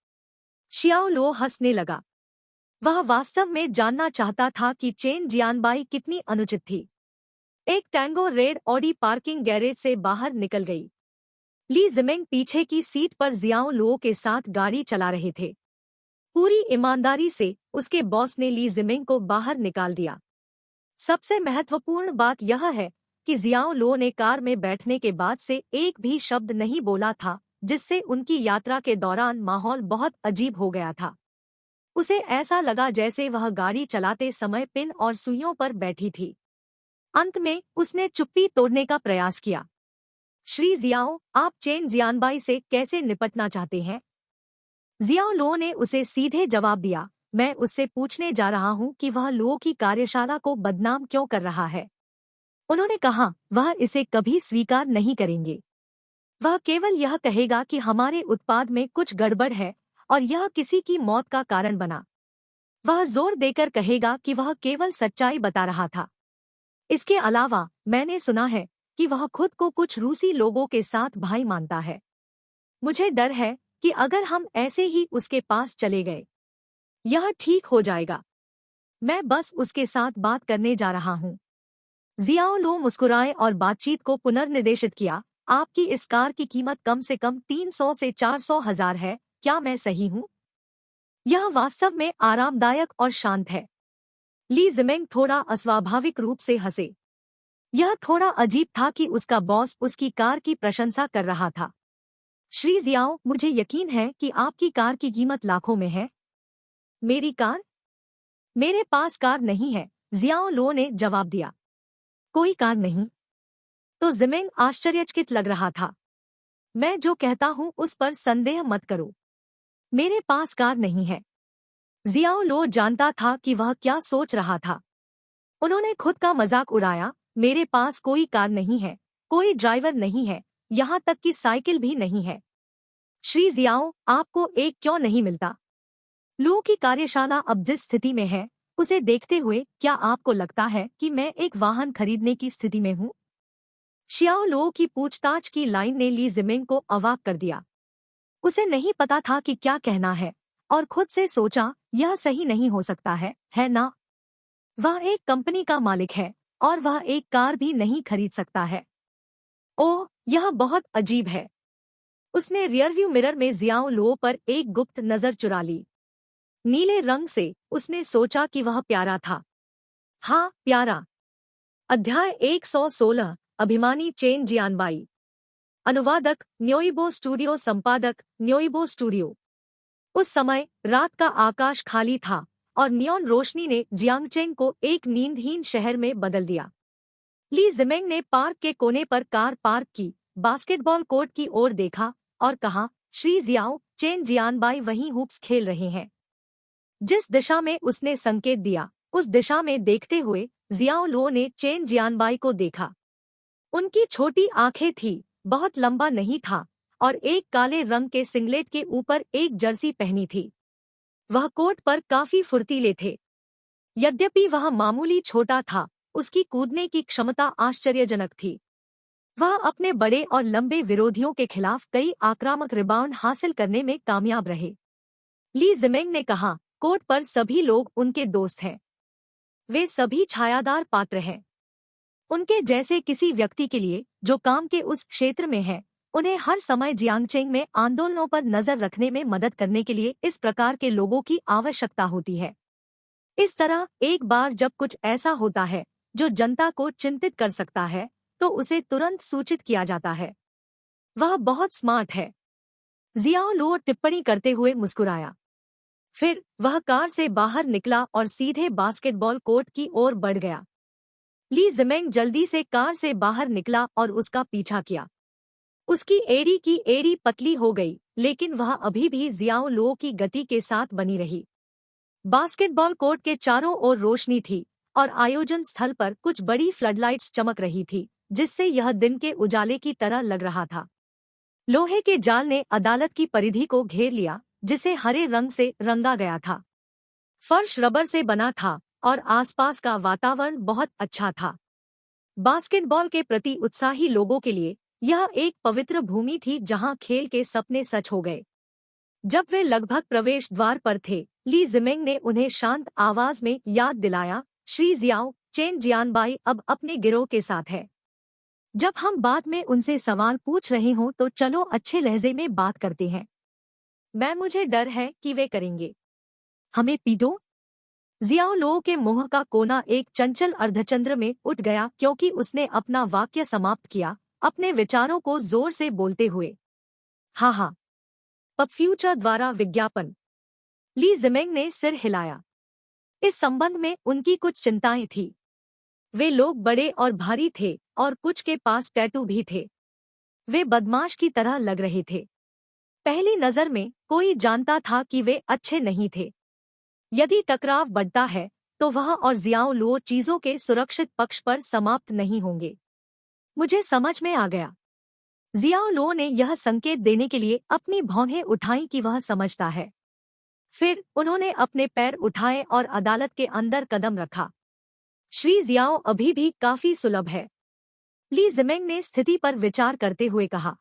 शियाओ लो हंसने लगा। वह वास्तव में जानना चाहता था कि चेन जियानबाई कितनी अनुचित थी। एक tango red Audi parking garage से बाहर निकल गई। ली जिमेंग पीछे की सीट पर जियाओ लो के साथ गाड़ी चला रहे थे। पूरी ईमानदारी से उसके बॉस ने ली जिमेंग को बाहर निकाल दिया। सबसे महत्वपूर्ण बात यह है कि जियाओ लो ने कार में बैठने के बाद से एक भी शब्द नहीं बोला था, जिससे उनकी यात्रा के दौरान माहौल बहुत अजीब हो गया था। उसे ऐसा लगा जैसे वह गाड़ी चलाते समय पिन और सुइयों पर बैठी थी। अंत में उसने चुप्पी तोड़ने का प्रयास किया। श्री जियाओ, आप चेन जियानबाई से कैसे निपटना चाहते हैं? जियाओ लो ने उसे सीधे जवाब दिया, मैं उससे पूछने जा रहा हूं कि वह लो की कार्यशाला को बदनाम क्यों कर रहा है। उन्होंने कहा, वह इसे कभी स्वीकार नहीं करेंगे। वह केवल यह कहेगा कि हमारे उत्पाद में कुछ गड़बड़ है और यह किसी की मौत का कारण बना। वह जोर देकर कहेगा कि वह केवल सच्चाई बता रहा था। इसके अलावा मैंने सुना है कि वह खुद को कुछ रूसी लोगों के साथ भाई मानता है। मुझे डर है कि अगर हम ऐसे ही उसके पास चले गए, यह ठीक हो जाएगा। मैं बस उसके साथ बात करने जा रहा हूँ। जियाओ लो मुस्कुराए और बातचीत को पुनर्निर्देशित किया, आपकी इस कार की कीमत कम से कम 300 से 400 हजार है, क्या मैं सही हूँ? यह वास्तव में आरामदायक और शांत है। ली जिमेंग थोड़ा अस्वाभाविक रूप से हंसे। यह थोड़ा अजीब था कि उसका बॉस उसकी कार की प्रशंसा कर रहा था। श्री जियाओ, मुझे यकीन है कि आपकी कार की कीमत लाखों में है। मेरी कार? मेरे पास कार नहीं है, जियाओ लो ने जवाब दिया। कोई कार नहीं? तो जिमेंग आश्चर्यचकित लग रहा था। मैं जो कहता हूँ उस पर संदेह मत करो। मेरे पास कार नहीं है। जियाओ लो जानता था कि वह क्या सोच रहा था। उन्होंने खुद का मजाक उड़ाया, मेरे पास कोई कार नहीं है, कोई ड्राइवर नहीं है, यहाँ तक कि साइकिल भी नहीं है। श्री जियाओ, आपको एक क्यों नहीं मिलता? लो की कार्यशाला अब जिस स्थिति में है, उसे देखते हुए क्या आपको लगता है कि मैं एक वाहन खरीदने की स्थिति में हूँ? शियाओ लो की पूछताछ की लाइन ने ली जिमिंग को अवाक कर दिया। उसे नहीं पता था कि क्या कहना है, और खुद से सोचा, यह सही नहीं हो सकता है ना? वह एक कंपनी का मालिक है, और वह एक कार भी नहीं खरीद सकता है। ओह, यह बहुत अजीब है। उसने रियरव्यू मिरर में जियाओ लो पर एक गुप्त नजर चुरा ली। नीले रंग से उसने सोचा कि वह प्यारा था। हाँ, प्यारा। अध्याय 116। अभिमानी चेन जियानबाई। अनुवादक न्योइबो स्टूडियो, संपादक न्योइबो स्टूडियो। उस समय रात का आकाश खाली था और नियॉन रोशनी ने जियांगचेंग को एक नींदहीन शहर में बदल दिया। ली जिमेंग ने पार्क के कोने पर कार पार्क की, बास्केटबॉल कोर्ट की ओर देखा और कहा, श्री जियाओ, चेन जियानबाई वहीं हुप्स खेल रहे हैं। जिस दिशा में उसने संकेत दिया, उस दिशा में देखते हुए जियाओ लो ने चेन जियानबाई को देखा। उनकी छोटी आंखें थी, बहुत लंबा नहीं था, और एक काले रंग के सिंगलेट के ऊपर एक जर्सी पहनी थी। वह कोर्ट पर काफी फुर्तीले थे। यद्यपि वह मामूली छोटा था, उसकी कूदने की क्षमता आश्चर्यजनक थी। वह अपने बड़े और लंबे विरोधियों के खिलाफ कई आक्रामक रिबाउंड हासिल करने में कामयाब रहे। ली जिमेंग ने कहा, कोर्ट पर सभी लोग उनके दोस्त हैं। वे सभी छायादार पात्र हैं। उनके जैसे किसी व्यक्ति के लिए जो काम के उस क्षेत्र में है, उन्हें हर समय जियांगचेंग में आंदोलनों पर नजर रखने में मदद करने के लिए इस प्रकार के लोगों की आवश्यकता होती है। इस तरह एक बार जब कुछ ऐसा होता है जो जनता को चिंतित कर सकता है, तो उसे तुरंत सूचित किया जाता है। वह बहुत स्मार्ट है। जियाओ लो टिप्पणी करते हुए मुस्कुराया। फिर वह कार से बाहर निकला और सीधे बास्केटबॉल कोर्ट की ओर बढ़ गया। ली जिमेंग जल्दी से कार से बाहर निकला और उसका पीछा किया। उसकी एड़ी की एड़ी पतली हो गई, लेकिन वह अभी भी जियाओ लो की गति के साथ बनी रही। बास्केटबॉल कोर्ट के चारों ओर रोशनी थी और आयोजन स्थल पर कुछ बड़ी फ्लडलाइट्स चमक रही थी, जिससे यह दिन के उजाले की तरह लग रहा था। लोहे के जाल ने अदालत की परिधि को घेर लिया, जिसे हरे रंग से रंगा गया था। फर्श रबर से बना था और आसपास का वातावरण बहुत अच्छा था। बास्केटबॉल के प्रति उत्साही लोगों के लिए यह एक पवित्र भूमि थी जहां खेल के सपने सच हो गए। जब वे लगभग प्रवेश द्वार पर थे, ली जिमेंग ने उन्हें शांत आवाज में याद दिलाया, श्री जियाओ, चेन जियानबाई अब अपने गिरोह के साथ है। जब हम बाद में उनसे सवाल पूछ रहे हों तो चलो अच्छे लहजे में बात करते हैं। मुझे डर है कि वे करेंगे। हमें पीटो। जियाओ लो के मुंह का कोना एक चंचल अर्धचंद्र में उठ गया क्योंकि उसने अपना वाक्य समाप्त किया, अपने विचारों को जोर से बोलते हुए। हाँ, पब फ्यूचर द्वारा विज्ञापन। ली जिमेंग ने सिर हिलाया। इस संबंध में उनकी कुछ चिंताएं थी। वे लोग बड़े और भारी थे और कुछ के पास टैटू भी थे। वे बदमाश की तरह लग रहे थे। पहली नजर में कोई जानता था कि वे अच्छे नहीं थे। यदि टकराव बढ़ता है तो वह और जियाओ लो चीजों के सुरक्षित पक्ष पर समाप्त नहीं होंगे। मुझे समझ में आ गया। जियाओ लो ने यह संकेत देने के लिए अपनी भौहें उठाई कि वह समझता है। फिर उन्होंने अपने पैर उठाए और अदालत के अंदर कदम रखा। श्री जियाओ अभी भी काफी सुलभ है। ली जिमेंग ने स्थिति पर विचार करते हुए कहा।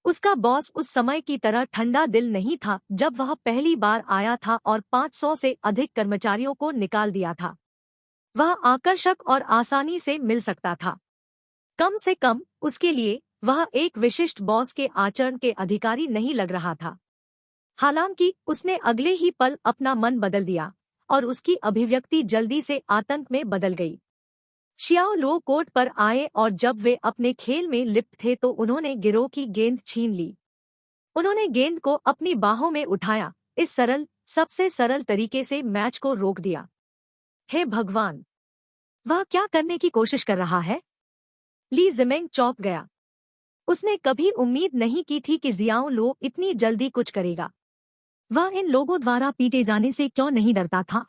उसका बॉस उस समय की तरह ठंडा दिल नहीं था जब वह पहली बार आया था और 500 से अधिक कर्मचारियों को निकाल दिया था। वह आकर्षक और आसानी से मिल सकता था। कम से कम उसके लिए वह एक विशिष्ट बॉस के आचरण के अधिकारी नहीं लग रहा था। हालांकि उसने अगले ही पल अपना मन बदल दिया और उसकी अभिव्यक्ति जल्दी से आतंक में बदल गई। शियाओ लो कोर्ट पर आए और जब वे अपने खेल में लिप्त थे तो उन्होंने गिरोह की गेंद छीन ली। उन्होंने गेंद को अपनी बाहों में उठाया, इस सबसे सरल तरीके से मैच को रोक दिया। हे भगवान! वह क्या करने की कोशिश कर रहा है? ली जिमेंग चौंक गया। उसने कभी उम्मीद नहीं की थी कि जियाओ लो इतनी जल्दी कुछ करेगा। वह इन लोगों द्वारा पीटे जाने से क्यों नहीं डरता था?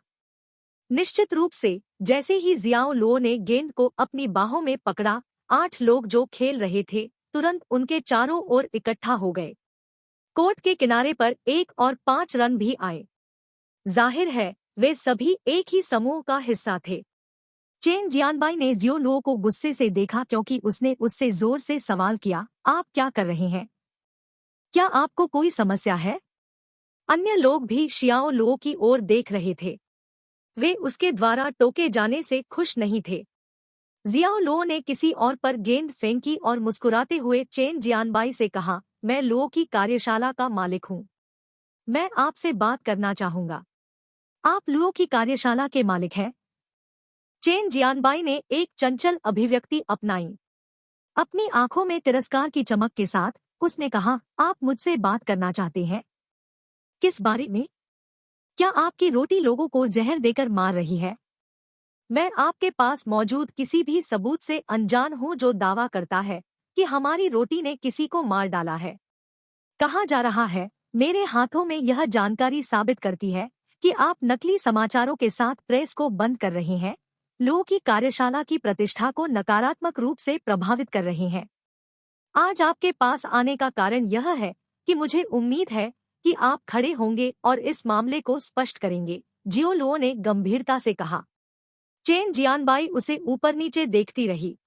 निश्चित रूप से, जैसे ही जियाओ लो ने गेंद को अपनी बाहों में पकड़ा, 8 लोग जो खेल रहे थे तुरंत उनके चारों ओर इकट्ठा हो गए। कोर्ट के किनारे पर 1 और 5 रन भी आए। जाहिर है वे सभी एक ही समूह का हिस्सा थे। चेन जियानबाई ने जियो लो को गुस्से से देखा क्योंकि उसने उससे जोर से सवाल किया, आप क्या कर रहे हैं? क्या आपको कोई समस्या है? अन्य लोग भी शियाओ लो की ओर देख रहे थे। वे उसके द्वारा टोके जाने से खुश नहीं थे। जियाओ लो ने किसी और पर गेंद फेंकी और मुस्कुराते हुए चेन जियानबाई से कहा, मैं लो की कार्यशाला का मालिक हूँ। मैं आपसे बात करना चाहूंगा। आप लो की कार्यशाला के मालिक हैं? चेन जियानबाई ने एक चंचल अभिव्यक्ति अपनाई। अपनी आंखों में तिरस्कार की चमक के साथ उसने कहा, आप मुझसे बात करना चाहते हैं? किस बारे में? क्या आपकी रोटी लोगों को जहर देकर मार रही है? मैं आपके पास मौजूद किसी भी सबूत से अनजान हूं जो दावा करता है कि हमारी रोटी ने किसी को मार डाला है। कहा जा रहा है, मेरे हाथों में यह जानकारी साबित करती है कि आप नकली समाचारों के साथ प्रेस को बंद कर रहे हैं, लोगों की कार्यशाला की प्रतिष्ठा को नकारात्मक रूप से प्रभावित कर रहे हैं। आज आपके पास आने का कारण यह है कि मुझे उम्मीद है कि आप खड़े होंगे और इस मामले को स्पष्ट करेंगे, जियो लो ने गंभीरता से कहा। चेन जियानबाई उसे ऊपर नीचे देखती रही।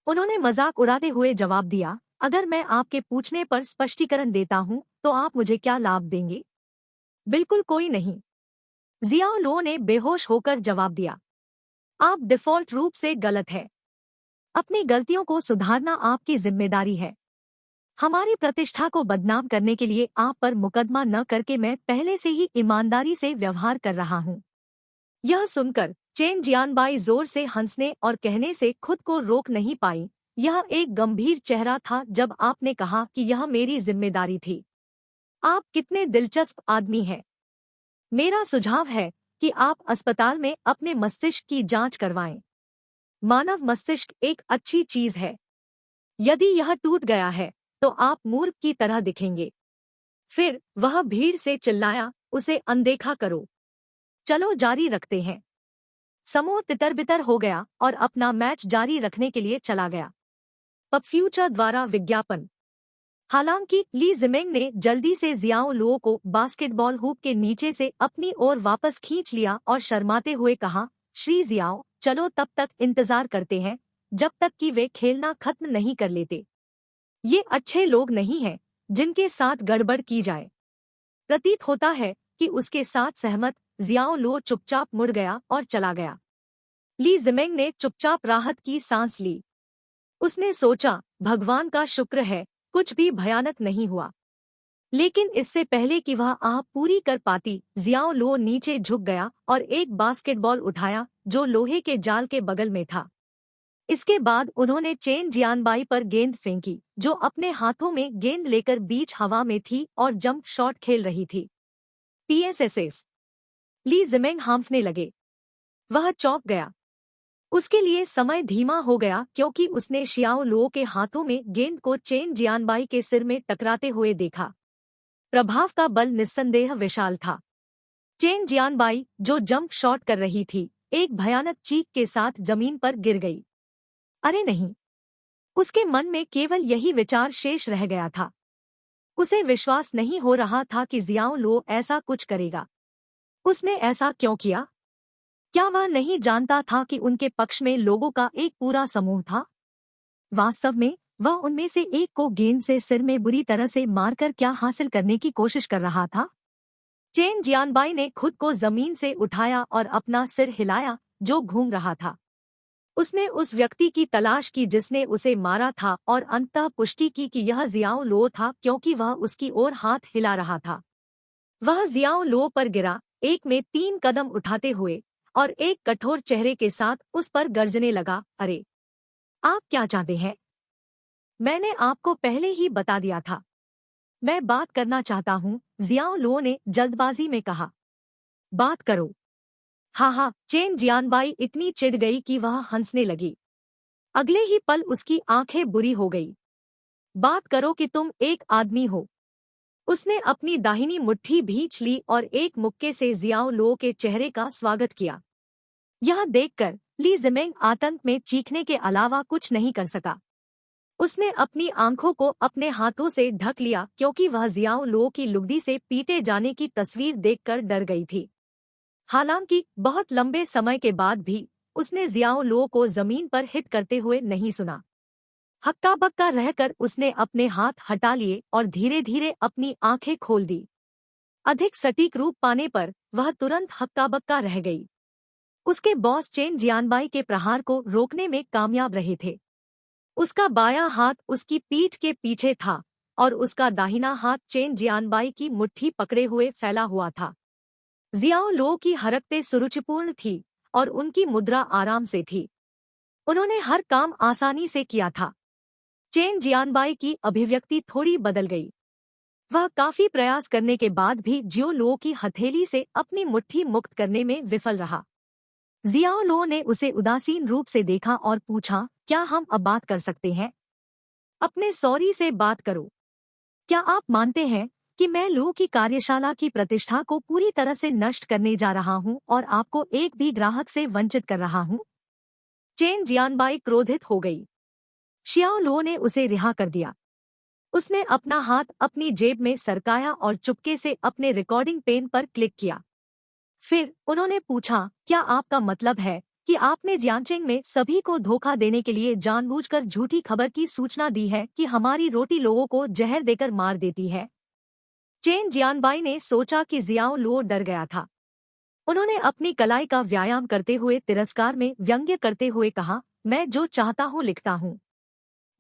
उन्होंने मजाक उड़ाते हुए जवाब दिया, अगर मैं आपके पूछने पर स्पष्टीकरण देता हूं तो आप मुझे क्या लाभ देंगे? बिल्कुल कोई नहीं, जियाओ लो ने बेहोश होकर जवाब दिया। आप डिफॉल्ट रूप से गलत है। अपनी गलतियों को सुधारना आपकी जिम्मेदारी है। हमारी प्रतिष्ठा को बदनाम करने के लिए आप पर मुकदमा न करके मैं पहले से ही ईमानदारी से व्यवहार कर रहा हूँ। यह सुनकर चेन जियानबाई जोर से हंसने और कहने से खुद को रोक नहीं पाई, यह एक गंभीर चेहरा था जब आपने कहा कि यह मेरी जिम्मेदारी थी। आप कितने दिलचस्प आदमी हैं। मेरा सुझाव है कि आप अस्पताल में अपने मस्तिष्क की जांच करवाएं। मानव मस्तिष्क एक अच्छी चीज है। यदि यह टूट गया है तो आप मूर्ख की तरह दिखेंगे। फिर वह भीड़ से चिल्लाया, उसे अनदेखा करो। चलो जारी रखते हैं। समूह तितर-बितर हो गया और अपना मैच जारी रखने के लिए चला गया। पब फ्यूचर द्वारा विज्ञापन। हालांकि ली जिमेंग ने जल्दी से जियाओ लो को बास्केटबॉल हूप के नीचे से अपनी ओर वापस खींच लिया और शर्माते हुए कहा, श्री जियाओ, चलो तब तक इंतजार करते हैं जब तक कि वे खेलना खत्म नहीं कर लेते। ये अच्छे लोग नहीं हैं जिनके साथ गड़बड़ की जाए। प्रतीत होता है कि उसके साथ सहमत जियाओ लो चुपचाप मुड़ गया और चला गया। ली जिमेंग ने चुपचाप राहत की सांस ली। उसने सोचा, भगवान का शुक्र है कुछ भी भयानक नहीं हुआ। लेकिन इससे पहले कि वह आह पूरी कर पाती, जियाओ लो नीचे झुक गया और एक बास्केटबॉल उठाया जो लोहे के जाल के बगल में था। इसके बाद उन्होंने चेन जियानबाई पर गेंद फेंकी, जो अपने हाथों में गेंद लेकर बीच हवा में थी और जंप शॉट खेल रही थी। पीएसएसएस। ली जिमेंग हांफने लगे। वह चौंक गया। उसके लिए समय धीमा हो गया क्योंकि उसने शियाओ लो के हाथों में गेंद को चेन जियानबाई के सिर में टकराते हुए देखा। प्रभाव का बल निस्संदेह विशाल था। चेन जियानबाई, जो जंप शॉट कर रही थी, एक भयानक चीख के साथ जमीन पर गिर गई। अरे नहीं! उसके मन में केवल यही विचार शेष रह गया था। उसे विश्वास नहीं हो रहा था कि जियाओ लो ऐसा कुछ करेगा। उसने ऐसा क्यों किया? क्या वह नहीं जानता था कि उनके पक्ष में लोगों का एक पूरा समूह था? वास्तव में वह उनमें से एक को गेंद से सिर में बुरी तरह से मारकर क्या हासिल करने की कोशिश कर रहा था? चेन जियानबाई ने खुद को जमीन से उठाया और अपना सिर हिलाया, जो घूम रहा था। उसने उस व्यक्ति की तलाश की जिसने उसे मारा था और अंततः पुष्टि की कि यह जियाओ लो था क्योंकि वह उसकी ओर हाथ हिला रहा था। वह जियाओ लो पर गिरा, एक में 3 कदम उठाते हुए, और एक कठोर चेहरे के साथ उस पर गर्जने लगा, अरे! आप क्या चाहते हैं? मैंने आपको पहले ही बता दिया था। मैं बात करना चाहता हूँ, जियाओ लो ने जल्दबाजी में कहा। बात करो। हाँ, चेन जियानबाई इतनी चिढ़ गई कि वह हंसने लगी। अगले ही पल उसकी आंखें बुरी हो गई। बात करो कि तुम एक आदमी हो। उसने अपनी दाहिनी मुट्ठी भींच ली और एक मुक्के से जियाओ लो के चेहरे का स्वागत किया। यह देखकर ली जिमिंग आतंक में चीखने के अलावा कुछ नहीं कर सका। उसने अपनी आंखों को अपने हाथों से ढक लिया क्योंकि वह जियाओ लो की लुगदी से पीटे जाने की तस्वीर देखकर डर गई थी। हालांकि बहुत लंबे समय के बाद भी उसने जियाओ लो को जमीन पर हिट करते हुए नहीं सुना। हक्का बक्का रहकर उसने अपने हाथ हटा लिए और धीरे धीरे अपनी आंखें खोल दी। अधिक सटीक रूप पाने पर वह तुरंत हक्का बक्का रह गई। उसके बॉस चेन जियानबाई के प्रहार को रोकने में कामयाब रहे थे। उसका बायां हाथ उसकी पीठ के पीछे था और उसका दाहिना हाथ चेन जियानबाई की मुट्ठी पकड़े हुए फैला हुआ था। जियाओ लो की हरकतें सुरुचिपूर्ण थी और उनकी मुद्रा आराम से थी। उन्होंने हर काम आसानी से किया था। चेन जियानबाई की अभिव्यक्ति थोड़ी बदल गई। वह काफी प्रयास करने के बाद भी जियो लो की हथेली से अपनी मुट्ठी मुक्त करने में विफल रहा। जियाओ लो ने उसे उदासीन रूप से देखा और पूछा, क्या हम अब बात कर सकते हैं? अपने सॉरी से बात करो। क्या आप मानते हैं कि मैं लो की कार्यशाला की प्रतिष्ठा को पूरी तरह से नष्ट करने जा रहा हूं और आपको एक भी ग्राहक से वंचित कर रहा हूं? चेन जियानबाई क्रोधित हो गई। शियाओ लो ने उसे रिहा कर दिया। उसने अपना हाथ अपनी जेब में सरकाया और चुपके से अपने रिकॉर्डिंग पेन पर क्लिक किया। फिर उन्होंने पूछा, क्या आपका मतलब है कि आपने जियांगचेंग में सभी को धोखा देने के लिए जानबूझकर झूठी खबर की सूचना दी है कि हमारी रोटी लोगों को जहर देकर मार देती है? चेन जियानबाई ने सोचा कि जियाओ लो डर गया था। उन्होंने अपनी कलाई का व्यायाम करते हुए तिरस्कार में व्यंग्य करते हुए कहा, मैं जो चाहता हूँ लिखता हूँ।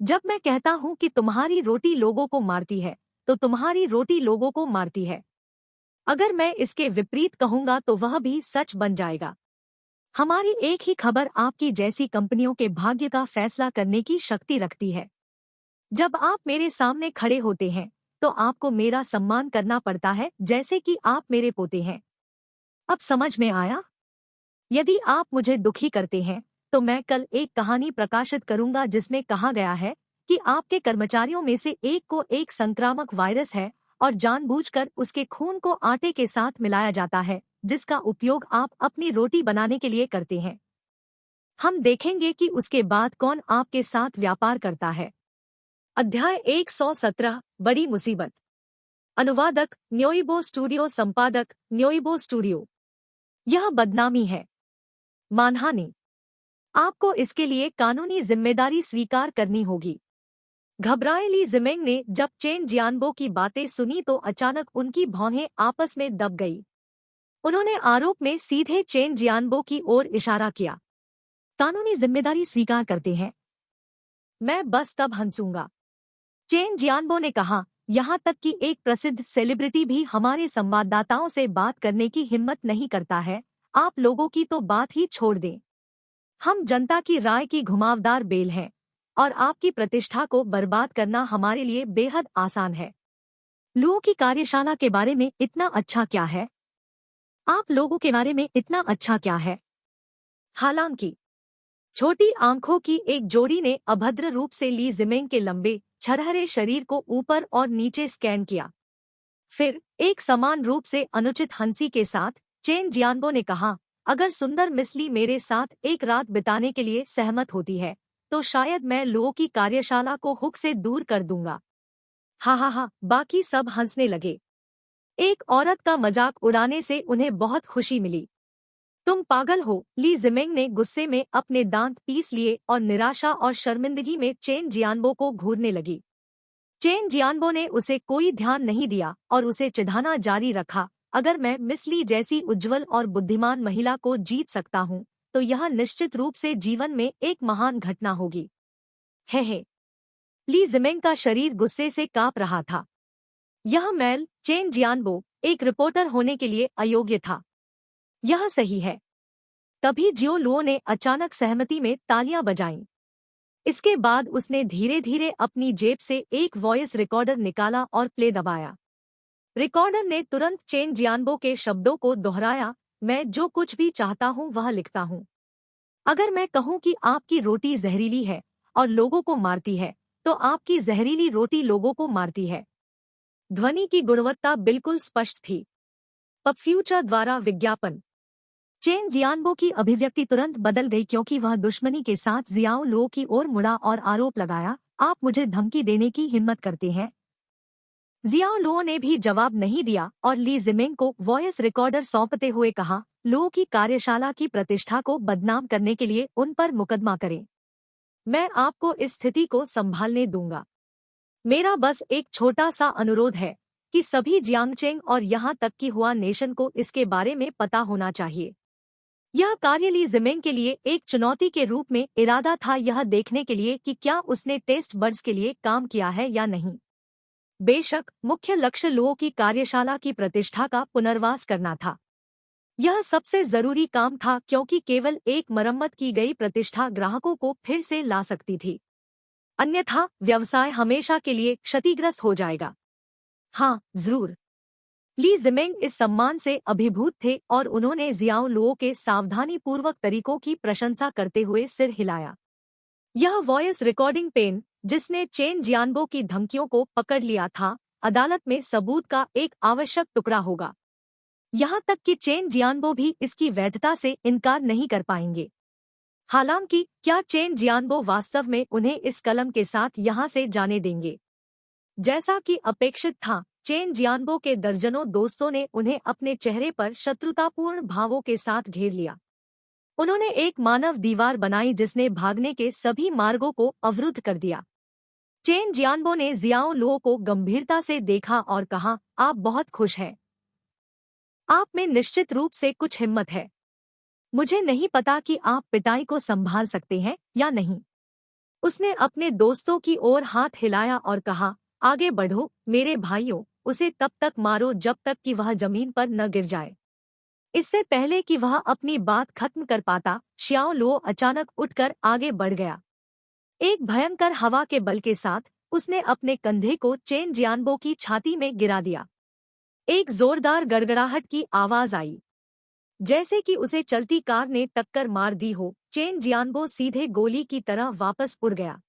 जब मैं कहता हूँ कि तुम्हारी रोटी लोगों को मारती है, तो तुम्हारी रोटी लोगों को मारती है। अगर मैं इसके विपरीत कहूँगा तो वह भी सच बन जाएगा। हमारी एक ही खबर आपकी जैसी कंपनियों के भाग्य का फैसला करने की शक्ति रखती है। जब आप मेरे सामने खड़े होते हैं तो आपको मेरा सम्मान करना पड़ता है जैसे कि आप मेरे पोते हैं। अब समझ में आया? यदि आप मुझे दुखी करते हैं तो मैं कल एक कहानी प्रकाशित करूंगा जिसमें कहा गया है कि आपके कर्मचारियों में से एक को एक संक्रामक वायरस है और जानबूझकर उसके खून को आटे के साथ मिलाया जाता है जिसका उपयोग आप अपनी रोटी बनाने के लिए करते हैं। हम देखेंगे कि उसके बाद कौन आपके साथ व्यापार करता है। अध्याय 117 बड़ी मुसीबत। अनुवादक न्योइबो स्टूडियो, संपादक न्योइबो स्टूडियो। यह बदनामी है, मानहानि। आपको इसके लिए कानूनी जिम्मेदारी स्वीकार करनी होगी। घबराए ली जिमिंग ने जब चेन जियानबो की बातें सुनी तो अचानक उनकी भौहें आपस में दब गई। उन्होंने आरोप में सीधे चेन जियानबो की ओर इशारा किया। कानूनी जिम्मेदारी स्वीकार करते हैं? मैं बस तब हंसूंगा। चेन जियानबो ने कहा, यहाँ तक कि एक प्रसिद्ध सेलिब्रिटी भी हमारे संवाददाताओं से बात करने की हिम्मत नहीं करता है। आप लोगों की तो बात ही छोड़ दें। हम जनता की राय की घुमावदार बेल हैं और आपकी प्रतिष्ठा को बर्बाद करना हमारे लिए बेहद आसान है। लोगों की कार्यशाला के बारे में इतना अच्छा क्या है? आप लोगों के बारे में इतना अच्छा क्या है? हालांकि छोटी आंखों की एक जोड़ी ने अभद्र रूप से ली जिमिंग के लंबे छरहरे शरीर को ऊपर और नीचे स्कैन किया। फिर एक समान रूप से अनुचित हंसी के साथ चेन जियानबो ने कहा, अगर सुंदर मिस ली मेरे साथ एक रात बिताने के लिए सहमत होती है तो शायद मैं लोगों की कार्यशाला को हुक से दूर कर दूंगा। हा हा हा, बाकी सब हंसने लगे। एक औरत का मजाक उड़ाने से उन्हें बहुत खुशी मिली। तुम पागल हो, ली जिमिंग ने गुस्से में अपने दांत पीस लिए और निराशा और शर्मिंदगी में चेन जियानबो को घूरने लगी। चेन जियानबो ने उसे कोई ध्यान नहीं दिया और उसे चिढ़ाना जारी रखा, अगर मैं मिस ली जैसी उज्ज्वल और बुद्धिमान महिला को जीत सकता हूँ तो यह निश्चित रूप से जीवन में एक महान घटना होगी। हे। ली जिमिंग का शरीर गुस्से से कांप रहा था। यह मैल चेन जियानबो एक रिपोर्टर होने के लिए अयोग्य था। यह सही है। तभी जियो लुओ ने अचानक सहमति में तालियां बजाईं। इसके बाद उसने धीरे धीरे अपनी जेब से एक वॉइस रिकॉर्डर निकाला और प्ले दबाया। रिकॉर्डर ने तुरंत चेन जियानबो के शब्दों को दोहराया, मैं जो कुछ भी चाहता हूँ वह लिखता हूँ। अगर मैं कहूँ कि आपकी रोटी जहरीली है और लोगों को मारती है तो आपकी जहरीली रोटी लोगों को मारती है। ध्वनि की गुणवत्ता बिल्कुल स्पष्ट थी। पब फ्यूचर द्वारा विज्ञापन। चेन जियानबो की अभिव्यक्ति तुरंत बदल गई क्योंकि वह दुश्मनी के साथ जियाओ लो की ओर मुड़ा और आरोप लगाया, आप मुझे धमकी देने की हिम्मत करते हैं। जियाओ लो ने भी जवाब नहीं दिया और ली जिमिंग को वॉइस रिकॉर्डर सौंपते हुए कहा, लो की कार्यशाला की प्रतिष्ठा को बदनाम करने के लिए उन पर मुकदमा करें। मैं आपको इस स्थिति को संभालने दूंगा। मेरा बस एक छोटा सा अनुरोध है कि सभी जियांगचेंग और यहाँ तक कि हुआ नेशन को इसके बारे में पता होना चाहिए। यह कार्य ली जिमिंग के लिए एक चुनौती के रूप में इरादा था, यह देखने के लिए कि क्या उसने टेस्ट बर्ड्स के लिए काम किया है या नहीं। बेशक मुख्य लक्ष्य लो की कार्यशाला की प्रतिष्ठा का पुनर्वास करना था। यह सबसे जरूरी काम था क्योंकि केवल एक मरम्मत की गई प्रतिष्ठा ग्राहकों को फिर से ला सकती थी, अन्यथा व्यवसाय हमेशा के लिए क्षतिग्रस्त हो जाएगा। हाँ जरूर। ली जिमिंग इस सम्मान से अभिभूत थे और उन्होंने जियाओ लुओ के सावधानीपूर्वक तरीकों की प्रशंसा करते हुए सिर हिलाया। यह वॉइस रिकॉर्डिंग पेन, जिसने चेन जियानबो की धमकियों को पकड़ लिया था, अदालत में सबूत का एक आवश्यक टुकड़ा होगा। यहाँ तक कि चेन जियानबो भी इसकी वैधता से इनकार नहीं कर पाएंगे। हालांकि क्या चेन जियानबो वास्तव में उन्हें इस कलम के साथ यहाँ से जाने देंगे? जैसा कि अपेक्षित था, चेन जियानबो के दर्जनों दोस्तों ने उन्हें अपने चेहरे पर शत्रुतापूर्ण भावों के साथ घेर लिया। उन्होंने एक मानव दीवार बनाई जिसने भागने के सभी मार्गों को अवरुद्ध कर दिया। चेन जियानबो ने जियाओ लुओ को गंभीरता से देखा और कहा, आप बहुत खुश हैं। आप में निश्चित रूप से कुछ हिम्मत है। मुझे नहीं पता कि आप पिटाई को संभाल सकते हैं या नहीं। उसने अपने दोस्तों की ओर हाथ हिलाया और कहा, आगे बढ़ो मेरे भाइयों, उसे तब तक मारो जब तक कि वह जमीन पर न गिर जाए। इससे पहले कि वह अपनी बात खत्म कर पाता, शियाओ लुओ अचानक उठकर आगे बढ़ गया। एक भयंकर हवा के बल के साथ उसने अपने कंधे को चेन जियानबो की छाती में गिरा दिया। एक जोरदार गड़गड़ाहट की आवाज आई, जैसे कि उसे चलती कार ने टक्कर मार दी हो। चेन जियानबो सीधे गोली की तरह वापस उड़ गया।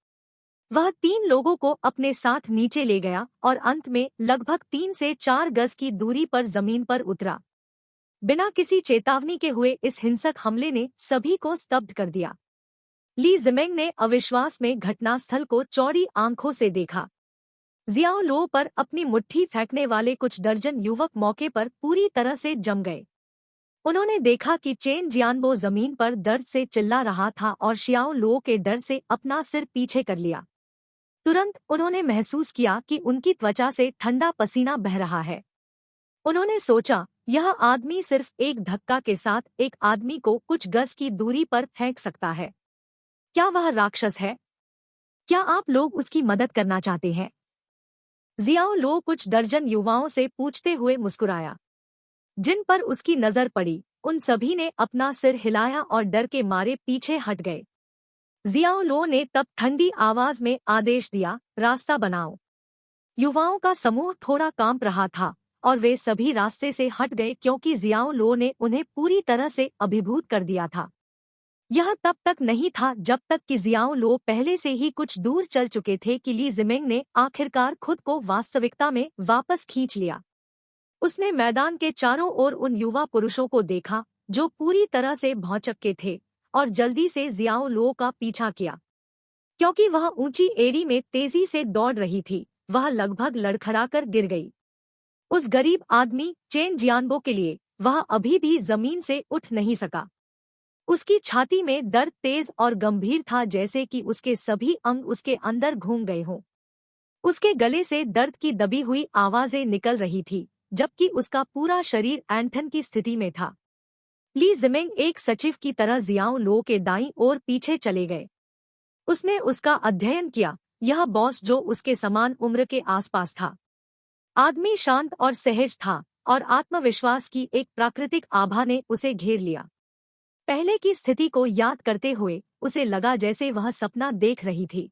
वह 3 लोगों को अपने साथ नीचे ले गया और अंत में लगभग 3 से 4 गज की दूरी पर जमीन पर उतरा। बिना किसी चेतावनी के हुए इस हिंसक हमले ने सभी को स्तब्ध कर दिया। ली जिमिंग ने अविश्वास में घटनास्थल को चौड़ी आंखों से देखा। जियाओ लुओ पर अपनी मुट्ठी फेंकने वाले कुछ दर्जन युवक मौके पर पूरी तरह से जम गए। उन्होंने देखा कि चेन जियानबो जमीन पर दर्द से चिल्ला रहा था और शियाओ लुओ के डर से अपना सिर पीछे कर लिया। तुरंत उन्होंने महसूस किया कि उनकी त्वचा से ठंडा पसीना बह रहा है। उन्होंने सोचा, यह आदमी सिर्फ एक धक्का के साथ एक आदमी को कुछ गज की दूरी पर फेंक सकता है। क्या वह राक्षस है? क्या आप लोग उसकी मदद करना चाहते हैं? जियाओ लुओ कुछ दर्जन युवाओं से पूछते हुए मुस्कुराया। जिन पर उसकी नजर पड़ी, उन सभी ने अपना सिर हिलाया और डर के मारे पीछे हट गए। जियाओ लुओ ने तब ठंडी आवाज में आदेश दिया, रास्ता बनाओ। युवाओं का समूह थोड़ा कांप रहा था और वे सभी रास्ते से हट गए क्योंकि जियाओ लुओ ने उन्हें पूरी तरह से अभिभूत कर दिया था। यह तब तक नहीं था जब तक कि जियाओ लुओ पहले से ही कुछ दूर चल चुके थे कि ली जिमिंग ने आखिरकार खुद को वास्तविकता में वापस खींच लिया। उसने मैदान के चारों ओर उन युवा पुरुषों को देखा जो पूरी तरह से भौचक्के थे और जल्दी से जियाओ लुओ का पीछा किया। क्योंकि वह ऊंची एड़ी में तेजी से दौड़ रही थी, वह लगभग लड़खड़ाकर गिर गई। उस गरीब आदमी चेन जियानबो के लिए वह अभी भी जमीन से उठ नहीं सका। उसकी छाती में दर्द तेज और गंभीर था, जैसे कि उसके सभी अंग उसके अंदर घूम गए हों। उसके गले से दर्द की दबी हुई आवाजें निकल रही थी, जबकि उसका पूरा शरीर ऐंठन की स्थिति में था। ली जिमिंग एक सचिव की तरह जियाओ लुओ के दाईं ओर पीछे चले गए। उसने उसका अध्ययन किया। यह बॉस जो उसके समान उम्र के आसपास था। आदमी शांत और सहज था और आत्मविश्वास की एक प्राकृतिक आभा ने उसे घेर लिया। पहले की स्थिति को याद करते हुए उसे लगा जैसे वह सपना देख रही थी।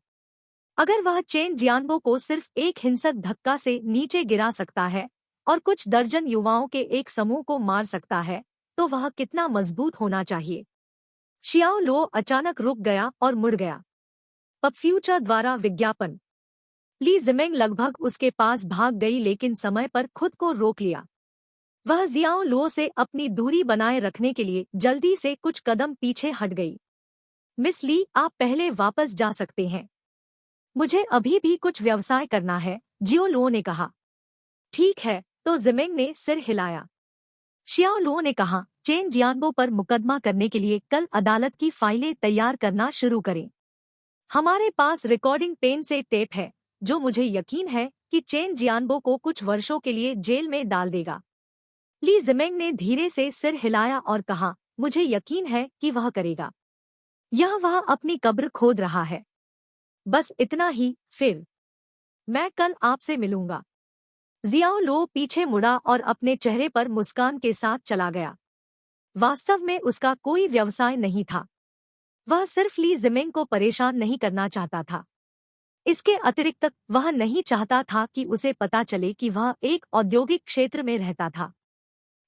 अगर वह चेन जियानबो को सिर्फ एक हिंसक धक्का से नीचे गिरा सकता है और कुछ दर्जन युवाओं के एक समूह को मार सकता है, तो वह कितना मजबूत होना चाहिए। शियाओ लुओ अचानक रुक गया और मुड़ गया। पब फ्यूचर द्वारा विज्ञापन। ली जिमेंग लगभग उसके पास भाग गई लेकिन समय पर खुद को रोक लिया। वह जियाओ लो से अपनी दूरी बनाए रखने के लिए जल्दी से कुछ कदम पीछे हट गई। मिस ली, आप पहले वापस जा सकते हैं। मुझे अभी भी कुछ व्यवसाय करना है, जियो लो ने कहा। ठीक है, तो जिमेंग ने सिर हिलाया। शियाओ लो ने कहा, चेन जियानबो पर मुकदमा करने के लिए कल अदालत की फाइलें तैयार करना शुरू करें। हमारे पास रिकॉर्डिंग पेन से टेप है, जो मुझे यकीन है कि चेन जियानबो को कुछ वर्षों के लिए जेल में डाल देगा। ली जिमेंग ने धीरे से सिर हिलाया और कहा, मुझे यकीन है कि वह करेगा। वह अपनी कब्र खोद रहा है। बस इतना ही, फिर मैं कल आपसे मिलूंगा। जियाओ लो पीछे मुड़ा और अपने चेहरे पर मुस्कान के साथ चला गया। वास्तव में उसका कोई व्यवसाय नहीं था। वह सिर्फ ली जिमेंग को परेशान नहीं करना चाहता था। इसके अतिरिक्त वह नहीं चाहता था कि उसे पता चले कि वह एक औद्योगिक क्षेत्र में रहता था।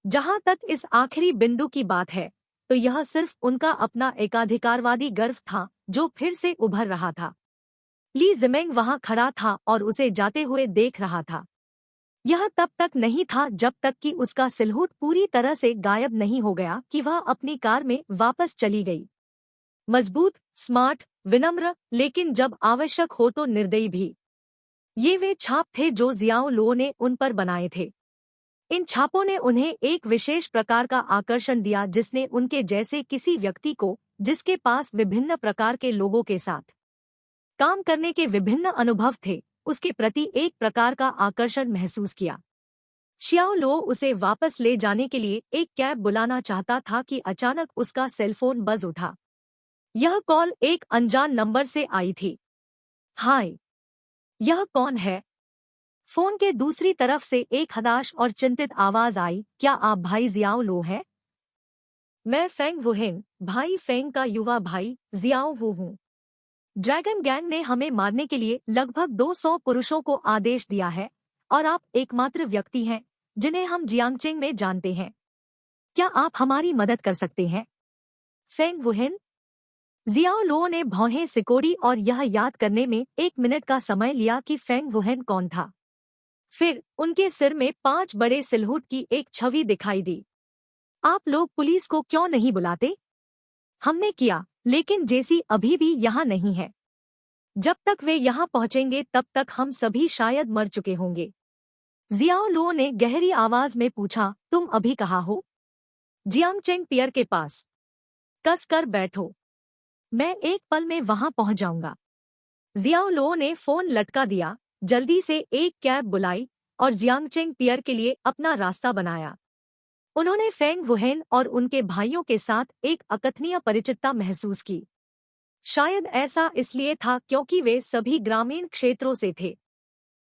जहां तक इस आखिरी बिंदु की बात है, तो यह सिर्फ उनका अपना एकाधिकारवादी गर्व था जो फिर से उभर रहा था। ली जिमेंग वहां खड़ा था और उसे जाते हुए देख रहा था। यह तब तक नहीं था जब तक कि उसका सिलहूट पूरी तरह से गायब नहीं हो गया कि वह अपनी कार में वापस चली गई। मजबूत, स्मार्ट, विनम्र, लेकिन जब आवश्यक हो तो निर्दयी भी। ये वे छाप थे जो जियाओ लो ने उन पर बनाए थे। इन छापों ने उन्हें एक विशेष प्रकार का आकर्षण दिया जिसने उनके जैसे किसी व्यक्ति को, जिसके पास विभिन्न प्रकार के लोगों के साथ काम करने के विभिन्न अनुभव थे, उसके प्रति एक प्रकार का आकर्षण महसूस किया। शियाओ लो उसे वापस ले जाने के लिए एक कैब बुलाना चाहता था कि अचानक उसका सेलफोन बज उठा। यह कॉल एक अनजान नंबर से आई थी। हाय, यह कौन है? फोन के दूसरी तरफ से एक हताश और चिंतित आवाज आई, क्या आप भाई जियाओ लो हैं? मैं फेंग वुहेन, भाई फेंग का युवा भाई जियाओ वू हूँ। ड्रैगन गैंग ने हमें मारने के लिए लगभग 200 पुरुषों को आदेश दिया है और आप एकमात्र व्यक्ति हैं जिन्हें हम जियांगचेंग में जानते हैं। क्या आप हमारी मदद कर सकते हैं? फेंग वुहेन। जियाओ लो ने भौहें सिकोड़ी और यह याद करने में 1 मिनट का समय लिया कि फेंग वुहेन कौन था। फिर उनके सिर में 5 बड़े सिलहूट की एक छवि दिखाई दी। आप लोग पुलिस को क्यों नहीं बुलाते? हमने किया, लेकिन जेसी अभी भी यहाँ नहीं है। जब तक वे यहाँ पहुँचेंगे तब तक हम सभी शायद मर चुके होंगे। जियाओ लो ने गहरी आवाज में पूछा, तुम अभी कहाँ हो? जियांगचेंग पियर के पास। कस कर बैठो, मैं एक पल में वहां पहुंच जाऊंगा। जियाओ लो ने फोन लटका दिया, जल्दी से एक कैब बुलाई और जियांगचेंग पियर के लिए अपना रास्ता बनाया। उन्होंने फेंग वुहेन और उनके भाइयों के साथ एक अकथनीय परिचितता महसूस की। शायद ऐसा इसलिए था क्योंकि वे सभी ग्रामीण क्षेत्रों से थे,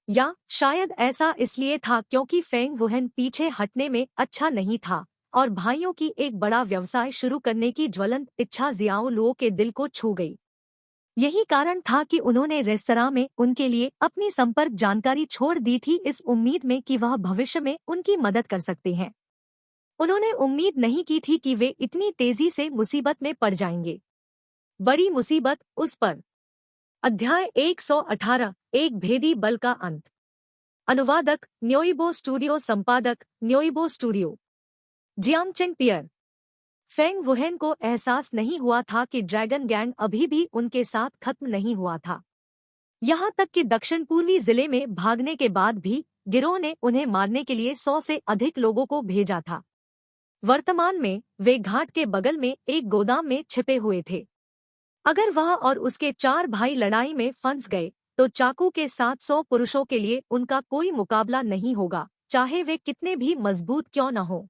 या शायद ऐसा इसलिए था क्योंकि फेंग वुहेन पीछे हटने में अच्छा नहीं था और भाइयों की एक बड़ा व्यवसाय शुरू करने की ज्वलंत इच्छा जियाओ लो के दिल को छू गई। यही कारण था कि उन्होंने रेस्तरां में उनके लिए अपनी संपर्क जानकारी छोड़ दी थी, इस उम्मीद में कि वह भविष्य में उनकी मदद कर सकते हैं। उन्होंने उम्मीद नहीं की थी कि वे इतनी तेजी से मुसीबत में पड़ जाएंगे। बड़ी मुसीबत उस पर। अध्याय 118, एक भेदी बल का अंत। अनुवादक न्योइबो स्टूडियो, संपादक न्योइबो स्टूडियो। जियांगचेंग पियर। फेंग वुहेन को एहसास नहीं हुआ था कि ड्रैगन गैंग अभी भी उनके साथ खत्म नहीं हुआ था। यहाँ तक कि दक्षिण पूर्वी जिले में भागने के बाद भी गिरोह ने उन्हें मारने के लिए 100 से अधिक लोगों को भेजा था। वर्तमान में वे घाट के बगल में एक गोदाम में छिपे हुए थे। अगर वह और उसके 4 भाई लड़ाई में फंस गए तो चाकू के साथ 100 पुरुषों के लिए उनका कोई मुकाबला नहीं होगा, चाहे वे कितने भी मजबूत क्यों न हो।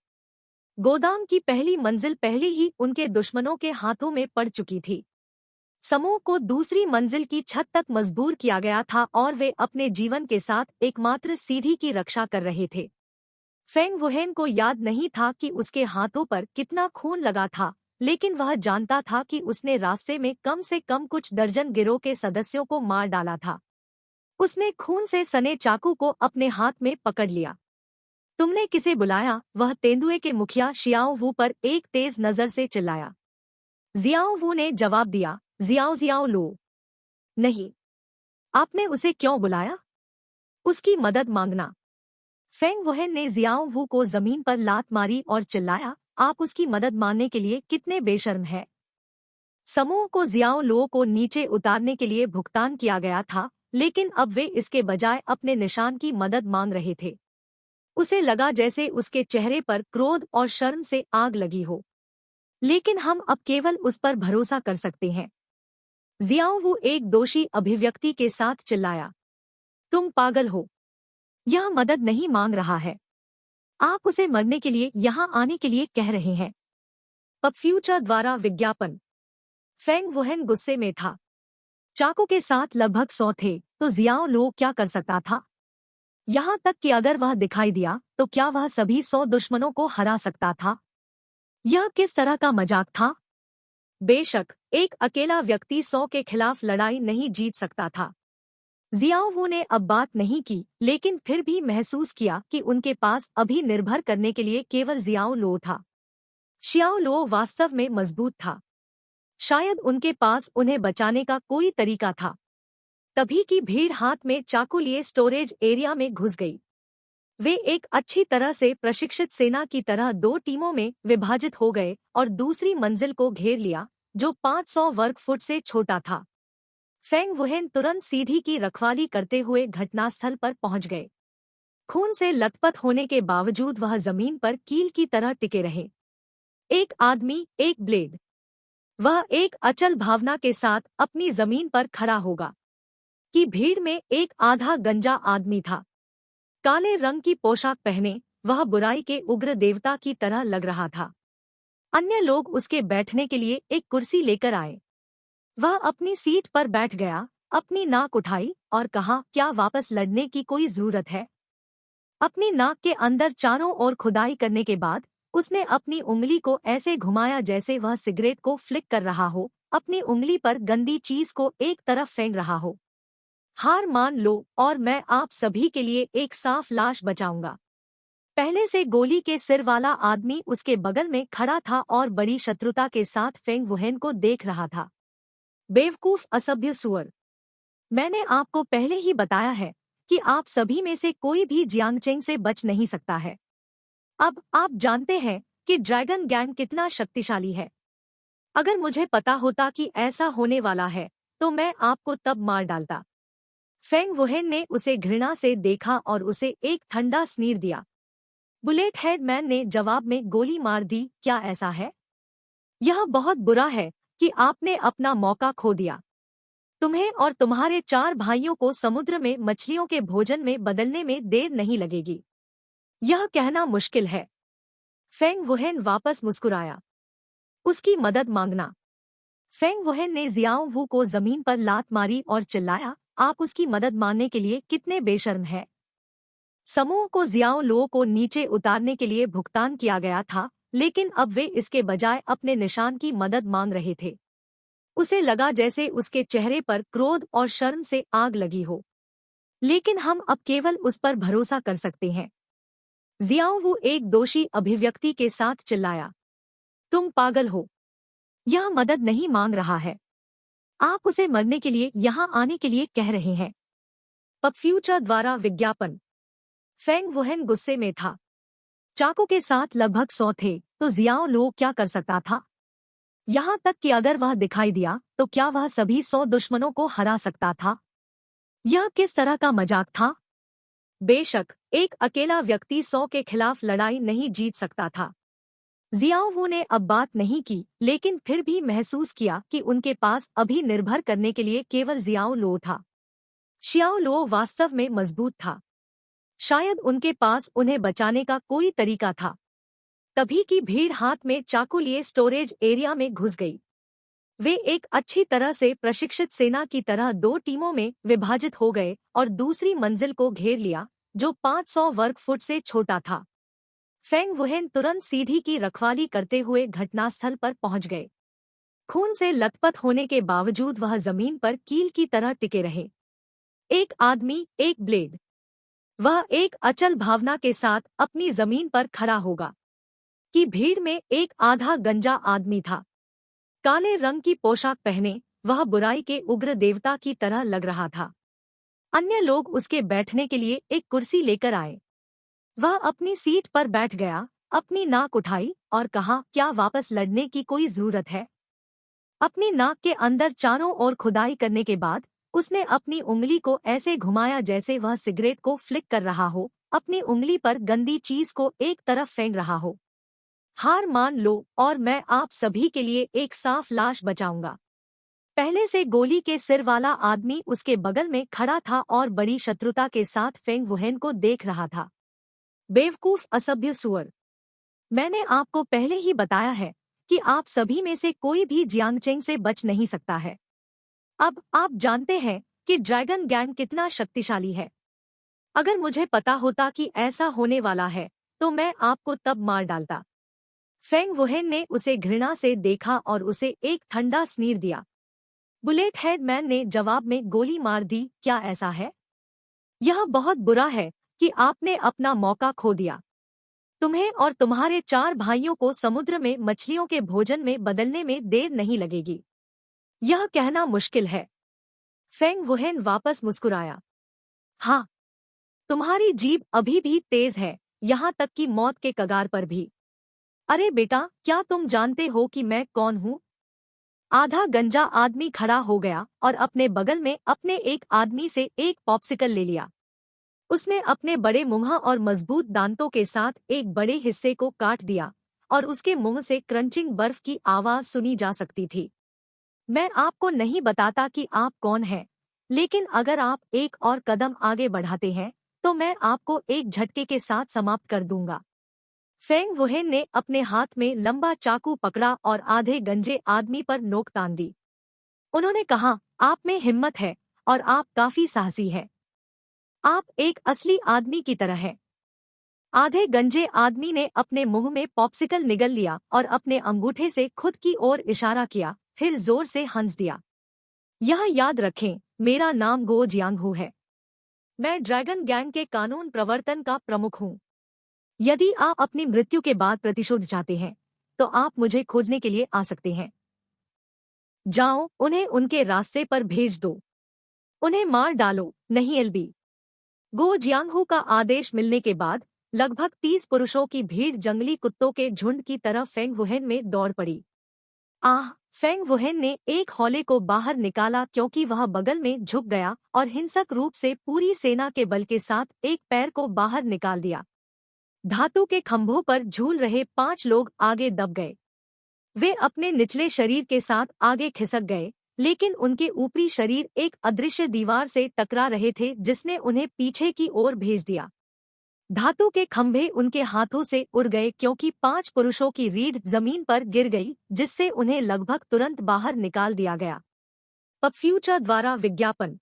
गोदाम की पहली मंजिल पहले ही उनके दुश्मनों के हाथों में पड़ चुकी थी। समूह को दूसरी मंजिल की छत तक मजबूर किया गया था और वे अपने जीवन के साथ एकमात्र सीढ़ी की रक्षा कर रहे थे। फेंग वुहेन को याद नहीं था कि उसके हाथों पर कितना खून लगा था, लेकिन वह जानता था कि उसने रास्ते में कम से कम कुछ दर्जन गिरोह के सदस्यों को मार डाला था। उसने खून से सने चाकू को अपने हाथ में पकड़ लिया। तुमने किसे बुलाया? वह तेंदुए के मुखिया शियाओ वू पर एक तेज नजर से चिल्लाया। जियाओ वू ने जवाब दिया, जियाओ लो। नहीं। आपने उसे क्यों बुलाया? उसकी मदद मांगना। फेंग वुहेन ने जियाओ वू को जमीन पर लात मारी और चिल्लाया, आप उसकी मदद मांगने के लिए कितने बेशर्म हैं। समूह को जियाओ लो को नीचे उतारने के लिए भुगतान किया गया था, लेकिन अब वे इसके बजाय अपने निशान की मदद मांग रहे थे। उसे लगा जैसे उसके चेहरे पर क्रोध और शर्म से आग लगी हो। लेकिन हम अब केवल उस पर भरोसा कर सकते हैं। जियाओ वू एक दोषी अभिव्यक्ति के साथ चिल्लाया, तुम पागल हो। यह मदद नहीं मांग रहा है। आप उसे मरने के लिए यहाँ आने के लिए कह रहे हैं। पब फ्यूचर द्वारा विज्ञापन। फेंग वुहेन गुस्से में था। चाकू के साथ लगभग 100 थे, तो जियाओ लो क्या कर सकता था। यहाँ तक कि अगर वह दिखाई दिया तो क्या वह सभी 100 दुश्मनों को हरा सकता था। यह किस तरह का मजाक था। बेशक एक अकेला व्यक्ति 100 के खिलाफ लड़ाई नहीं जीत सकता था। जियाओ वू ने अब बात नहीं की, लेकिन फिर भी महसूस किया कि उनके पास अभी निर्भर करने के लिए केवल जियाओ लो था। शियाओ लो वास्तव में मजबूत था। शायद उनके पास उन्हें बचाने का कोई तरीका था। तभी की भीड़ हाथ में चाकू लिए स्टोरेज एरिया में घुस गई। वे एक अच्छी तरह से प्रशिक्षित सेना की तरह 2 टीमों में विभाजित हो गए और दूसरी मंजिल को घेर लिया, जो 500 वर्ग फुट से छोटा था। फेंग वुहेन तुरंत सीढ़ी की रखवाली करते हुए घटनास्थल पर पहुंच गए। खून से लथपथ होने के बावजूद वह जमीन पर कील की तरह टिके रहे। एक आदमी, एक ब्लेड। वह एक अचल भावना के साथ अपनी जमीन पर खड़ा होगा। कि भीड़ में एक आधा गंजा आदमी था। काले रंग की पोशाक पहने वह बुराई के उग्र देवता की तरह लग रहा था। अन्य लोग उसके बैठने के लिए एक कुर्सी लेकर आए। वह अपनी सीट पर बैठ गया, अपनी नाक उठाई और कहा, क्या वापस लड़ने की कोई जरूरत है। अपनी नाक के अंदर चारों ओर खुदाई करने के बाद उसने अपनी उंगली को ऐसे घुमाया जैसे वह सिगरेट को फ्लिक कर रहा हो, अपनी उंगली पर गंदी चीज को एक तरफ फेंक रहा हो। हार मान लो और मैं आप सभी के लिए एक साफ लाश बचाऊंगा। पहले से गोली के सिर वाला आदमी उसके बगल में खड़ा था और बड़ी शत्रुता के साथ फेंग वुहेन को देख रहा था। बेवकूफ असभ्य सुअर, मैंने आपको पहले ही बताया है कि आप सभी में से कोई भी जियांगचेंग से बच नहीं सकता है। अब आप जानते हैं कि ड्रैगन गैंग कितना शक्तिशाली है। अगर मुझे पता होता कि ऐसा होने वाला है तो मैं आपको तब मार डालता। फेंग वुहेन ने उसे घृणा से देखा और उसे एक ठंडा स्नीर दिया। बुलेट हेड मैन ने जवाब में गोली मार दी, क्या ऐसा है? यह बहुत बुरा है कि आपने अपना मौका खो दिया। तुम्हें और तुम्हारे 4 भाइयों को समुद्र में मछलियों के भोजन में बदलने में देर नहीं लगेगी। यह कहना मुश्किल है। फेंग वुहेन वापस मुस्कुराया। उसकी मदद मांगना। फेंग वुहेन ने जियाओ वू को जमीन पर लात मारी और चिल्लाया, आप उसकी मदद मांगने के लिए कितने बेशर्म हैं। समूह को जियाओ लो को नीचे उतारने के लिए भुगतान किया गया था, लेकिन अब वे इसके बजाय अपने निशान की मदद मांग रहे थे। उसे लगा जैसे उसके चेहरे पर क्रोध और शर्म से आग लगी हो। लेकिन हम अब केवल उस पर भरोसा कर सकते हैं। जियाओ वू एक दोषी अभिव्यक्ति के साथ चिल्लाया, तुम पागल हो। यह मदद नहीं मांग रहा है। आप उसे मरने के लिए यहाँ आने के लिए कह रहे हैं। पब फ्यूचर द्वारा विज्ञापन। फेंग वुहेन गुस्से में था। चाकू के साथ लगभग 100 थे, तो जियाओ लो क्या कर सकता था। यहाँ तक कि अगर वह दिखाई दिया तो क्या वह सभी 100 दुश्मनों को हरा सकता था। यह किस तरह का मजाक था। बेशक एक अकेला व्यक्ति 100 के खिलाफ लड़ाई नहीं जीत सकता था। जियाओ वू ने अब बात नहीं की, लेकिन फिर भी महसूस किया कि उनके पास अभी निर्भर करने के लिए केवल जियाओ लो था। शियाओ लो वास्तव में मजबूत था। शायद उनके पास उन्हें बचाने का कोई तरीका था। तभी की भीड़ हाथ में चाकू लिए स्टोरेज एरिया में घुस गई। वे एक अच्छी तरह से प्रशिक्षित सेना की तरह 2 टीमों में विभाजित हो गए और दूसरी मंजिल को घेर लिया, जो 500 वर्ग फुट से छोटा था। फेंग वुहेन तुरंत सीढ़ी की रखवाली करते हुए घटनास्थल पर पहुंच गए। खून से लथपथ होने के बावजूद वह जमीन पर कील की तरह टिके रहे। एक आदमी, एक ब्लेड। वह एक अचल भावना के साथ अपनी जमीन पर खड़ा होगा। कि भीड़ में एक आधा गंजा आदमी था। काले रंग की पोशाक पहने वह बुराई के उग्र देवता की तरह लग रहा था। अन्य लोग उसके बैठने के लिए एक कुर्सी लेकर आए। वह अपनी सीट पर बैठ गया, अपनी नाक उठाई और कहा, क्या वापस लड़ने की कोई जरूरत है? अपनी नाक के अंदर चारों ओर खुदाई करने के बाद उसने अपनी उंगली को ऐसे घुमाया जैसे वह सिगरेट को फ्लिक कर रहा हो, अपनी उंगली पर गंदी चीज को एक तरफ फेंक रहा हो। हार मान लो और मैं आप सभी के लिए एक साफ लाश बचाऊंगा। पहले से गोली के सिर वाला आदमी उसके बगल में खड़ा था और बड़ी शत्रुता के साथ फेंग वुहेन को देख रहा था। बेवकूफ असभ्य सुअर, मैंने आपको पहले ही बताया है कि आप सभी में से कोई भी जियांगचेंग से बच नहीं सकता है। अब आप जानते हैं कि ड्रैगन गैंग कितना शक्तिशाली है। अगर मुझे पता होता कि ऐसा होने वाला है तो मैं आपको तब मार डालता। फेंग वुहेन ने उसे घृणा से देखा और उसे एक ठंडा स्नीर दिया। बुलेट हेड मैन ने जवाब में गोली मार दी, क्या ऐसा है? यह बहुत बुरा है कि आपने अपना मौका खो दिया। तुम्हें और तुम्हारे 4 भाइयों को समुद्र में मछलियों के भोजन में बदलने में देर नहीं लगेगी। यह कहना मुश्किल है। फेंग वुहेन वापस मुस्कुराया। हाँ, तुम्हारी जीभ अभी भी तेज है, यहाँ तक कि मौत के कगार पर भी। अरे बेटा, क्या तुम जानते हो कि मैं कौन हूँ? आधा गंजा आदमी खड़ा हो गया और अपने बगल में अपने एक आदमी से एक पॉप्सिकल ले लिया। उसने अपने बड़े मुंह और मजबूत दांतों के साथ एक बड़े हिस्से को काट दिया और उसके मुंह से क्रंचिंग बर्फ की आवाज सुनी जा सकती थी। मैं आपको नहीं बताता कि आप कौन हैं, लेकिन अगर आप एक और कदम आगे बढ़ाते हैं तो मैं आपको एक झटके के साथ समाप्त कर दूंगा। फेंग वुहेन ने अपने हाथ में लंबा चाकू पकड़ा और आधे गंजे आदमी पर नोक तान दी। उन्होंने कहा, आप में हिम्मत है और आप काफी साहसी है। आप एक असली आदमी की तरह है। आधे गंजे आदमी ने अपने मुंह में पॉप्सिकल निगल लिया और अपने अंगूठे से खुद की ओर इशारा किया, फिर जोर से हंस दिया। यह याद रखें, मेरा नाम गो जियांगहू है। मैं ड्रैगन गैंग के कानून प्रवर्तन का प्रमुख हूँ। यदि आप अपनी मृत्यु के बाद प्रतिशोध चाहते हैं तो आप मुझे खोजने के लिए आ सकते हैं। जाओ, उन्हें उनके रास्ते पर भेज दो। उन्हें मार डालो, नहीं एलबी। गो जियांगहू का आदेश मिलने के बाद लगभग 30 पुरुषों की भीड़ जंगली कुत्तों के झुंड की तरफ फेंग वुहेन में दौड़ पड़ी। फेंग वुहेन ने एक हौले को बाहर निकाला क्योंकि वह बगल में झुक गया और हिंसक रूप से पूरी सेना के बल के साथ एक पैर को बाहर निकाल दिया। धातु के खंभों पर झूल रहे 5 लोग आगे दब गए। वे अपने निचले शरीर के साथ आगे खिसक गए, लेकिन उनके ऊपरी शरीर एक अदृश्य दीवार से टकरा रहे थे जिसने उन्हें पीछे की ओर भेज दिया। धातु के खंभे उनके हाथों से उड़ गए क्योंकि 5 पुरुषों की रीढ़ जमीन पर गिर गई, जिससे उन्हें लगभग तुरंत बाहर निकाल दिया गया। पब फ्यूचर द्वारा विज्ञापन।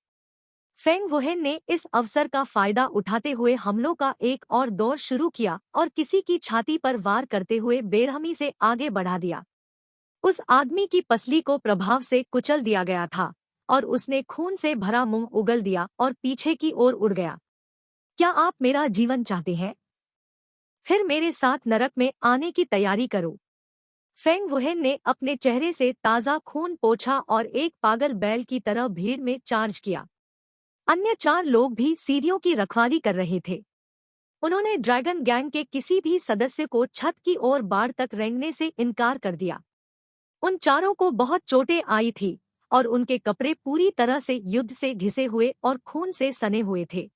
फेंग वुहेन ने इस अवसर का फायदा उठाते हुए हमलों का एक और दौर शुरू किया और किसी की छाती पर वार करते हुए बेरहमी से आगे बढ़ा दिया। उस आदमी की पसली को प्रभाव से कुचल दिया गया था और उसने खून से भरा मुंह उगल दिया और पीछे की ओर उड़ गया। क्या आप मेरा जीवन चाहते हैं? फिर मेरे साथ नरक में आने की तैयारी करो। फेंग वुहेन ने अपने चेहरे से ताज़ा खून पोंछा और एक पागल बैल की तरह भीड़ में चार्ज किया। अन्य 4 लोग भी सीढ़ियों की रखवाली कर रहे थे। उन्होंने ड्रैगन गैंग के किसी भी सदस्य को छत की ओर बाढ़ तक रेंगने से इनकार कर दिया। उन चारों को बहुत चोटें आई थी और उनके कपड़े पूरी तरह से युद्ध से घिसे हुए और खून से सने हुए थे।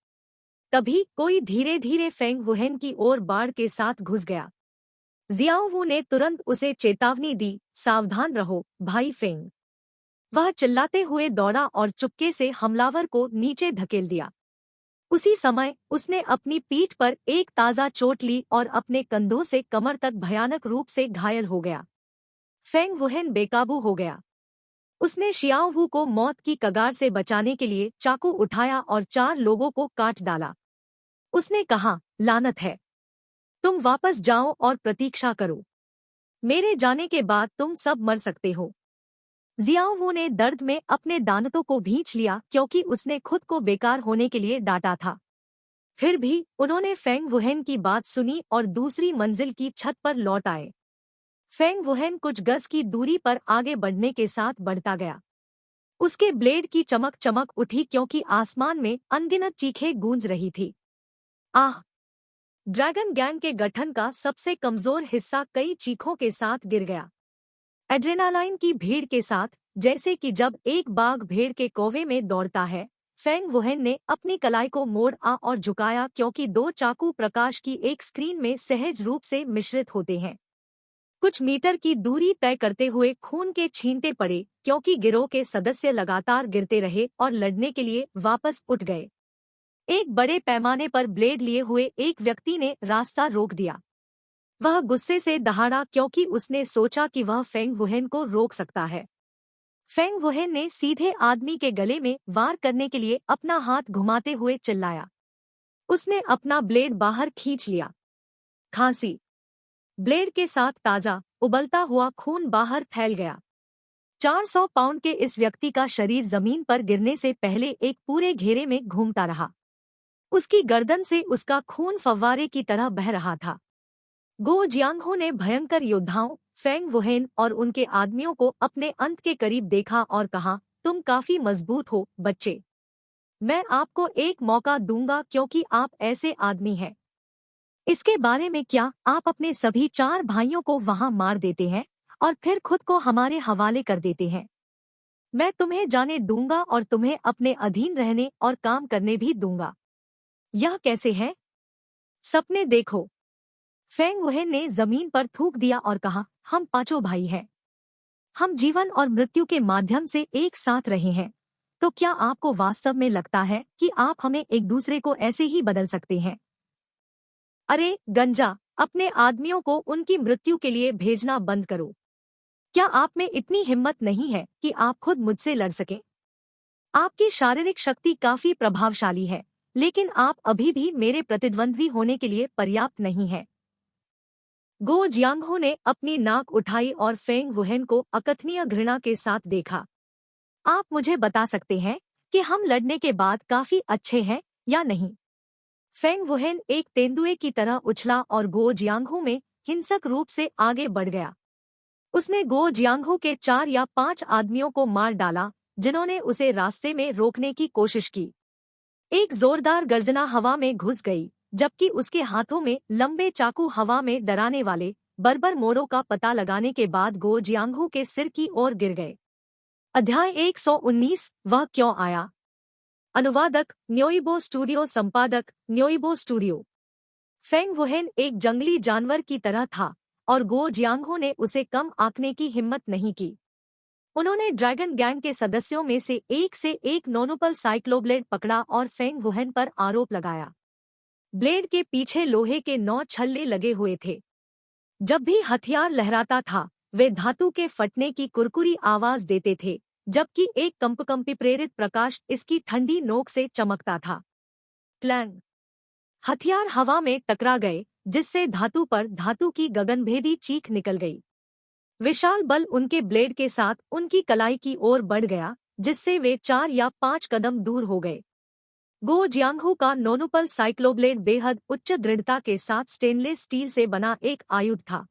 तभी कोई धीरे धीरे फेंग वुहेन की ओर बाढ़ के साथ घुस गया। जियाओवू ने तुरंत उसे चेतावनी दी, सावधान रहो भाई फेंग। वह चिल्लाते हुए दौड़ा और चुपके से हमलावर को नीचे धकेल दिया। उसी समय उसने अपनी पीठ पर एक ताज़ा चोट ली और अपने कंधों से कमर तक भयानक रूप से घायल हो गया। फेंग वुहेन बेकाबू हो गया। उसने शियाओवू को मौत की कगार से बचाने के लिए चाकू उठाया और 4 लोगों को काट डाला। उसने कहा, लानत है, तुम वापस जाओ और प्रतीक्षा करो। मेरे जाने के बाद तुम सब मर सकते हो। जियाओवू ने दर्द में अपने दांतों को भींच लिया क्योंकि उसने खुद को बेकार होने के लिए डांटा था। फिर भी उन्होंने फेंग वुहेन की बात सुनी और दूसरी मंजिल की छत पर लौट आए। फेंग वुहेन कुछ गज की दूरी पर आगे बढ़ने के साथ बढ़ता गया। उसके ब्लेड की चमक चमक उठी क्योंकि आसमान में अनगिनत चीखें गूंज रही थी। आह! ड्रैगन गैंग के गठन का सबसे कमजोर हिस्सा कई चीखों के साथ गिर गया। एड्रेनालाइन की भीड़ के साथ, जैसे कि जब एक बाघ भेड़ के कोवे में दौड़ता है। फेंग वुहेन ने अपनी कलाई को मोड़ आ और झुकाया क्योंकि दो चाकू प्रकाश की एक स्क्रीन में सहज रूप से मिश्रित होते हैं। कुछ मीटर की दूरी तय करते हुए खून के छींटे पड़े क्योंकि गिरोह के सदस्य लगातार गिरते रहे और लड़ने के लिए वापस उठ गए। एक बड़े पैमाने पर ब्लेड लिए हुए एक व्यक्ति ने रास्ता रोक दिया। वह गुस्से से दहाड़ा क्योंकि उसने सोचा कि वह फेंग वुहेन को रोक सकता है। फेंग वुहेन ने सीधे आदमी के गले में वार करने के लिए अपना हाथ घुमाते हुए चिल्लाया। उसने अपना ब्लेड बाहर खींच लिया। खांसी। ब्लेड के साथ ताजा, उबलता हुआ खून बाहर फैल गया। 400 पाउंड के इस व्यक्ति का शरीर जमीन पर गिरने से पहले एक पूरे घेरे में घूमता रहा। उसकी गर्दन से उसका खून फव्वारे की तरह बह रहा था। गो जियांगहो ने भयंकर योद्धाओं फेंग वुहेन और उनके आदमियों को अपने अंत के करीब देखा और कहा, तुम काफी मजबूत हो बच्चे। मैं आपको एक मौका दूंगा क्योंकि आप ऐसे आदमी हैं। इसके बारे में क्या आप अपने सभी 4 भाइयों को वहां मार देते हैं और फिर खुद को हमारे हवाले कर देते हैं? मैं तुम्हें जाने दूंगा और तुम्हें अपने अधीन रहने और काम करने भी दूंगा। यह कैसे है? सपने देखो। फेंग वुहेन ने जमीन पर थूक दिया और कहा, हम 5 भाई हैं। हम जीवन और मृत्यु के माध्यम से एक साथ रहे हैं। तो क्या आपको वास्तव में लगता है कि आप हमें एक दूसरे को ऐसे ही बदल सकते हैं? अरे गंजा, अपने आदमियों को उनकी मृत्यु के लिए भेजना बंद करो। क्या आप में इतनी हिम्मत नहीं है कि आप खुद मुझसे लड़ सकें? आपकी शारीरिक शक्ति काफी प्रभावशाली है, लेकिन आप अभी भी मेरे प्रतिद्वंद्वी होने के लिए पर्याप्त नहीं हैं। गो जियांगहो ने अपनी नाक उठाई और फेंग वुहेन को अकथनीय घृणा के साथ देखा। आप मुझे बता सकते हैं कि हम लड़ने के बाद काफी अच्छे हैं या नहीं? फेंग वुहेन एक तेंदुए की तरह उछला और गो जियांगहो में हिंसक रूप से आगे बढ़ गया। उसने गो जियांगहो के 4 या 5 आदमियों को मार डाला जिन्होंने उसे रास्ते में रोकने की कोशिश की। एक जोरदार गर्जना हवा में घुस गई, जबकि उसके हाथों में लंबे चाकू हवा में डराने वाले बर्बर मोड़ों का पता लगाने के बाद गो जियांगहो के सिर की ओर गिर गए। अध्याय 119 वह क्यों आया? अनुवादक न्योइबो स्टूडियो, संपादक न्योइबो स्टूडियो। फेंग वुहेन एक जंगली जानवर की तरह था और गो जियांगहो ने उसे कम आंकने की हिम्मत नहीं की। उन्होंने ड्रैगन गैंग के सदस्यों में से एक नोनुपल साइक्लोब्लेड पकड़ा और फेंग वुहेन पर आरोप लगाया। ब्लेड के पीछे लोहे के 9 छल्ले लगे हुए थे। जब भी हथियार लहराता था, वे धातु के फटने की कुरकुरी आवाज देते थे, जबकि एक कंपकंपी प्रेरित प्रकाश इसकी ठंडी नोक से चमकता था। क्लैंग! हथियार हवा में टकरा गए, जिससे धातु पर धातु की गगनभेदी चीख निकल गई। विशाल बल उनके ब्लेड के साथ उनकी कलाई की ओर बढ़ गया, जिससे वे 4 या 5 कदम दूर हो गए। गो जियांगहो का नोनुपल साइक्लोब्लेड बेहद उच्च दृढ़ता के साथ स्टेनलेस स्टील से बना एक आयुध था।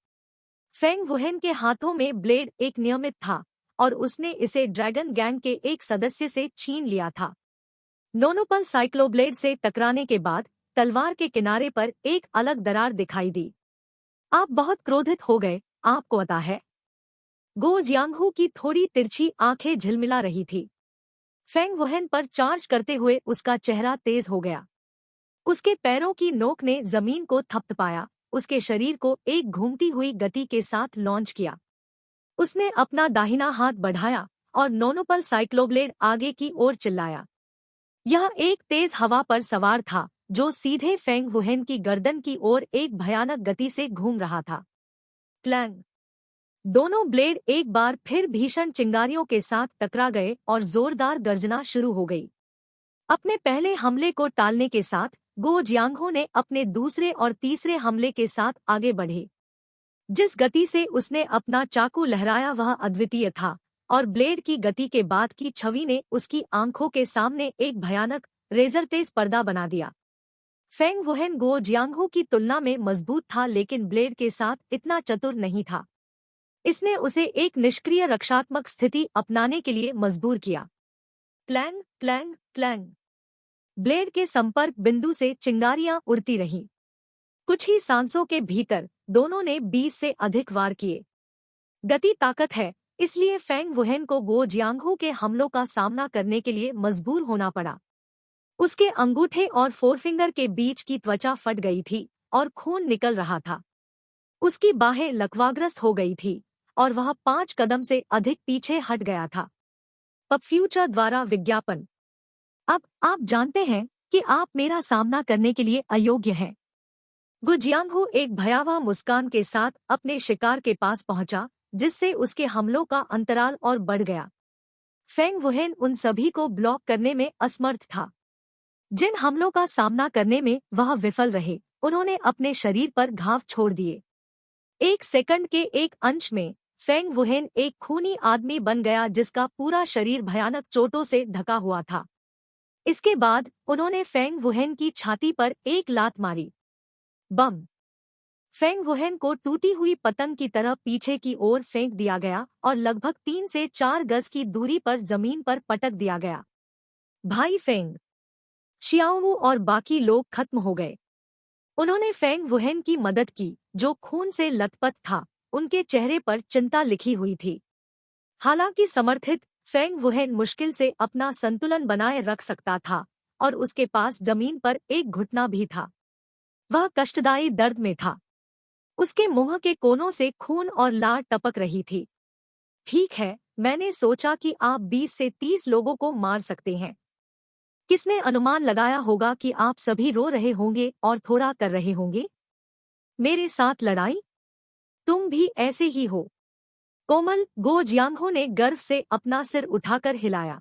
फेंग वुहेन के हाथों में ब्लेड एक नियमित था और उसने इसे ड्रैगन गैंग के एक सदस्य से छीन लिया था। नोनुपल साइक्लोब्लेड से टकराने के बाद तलवार के किनारे पर एक अलग दरार दिखाई दी। आप बहुत क्रोधित हो गए, आपको पता है? गो जियांगहो की थोड़ी तिरछी आंखें झिलमिला रही थी। फेंग वुहेन पर चार्ज करते हुए उसका चेहरा तेज हो गया। उसके पैरों की नोक ने जमीन को थपथपाया, उसके शरीर को एक घूमती हुई गति के साथ लॉन्च किया। उसने अपना दाहिना हाथ बढ़ाया और नोनुपल साइक्लोब्लेड आगे की ओर चिल्लाया। यह एक तेज हवा पर सवार था जो सीधे फेंग वुहेन की गर्दन की ओर एक भयानक गति से घूम रहा था। क्लैंग! दोनों ब्लेड एक बार फिर भीषण चिंगारियों के साथ टकरा गए और जोरदार गर्जना शुरू हो गई। अपने पहले हमले को टालने के साथ गो जियांगहो ने अपने दूसरे और तीसरे हमले के साथ आगे बढ़े। जिस गति से उसने अपना चाकू लहराया वह अद्वितीय था और ब्लेड की गति के बाद की छवि ने उसकी आंखों के सामने एक भयानक रेजरतेज पर्दा बना दिया। फेंग वुहेन गो जियांगहो की तुलना में मजबूत था, लेकिन ब्लेड के साथ इतना चतुर नहीं था। इसने उसे एक निष्क्रिय रक्षात्मक स्थिति अपनाने के लिए मजबूर किया। Clang clang clang. ब्लेड के संपर्क बिंदु से चिंगारियां उड़ती रहीं। कुछ ही सांसों के भीतर दोनों ने 20 से अधिक वार किए। गति ताकत है, इसलिए फेंग वुहेन को गो जियांगहू के हमलों का सामना करने के लिए मजबूर होना पड़ा। उसके अंगूठे और फोरफिंगर के बीच की त्वचा फट गई थी और खून निकल रहा था। उसकी बाहें लकवाग्रस्त हो गई थी और वह 5 कदम से अधिक पीछे हट गया था। पप फ्यूचर द्वारा विज्ञापन। अब आप जानते हैं कि आप मेरा सामना करने के लिए अयोग्य हैं। गो जियांगहू एक भयावह मुस्कान के साथ अपने शिकार के पास पहुंचा, जिससे उसके हमलों का अंतराल और बढ़ गया। फेंग वुहेन उन सभी को ब्लॉक करने में असमर्थ था। जिन हमलों का सामना करने में वह विफल रहे, उन्होंने अपने शरीर पर घाव छोड़ दिए। 1 सेकंड के एक अंश में फेंग वुहेन एक खूनी आदमी बन गया, जिसका पूरा शरीर भयानक चोटों से ढका हुआ था। इसके बाद उन्होंने फेंग वुहेन की छाती पर एक लात मारी। बम। फेंग वुहेन को टूटी हुई पतंग की तरह पीछे की ओर फेंक दिया गया और लगभग 3 से 4 गज की दूरी पर जमीन पर पटक दिया गया। भाई फेंग, शियाओवू और बाकी लोग खत्म हो गए। उन्होंने फेंग वुहेन की मदद की, जो खून से लथपथ था। उनके चेहरे पर चिंता लिखी हुई थी। हालांकि समर्थित, फेंग वुहेन मुश्किल से अपना संतुलन बनाए रख सकता था और उसके पास जमीन पर एक घुटना भी था। वह कष्टदायी दर्द में था। उसके मुंह के कोनों से खून और लार टपक रही थी। ठीक है, मैंने सोचा कि आप 20 से 30 लोगों को मार सकते हैं। किसने अनुमान लगाया होगा कि आप सभी रो रहे होंगे और थोड़ा कर रहे होंगे? मेरे साथ लड़ाई? तुम भी ऐसे ही हो। कोमल, गो जियांगहू ने गर्व से अपना सिर उठाकर हिलाया।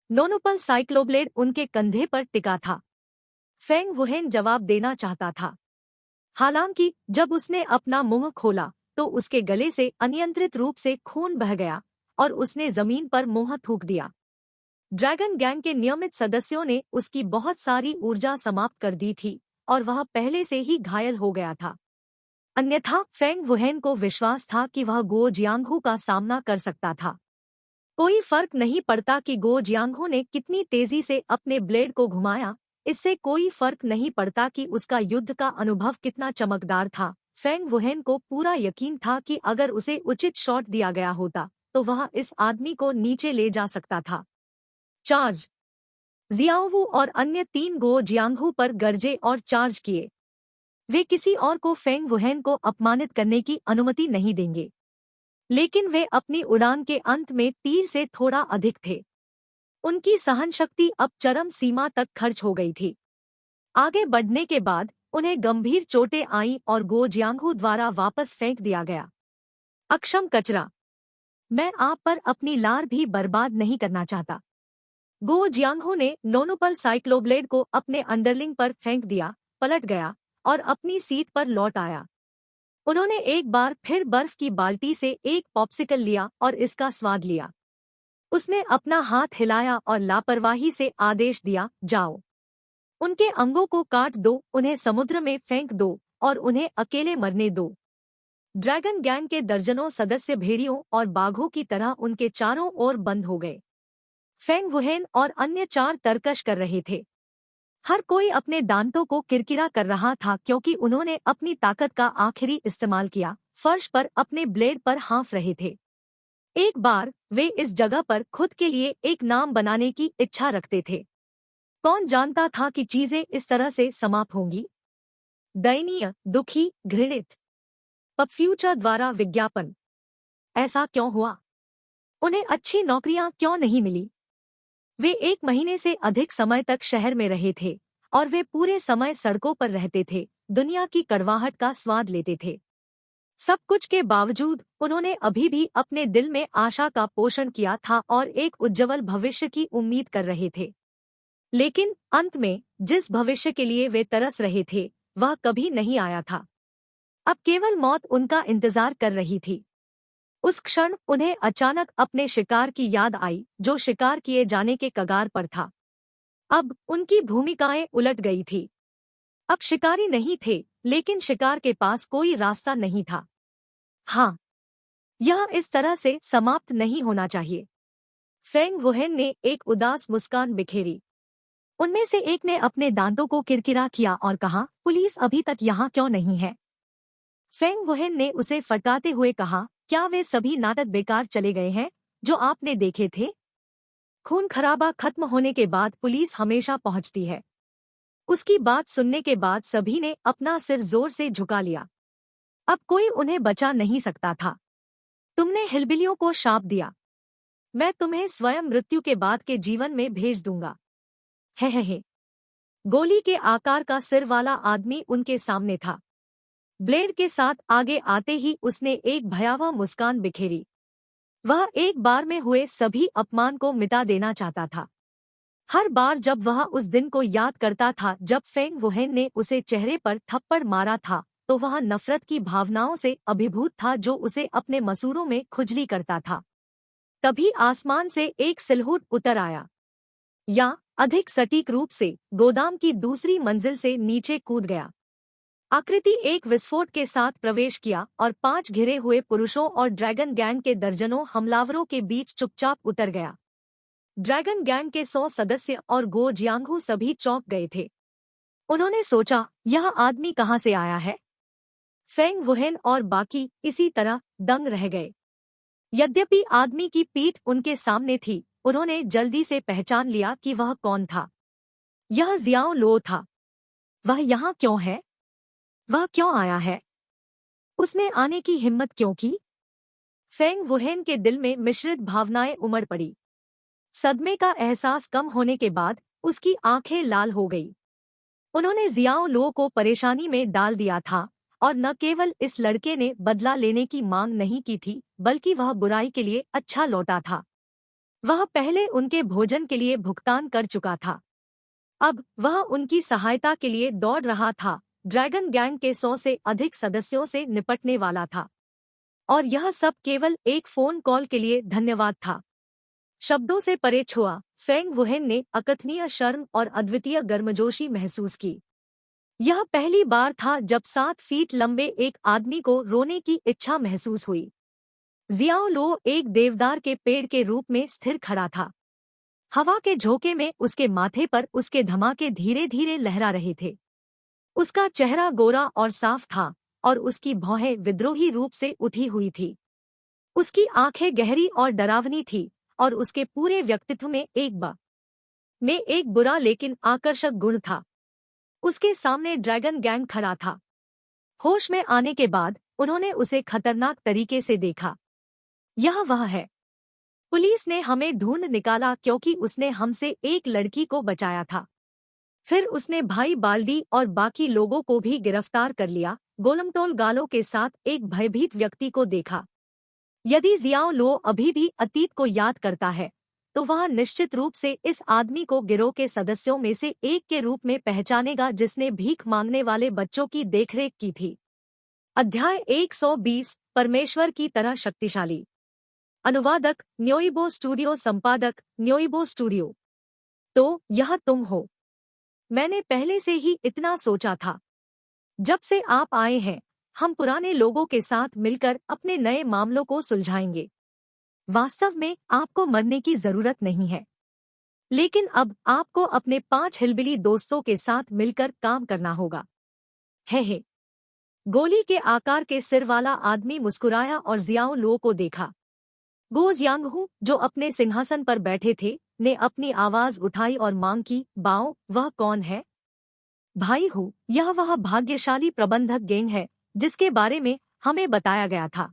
नोनोपल साइक्लोब्लेड उनके कंधे पर टिका था। फेंग वुहेन जवाब देना चाहता था। हालांकि जब उसने अपना मुंह खोला तो उसके गले से अनियंत्रित रूप से खून बह गया और उसने जमीन पर मुंह थूक दिया। ड्रैगन गैंग के नियमित सदस्यों ने उसकी बहुत सारी ऊर्जा समाप्त कर दी थी और वह पहले से ही घायल हो गया था। अन्यथा फेंग वुहेन को विश्वास था कि वह गो जियांगहू का सामना कर सकता था। कोई फर्क नहीं पड़ता कि गो जियांगहू ने कितनी तेजी से अपने ब्लेड को घुमाया, इससे कोई फर्क नहीं पड़ता कि उसका युद्ध का अनुभव कितना चमकदार था। फेंग वुहेन को पूरा यकीन था कि अगर उसे उचित शॉट दिया गया होता तो वह इस आदमी को नीचे ले जा सकता था। चार्ज। जियाओवू और अन्य 3 गो जियांगहू पर गरजे और चार्ज किए। वे किसी और को फेंग वुहेन को अपमानित करने की अनुमति नहीं देंगे, लेकिन वे अपनी उड़ान के अंत में तीर से थोड़ा अधिक थे। उनकी सहनशक्ति अब चरम सीमा तक खर्च हो गई थी। आगे बढ़ने के बाद उन्हें गंभीर चोटें आईं और गो जियांगहू द्वारा वापस फेंक दिया गया। अक्षम कचरा। मैं आप पर अपनी लार भी बर्बाद नहीं करना चाहता। गो जियांगहू ने नोनोपल साइक्लोब्लेड को अपने अंडरलिंग पर फेंक दिया, पलट गया और अपनी सीट पर लौट आया। उन्होंने एक बार फिर बर्फ की बाल्टी से एक पॉप्सिकल लिया और इसका स्वाद लिया। उसने अपना हाथ हिलाया और लापरवाही से आदेश दिया, जाओ। उनके अंगों को काट दो, उन्हें समुद्र में फेंक दो और उन्हें अकेले मरने दो। ड्रैगन गैंग के दर्जनों सदस्य भेड़ियों और बाघों की तरह उनके चारों ओर बंद हो गए। फेंग वुहेन और अन्य 4 तरकश कर रहे थे। हर कोई अपने दांतों को किरकिरा कर रहा था क्योंकि उन्होंने अपनी ताकत का आखिरी इस्तेमाल किया। फर्श पर अपने ब्लेड पर हाँफ रहे थे। एक बार वे इस जगह पर खुद के लिए एक नाम बनाने की इच्छा रखते थे। कौन जानता था कि चीजें इस तरह से समाप्त होंगी? दयनीय, दुखी, घृणित। पप फ्यूचर द्वारा विज्ञापन। ऐसा क्यों हुआ? उन्हें अच्छी नौकरियां क्यों नहीं मिली? वे 1 महीने से अधिक समय तक शहर में रहे थे और वे पूरे समय सड़कों पर रहते थे, दुनिया की कड़वाहट का स्वाद लेते थे। सब कुछ के बावजूद उन्होंने अभी भी अपने दिल में आशा का पोषण किया था और एक उज्ज्वल भविष्य की उम्मीद कर रहे थे। लेकिन अंत में जिस भविष्य के लिए वे तरस रहे थे वह कभी नहीं आया था। अब केवल मौत उनका इंतजार कर रही थी। उस क्षण उन्हें अचानक अपने शिकार की याद आई, जो शिकार किए जाने के कगार पर था। अब उनकी भूमिकाएं उलट गई थी। अब शिकारी नहीं थे, लेकिन शिकार के पास कोई रास्ता नहीं था। हाँ, यह इस तरह से समाप्त नहीं होना चाहिए। फेंग वुहेन ने एक उदास मुस्कान बिखेरी। उनमें से एक ने अपने दांतों को किरकिरा किया और कहा, पुलिस अभी तक यहाँ क्यों नहीं है? फेंग वुहेन ने उसे फटकारते हुए कहा, क्या वे सभी नाटक बेकार चले गए हैं जो आपने देखे थे? खून खराबा खत्म होने के बाद पुलिस हमेशा पहुंचती है। उसकी बात सुनने के बाद सभी ने अपना सिर जोर से झुका लिया। अब कोई उन्हें बचा नहीं सकता था। तुमने हिलबिलियों को शाप दिया। मैं तुम्हें स्वयं मृत्यु के बाद के जीवन में भेज दूंगा। हे। गोली के आकार का सिर वाला आदमी उनके सामने था। ब्लेड के साथ आगे आते ही उसने एक भयावह मुस्कान बिखेरी। वह एक बार में हुए सभी अपमान को मिटा देना चाहता था। हर बार जब वह उस दिन को याद करता था जब फेंग वुहेन ने उसे चेहरे पर थप्पड़ मारा था, तो वह नफरत की भावनाओं से अभिभूत था जो उसे अपने मसूड़ों में खुजली करता था। तभी आसमान से एक सिलहूट उतर आया, या अधिक सटीक रूप से गोदाम की दूसरी मंजिल से नीचे कूद गया। आकृति एक विस्फोट के साथ प्रवेश किया और 5 घिरे हुए पुरुषों और ड्रैगन गैंग के दर्जनों हमलावरों के बीच चुपचाप उतर गया। ड्रैगन गैंग के 100 सदस्य और गो जियांगहू सभी चौंक गए थे। उन्होंने सोचा, यह आदमी कहाँ से आया है? फेंग वुहेन और बाकी इसी तरह दंग रह गए। यद्यपि आदमी की पीठ उनके सामने थी, उन्होंने जल्दी से पहचान लिया कि वह कौन था। यह जियाओ लो था। वह यहाँ क्यों है? वह क्यों आया है? उसने आने की हिम्मत क्यों की? फेंग वुहेन के दिल में मिश्रित भावनाएं उमड़ पड़ी। सदमे का एहसास कम होने के बाद उसकी आंखें लाल हो गई। उन्होंने जियाओ लो को परेशानी में डाल दिया था, और न केवल इस लड़के ने बदला लेने की मांग नहीं की थी, बल्कि वह बुराई के लिए अच्छा लौटा था। वह पहले उनके भोजन के लिए भुगतान कर चुका था। अब वह उनकी सहायता के लिए दौड़ रहा था। ड्रैगन गैंग के 100 से अधिक सदस्यों से निपटने वाला था। और यह सब केवल एक फोन कॉल के लिए धन्यवाद था। शब्दों से परे छुआ, फेंग वुहेन ने अकथनीय शर्म और अद्वितीय गर्मजोशी महसूस की। यह पहली बार था जब 7 फीट लंबे एक आदमी को रोने की इच्छा महसूस हुई। जियाओ लो एक देवदार के पेड़ के रूप में स्थिर खड़ा था। हवा के झोंके में उसके माथे पर उसके धमाके धीरे धीरे लहरा रहे थे। उसका चेहरा गोरा और साफ था, और उसकी भौहें विद्रोही रूप से उठी हुई थी। उसकी आंखें गहरी और डरावनी थी, और उसके पूरे व्यक्तित्व में एक बुरा लेकिन आकर्षक गुण था। उसके सामने ड्रैगन गैंग खड़ा था। होश में आने के बाद उन्होंने उसे खतरनाक तरीके से देखा। यह वह है। पुलिस ने हमें ढूंढ निकाला क्योंकि उसने हमसे एक लड़की को बचाया था। फिर उसने भाई बाल्डी और बाकी लोगों को भी गिरफ्तार कर लिया। गोलमटोल गालों के साथ एक भयभीत व्यक्ति को देखा। यदि जियाओ लो अभी भी अतीत को याद करता है, तो वह निश्चित रूप से इस आदमी को गिरोह के सदस्यों में से एक के रूप में पहचानेगा जिसने भीख मांगने वाले बच्चों की देखरेख की थी। अध्याय 120 परमेश्वर की तरह शक्तिशाली। अनुवादक न्योइबो स्टूडियो, संपादक न्योइबो स्टूडियो। तो यह तुम हो। मैंने पहले से ही इतना सोचा था। जब से आप आए हैं, हम पुराने लोगों के साथ मिलकर अपने नए मामलों को सुलझाएंगे। वास्तव में आपको मरने की जरूरत नहीं है, लेकिन अब आपको अपने 5 हिलबिली दोस्तों के साथ मिलकर काम करना होगा। हे। गोली के आकार के सिर वाला आदमी मुस्कुराया और जियाओ लो को देखा। गो जियांगहू, जो अपने सिंहासन पर बैठे थे, ने अपनी आवाज उठाई और मांग की, बाओ, वह कौन है? भाई हूँ, यह वह भाग्यशाली प्रबंधक गैंग है जिसके बारे में हमें बताया गया था।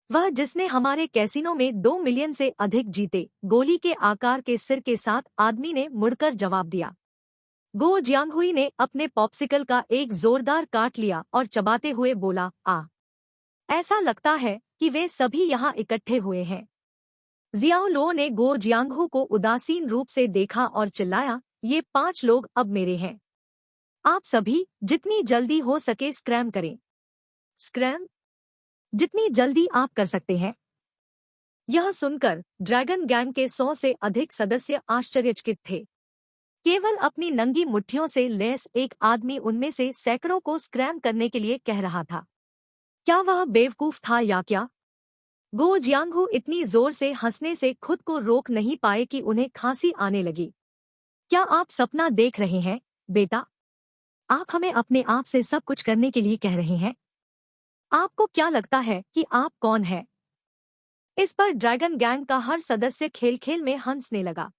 वह जिसने हमारे कैसीनो में 2 मिलियन से अधिक जीते। गोली के आकार के सिर के साथ आदमी ने मुड़कर जवाब दिया। गो जियांगहुई ने अपने पॉप्सिकल का एक जोरदार काट लिया और चबाते हुए बोला, ऐसा लगता है कि वे सभी यहाँ इकट्ठे हुए हैं। जियाओ लो ने गो जियांगहू को उदासीन रूप से देखा और चिल्लाया, ये 5 लोग अब मेरे हैं। आप सभी जितनी जल्दी हो सके स्क्रैम करें। स्क्रैम? जितनी जल्दी आप कर सकते हैं। यह सुनकर ड्रैगन गैंग के 100 से अधिक सदस्य आश्चर्यचकित थे। केवल अपनी नंगी मुट्ठियों से लैस एक आदमी उनमें से सैकड़ों को स्क्रैम करने के लिए कह रहा था। क्या वह बेवकूफ था या क्या? गो जियांगहू इतनी जोर से हंसने से खुद को रोक नहीं पाए कि उन्हें खांसी आने लगी। क्या आप सपना देख रहे हैं, बेटा? आप हमें अपने आप से सब कुछ करने के लिए कह रहे हैं? आपको क्या लगता है कि आप कौन है? इस पर ड्रैगन गैंग का हर सदस्य खेल खेल में हंसने लगा।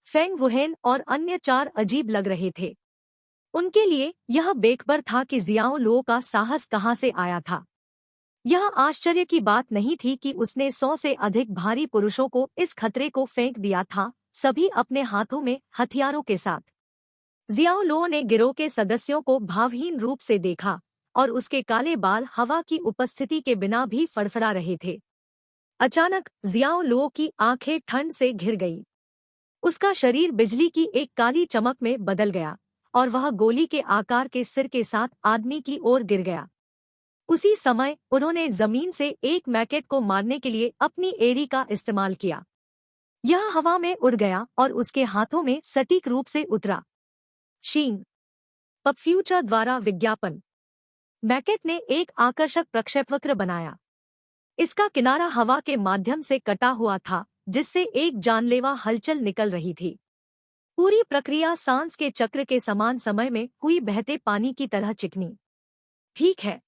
फेंग वुहेन और अन्य 4 अजीब लग रहे थे। उनके लिए यह बेखबर था कि जियाओ लो का साहस कहाँ से आया था। यह आश्चर्य की बात नहीं थी कि उसने 100 से अधिक भारी पुरुषों को इस खतरे को फेंक दिया था, सभी अपने हाथों में हथियारों के साथ। जियाओ लो ने गिरोह के सदस्यों को भावहीन रूप से देखा और उसके काले बाल हवा की उपस्थिति के बिना भी फड़फड़ा रहे थे। अचानक जियाओ लो की आंखें ठंड से घिर गईं। उसका शरीर बिजली की एक काली चमक में बदल गया और वह गोली के आकार के सिर के साथ आदमी की ओर गिर गया। उसी समय उन्होंने जमीन से एक मैकेट को मारने के लिए अपनी एड़ी का इस्तेमाल किया। यह हवा में उड़ गया और उसके हाथों में सटीक रूप से उतरा। शींग पप फ्यूचर द्वारा विज्ञापन। मैकेट ने एक आकर्षक प्रक्षेपवक्र बनाया। इसका किनारा हवा के माध्यम से कटा हुआ था, जिससे एक जानलेवा हलचल निकल रही थी। पूरी प्रक्रिया सांस के चक्र के समान समय में हुई बहते पानी की तरह चिकनी। ठीक है।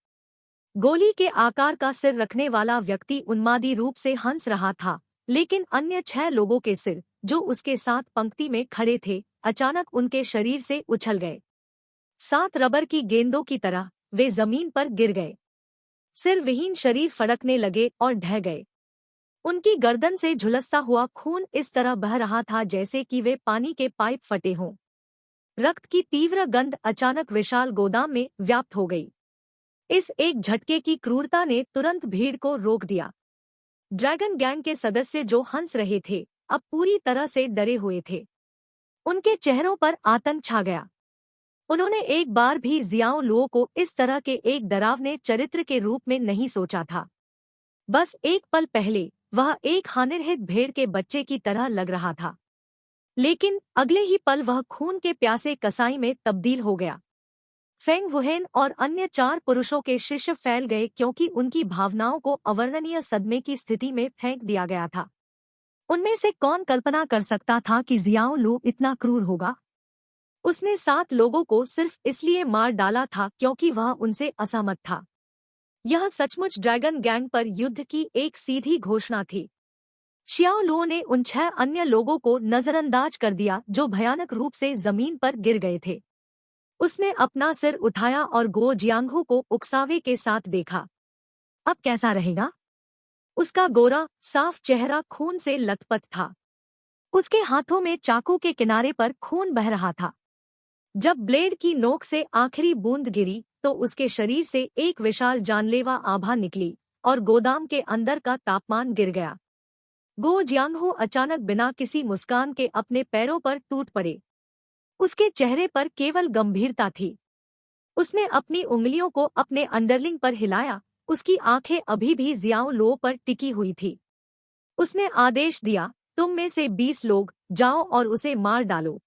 गोली के आकार का सिर रखने वाला व्यक्ति उन्मादी रूप से हंस रहा था, लेकिन अन्य 6 लोगों के सिर, जो उसके साथ पंक्ति में खड़े थे, अचानक उनके शरीर से उछल गए। 7 रबर की गेंदों की तरह वे जमीन पर गिर गए। सिर विहीन शरीर फड़कने लगे और ढह गए। उनकी गर्दन से झुलसता हुआ खून इस तरह बह रहा था जैसे कि वे पानी के पाइप फटे हों। रक्त की तीव्र गंध अचानक विशाल गोदाम में व्याप्त हो गई। इस एक झटके की क्रूरता ने तुरंत भीड़ को रोक दिया। ड्रैगन गैंग के सदस्य जो हंस रहे थे, अब पूरी तरह से डरे हुए थे। उनके चेहरों पर आतंक छा गया। उन्होंने एक बार भी जियाओ लुओ को इस तरह के एक डरावने चरित्र के रूप में नहीं सोचा था। बस एक पल पहले वह एक हानिरहित भेड़ के बच्चे की तरह लग रहा था, लेकिन अगले ही पल वह खून के प्यासे कसाई में तब्दील हो गया। फेंग वुहेन और अन्य 4 पुरुषों के शिष्य फैल गए क्योंकि उनकी भावनाओं को अवर्णनीय सदमे की स्थिति में फेंक दिया गया था। उनमें से कौन कल्पना कर सकता था कि जियाओ लुओ इतना क्रूर होगा? उसने 7 लोगों को सिर्फ इसलिए मार डाला था क्योंकि वह उनसे असहमत था। यह सचमुच ड्रैगन गैंग पर युद्ध की एक सीधी घोषणा थी। शियाओ लुओ ने उन 6 अन्य लोगों को नजरअंदाज कर दिया जो भयानक रूप से जमीन पर गिर गए थे। उसने अपना सिर उठाया और गो जियांगहू को उकसावे के साथ देखा। अब कैसा रहेगा? उसका गोरा, साफ चेहरा खून से लथपथ था। उसके हाथों में चाकू के किनारे पर खून बह रहा था। जब ब्लेड की नोक से आखिरी बूंद गिरी तो उसके शरीर से एक विशाल जानलेवा आभा निकली और गोदाम के अंदर का तापमान गिर गया। गो जियांगहू अचानक बिना किसी मुस्कान के अपने पैरों पर टूट पड़े। उसके चेहरे पर केवल गंभीरता थी। उसने अपनी उंगलियों को अपने अंडरलिंग पर हिलाया। उसकी आंखें अभी भी जियाओ लुओ पर टिकी हुई थी। उसने आदेश दिया, तुम में से 20 लोग जाओ और उसे मार डालो।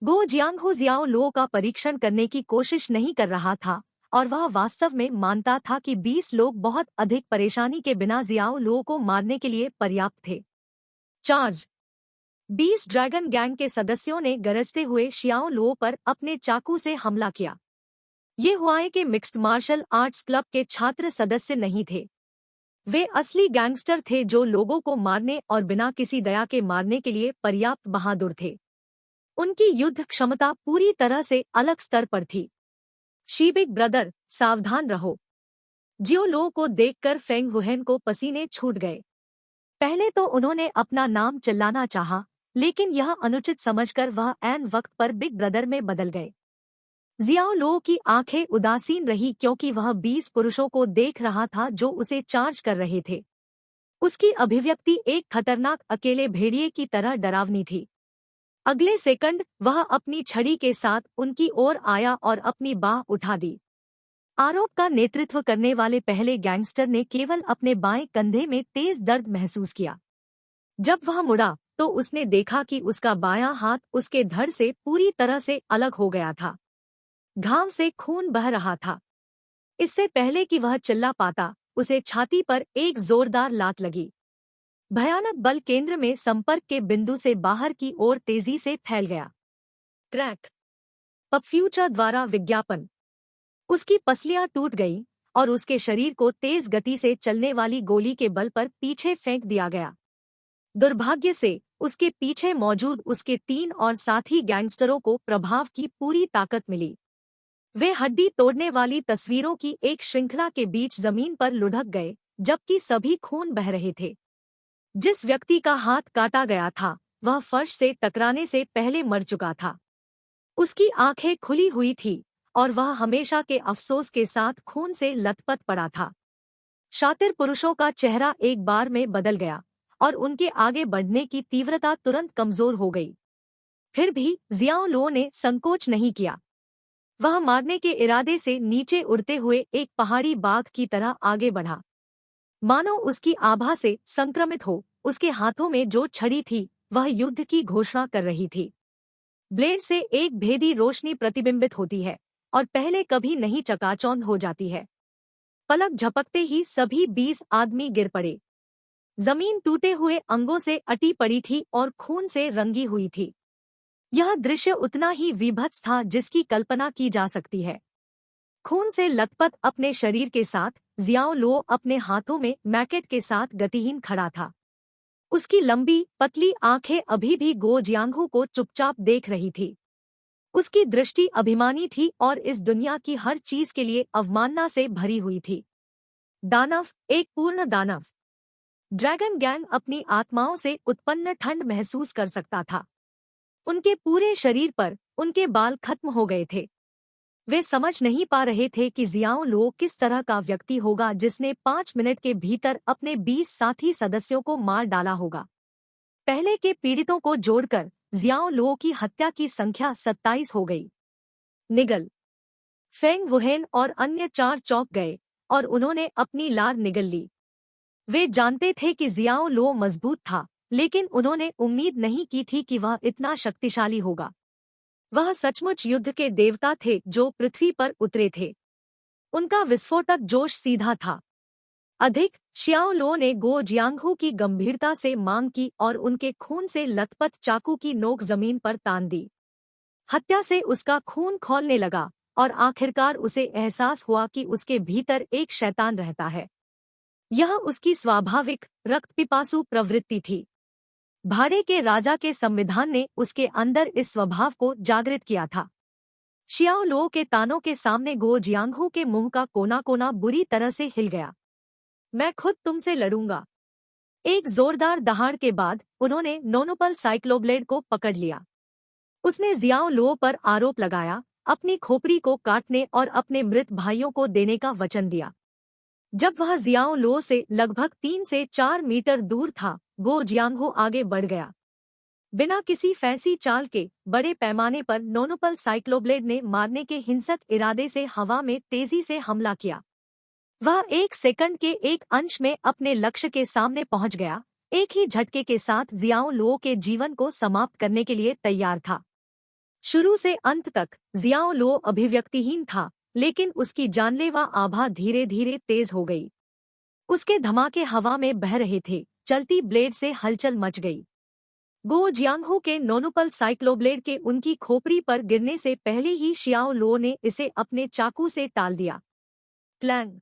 गो जियांगहू जियाओ लुओ का परीक्षण करने की कोशिश नहीं कर रहा था और वह वास्तव में मानता था कि 20 लोग बहुत अधिक परेशानी के बिना जियाओ लुओ को मारने के लिए पर्याप्त थे। चार्ज! 20 ड्रैगन गैंग के सदस्यों ने गरजते हुए शियाओ लुओ पर अपने चाकू से हमला किया। ये हुआए के मिक्स्ड मार्शल आर्ट्स क्लब के छात्र सदस्य नहीं थे। वे असली गैंगस्टर थे जो लोगों को मारने और बिना किसी दया के मारने के लिए पर्याप्त बहादुर थे। उनकी युद्ध क्षमता पूरी तरह से अलग स्तर पर थी। शीबिग ब्रदर, सावधान रहो। जियो लो को देखकर फेंग वुहेन को पसीने छूट गए। पहले तो उन्होंने अपना नाम चिल्लाना चाहा, लेकिन यह अनुचित समझकर वह ऐन वक्त पर बिग ब्रदर में बदल गए। जियाओ लो की आंखें उदासीन रही क्योंकि वह 20 पुरुषों को देख रहा था जो उसे चार्ज कर रहे थे। उसकी अभिव्यक्ति एक खतरनाक अकेले भेड़िए की तरह डरावनी थी। अगले सेकंड वह अपनी छड़ी के साथ उनकी ओर आया और अपनी बाह उठा दी। आरोप का नेतृत्व करने वाले पहले गैंगस्टर ने केवल अपने बाएं कंधे में तेज दर्द महसूस किया। जब वह मुड़ा तो उसने देखा कि उसका बायां हाथ उसके धड़ से पूरी तरह से अलग हो गया था। घाव से खून बह रहा था। इससे पहले कि वह चिल्ला पाता, उसे छाती पर एक जोरदार लात लगी। भयानक बल केंद्र में संपर्क के बिंदु से बाहर की ओर तेजी से फैल गया। क्रैक। पपफ्यूचर द्वारा विज्ञापन। उसकी पसलियां टूट गईं और उसके शरीर को तेज गति से चलने वाली गोली के बल पर पीछे फेंक दिया गया। दुर्भाग्य से उसके पीछे मौजूद उसके 3 और साथी गैंगस्टरों को प्रभाव की पूरी ताकत मिली। वे हड्डी तोड़ने वाली तस्वीरों की एक श्रृंखला के बीच जमीन पर लुढ़क गए, जबकि सभी खून बह रहे थे। जिस व्यक्ति का हाथ काटा गया था वह फर्श से टकराने से पहले मर चुका था। उसकी आंखें खुली हुई थी और वह हमेशा के अफसोस के साथ खून से लथपथ पड़ा था। शातिर पुरुषों का चेहरा एक बार में बदल गया और उनके आगे बढ़ने की तीव्रता तुरंत कमजोर हो गई। फिर भी जियाओ लो ने संकोच नहीं किया। वह मारने के इरादे से नीचे उड़ते हुए एक पहाड़ी बाघ की तरह आगे बढ़ा। मानो उसकी आभा से संक्रमित हो, उसके हाथों में जो छड़ी थी वह युद्ध की घोषणा कर रही थी। ब्लेड से एक भेदी रोशनी प्रतिबिंबित होती है और पहले कभी नहीं चकाचौंध हो जाती है। पलक झपकते ही सभी 20 आदमी गिर पड़े। जमीन टूटे हुए अंगों से अटी पड़ी थी और खून से रंगी हुई थी। यह दृश्य उतना ही विभत्स था जिसकी कल्पना की जा सकती है। खून से लथपथ अपने शरीर के साथ जियाओ लो अपने हाथों में मैकेट के साथ गतिहीन खड़ा था। उसकी लंबी पतली आंखें अभी भी गो जियांगहू को चुपचाप देख रही थी। उसकी दृष्टि अभिमानी थी और इस दुनिया की हर चीज के लिए अवमानना से भरी हुई थी। दानव, एक पूर्ण दानव। ड्रैगन गैंग अपनी आत्माओं से उत्पन्न ठंड महसूस कर सकता था। उनके पूरे शरीर पर उनके बाल खत्म हो गए थे। वे समझ नहीं पा रहे थे कि जियाओ लो किस तरह का व्यक्ति होगा जिसने 5 मिनट के भीतर अपने 20 साथी सदस्यों को मार डाला होगा। पहले के पीड़ितों को जोड़कर जियाओ लो की हत्या की संख्या 27 हो गई। निगल। फेंग वुहेन और अन्य 4 चौंक गए और उन्होंने अपनी लार निगल ली। वे जानते थे कि जियाओ लो मजबूत था, लेकिन उन्होंने उम्मीद नहीं की थी कि वह इतना शक्तिशाली होगा। वह सचमुच युद्ध के देवता थे जो पृथ्वी पर उतरे थे। उनका विस्फोटक जोश सीधा था। अधिक, शियाओ लो ने गो जियांगहू की गंभीरता से मांग की और उनके खून से लथपथ चाकू की नोक जमीन पर तान दी। हत्या से उसका खून खौलने लगा और आखिरकार उसे एहसास हुआ कि उसके भीतर एक शैतान रहता है। यह उसकी स्वाभाविक रक्तपिपासु प्रवृत्ति थी। भाड़े के राजा के संविधान ने उसके अंदर इस स्वभाव को जागृत किया था। शियाओ लो के तानों के सामने गो जियांगहू के मुंह का कोना कोना बुरी तरह से हिल गया। मैं खुद तुमसे लड़ूंगा। एक जोरदार दहाड़ के बाद उन्होंने नोनोपल साइक्लोब्लेड को पकड़ लिया। उसने जियाओ लो पर आरोप लगाया, अपनी खोपड़ी को काटने और अपने मृत भाइयों को देने का वचन दिया। जब वह जियाओ लो से लगभग 3 से 4 मीटर दूर था, गो जियांगहू आगे बढ़ गया। बिना किसी फैंसी चाल के बड़े पैमाने पर नोनोपल साइक्लोब्लेड ने मारने के हिंसक इरादे से हवा में तेजी से हमला किया। वह 1 सेकंड के एक अंश में अपने लक्ष्य के सामने पहुंच गया। एक ही झटके के साथ जियाओ लो के जीवन को समाप्त करने के लिए तैयार था। शुरू से अंत तक जियाओ लो अभिव्यक्तिहीन था, लेकिन उसकी जानलेवा आभा धीरे धीरे तेज हो गई। उसके धमाके हवा में बह रहे थे। चलती ब्लेड से हलचल मच गई। गो जियांगहू के नोनोपल साइक्लोब्लेड के उनकी खोपड़ी पर गिरने से पहले ही शियाओ लो ने इसे अपने चाकू से टाल दिया। क्लैंग।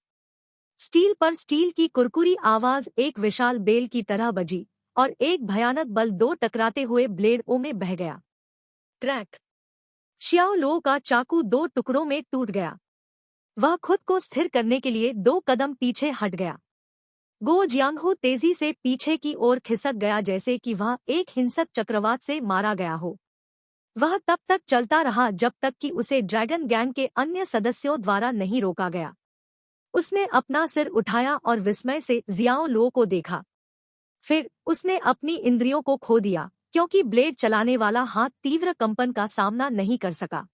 स्टील पर स्टील की कुरकुरी आवाज एक विशाल बेल की तरह बजी और एक भयानक बल 2 टकराते हुए ब्लेडों में बह गया। क्रैक। शियाओ लो का चाकू 2 टुकड़ों में टूट गया। वह खुद को स्थिर करने के लिए 2 कदम पीछे हट गया। गो जियांगहू तेजी से पीछे की ओर खिसक गया जैसे कि वह एक हिंसक चक्रवात से मारा गया हो। वह तब तक चलता रहा जब तक कि उसे ड्रैगन गैंग के अन्य सदस्यों द्वारा नहीं रोका गया। उसने अपना सिर उठाया और विस्मय से जियाओ लो को देखा। फिर उसने अपनी इंद्रियों को खो दिया, क्योंकि ब्लेड चलाने वाला हाथ तीव्र कंपन का सामना नहीं कर सका।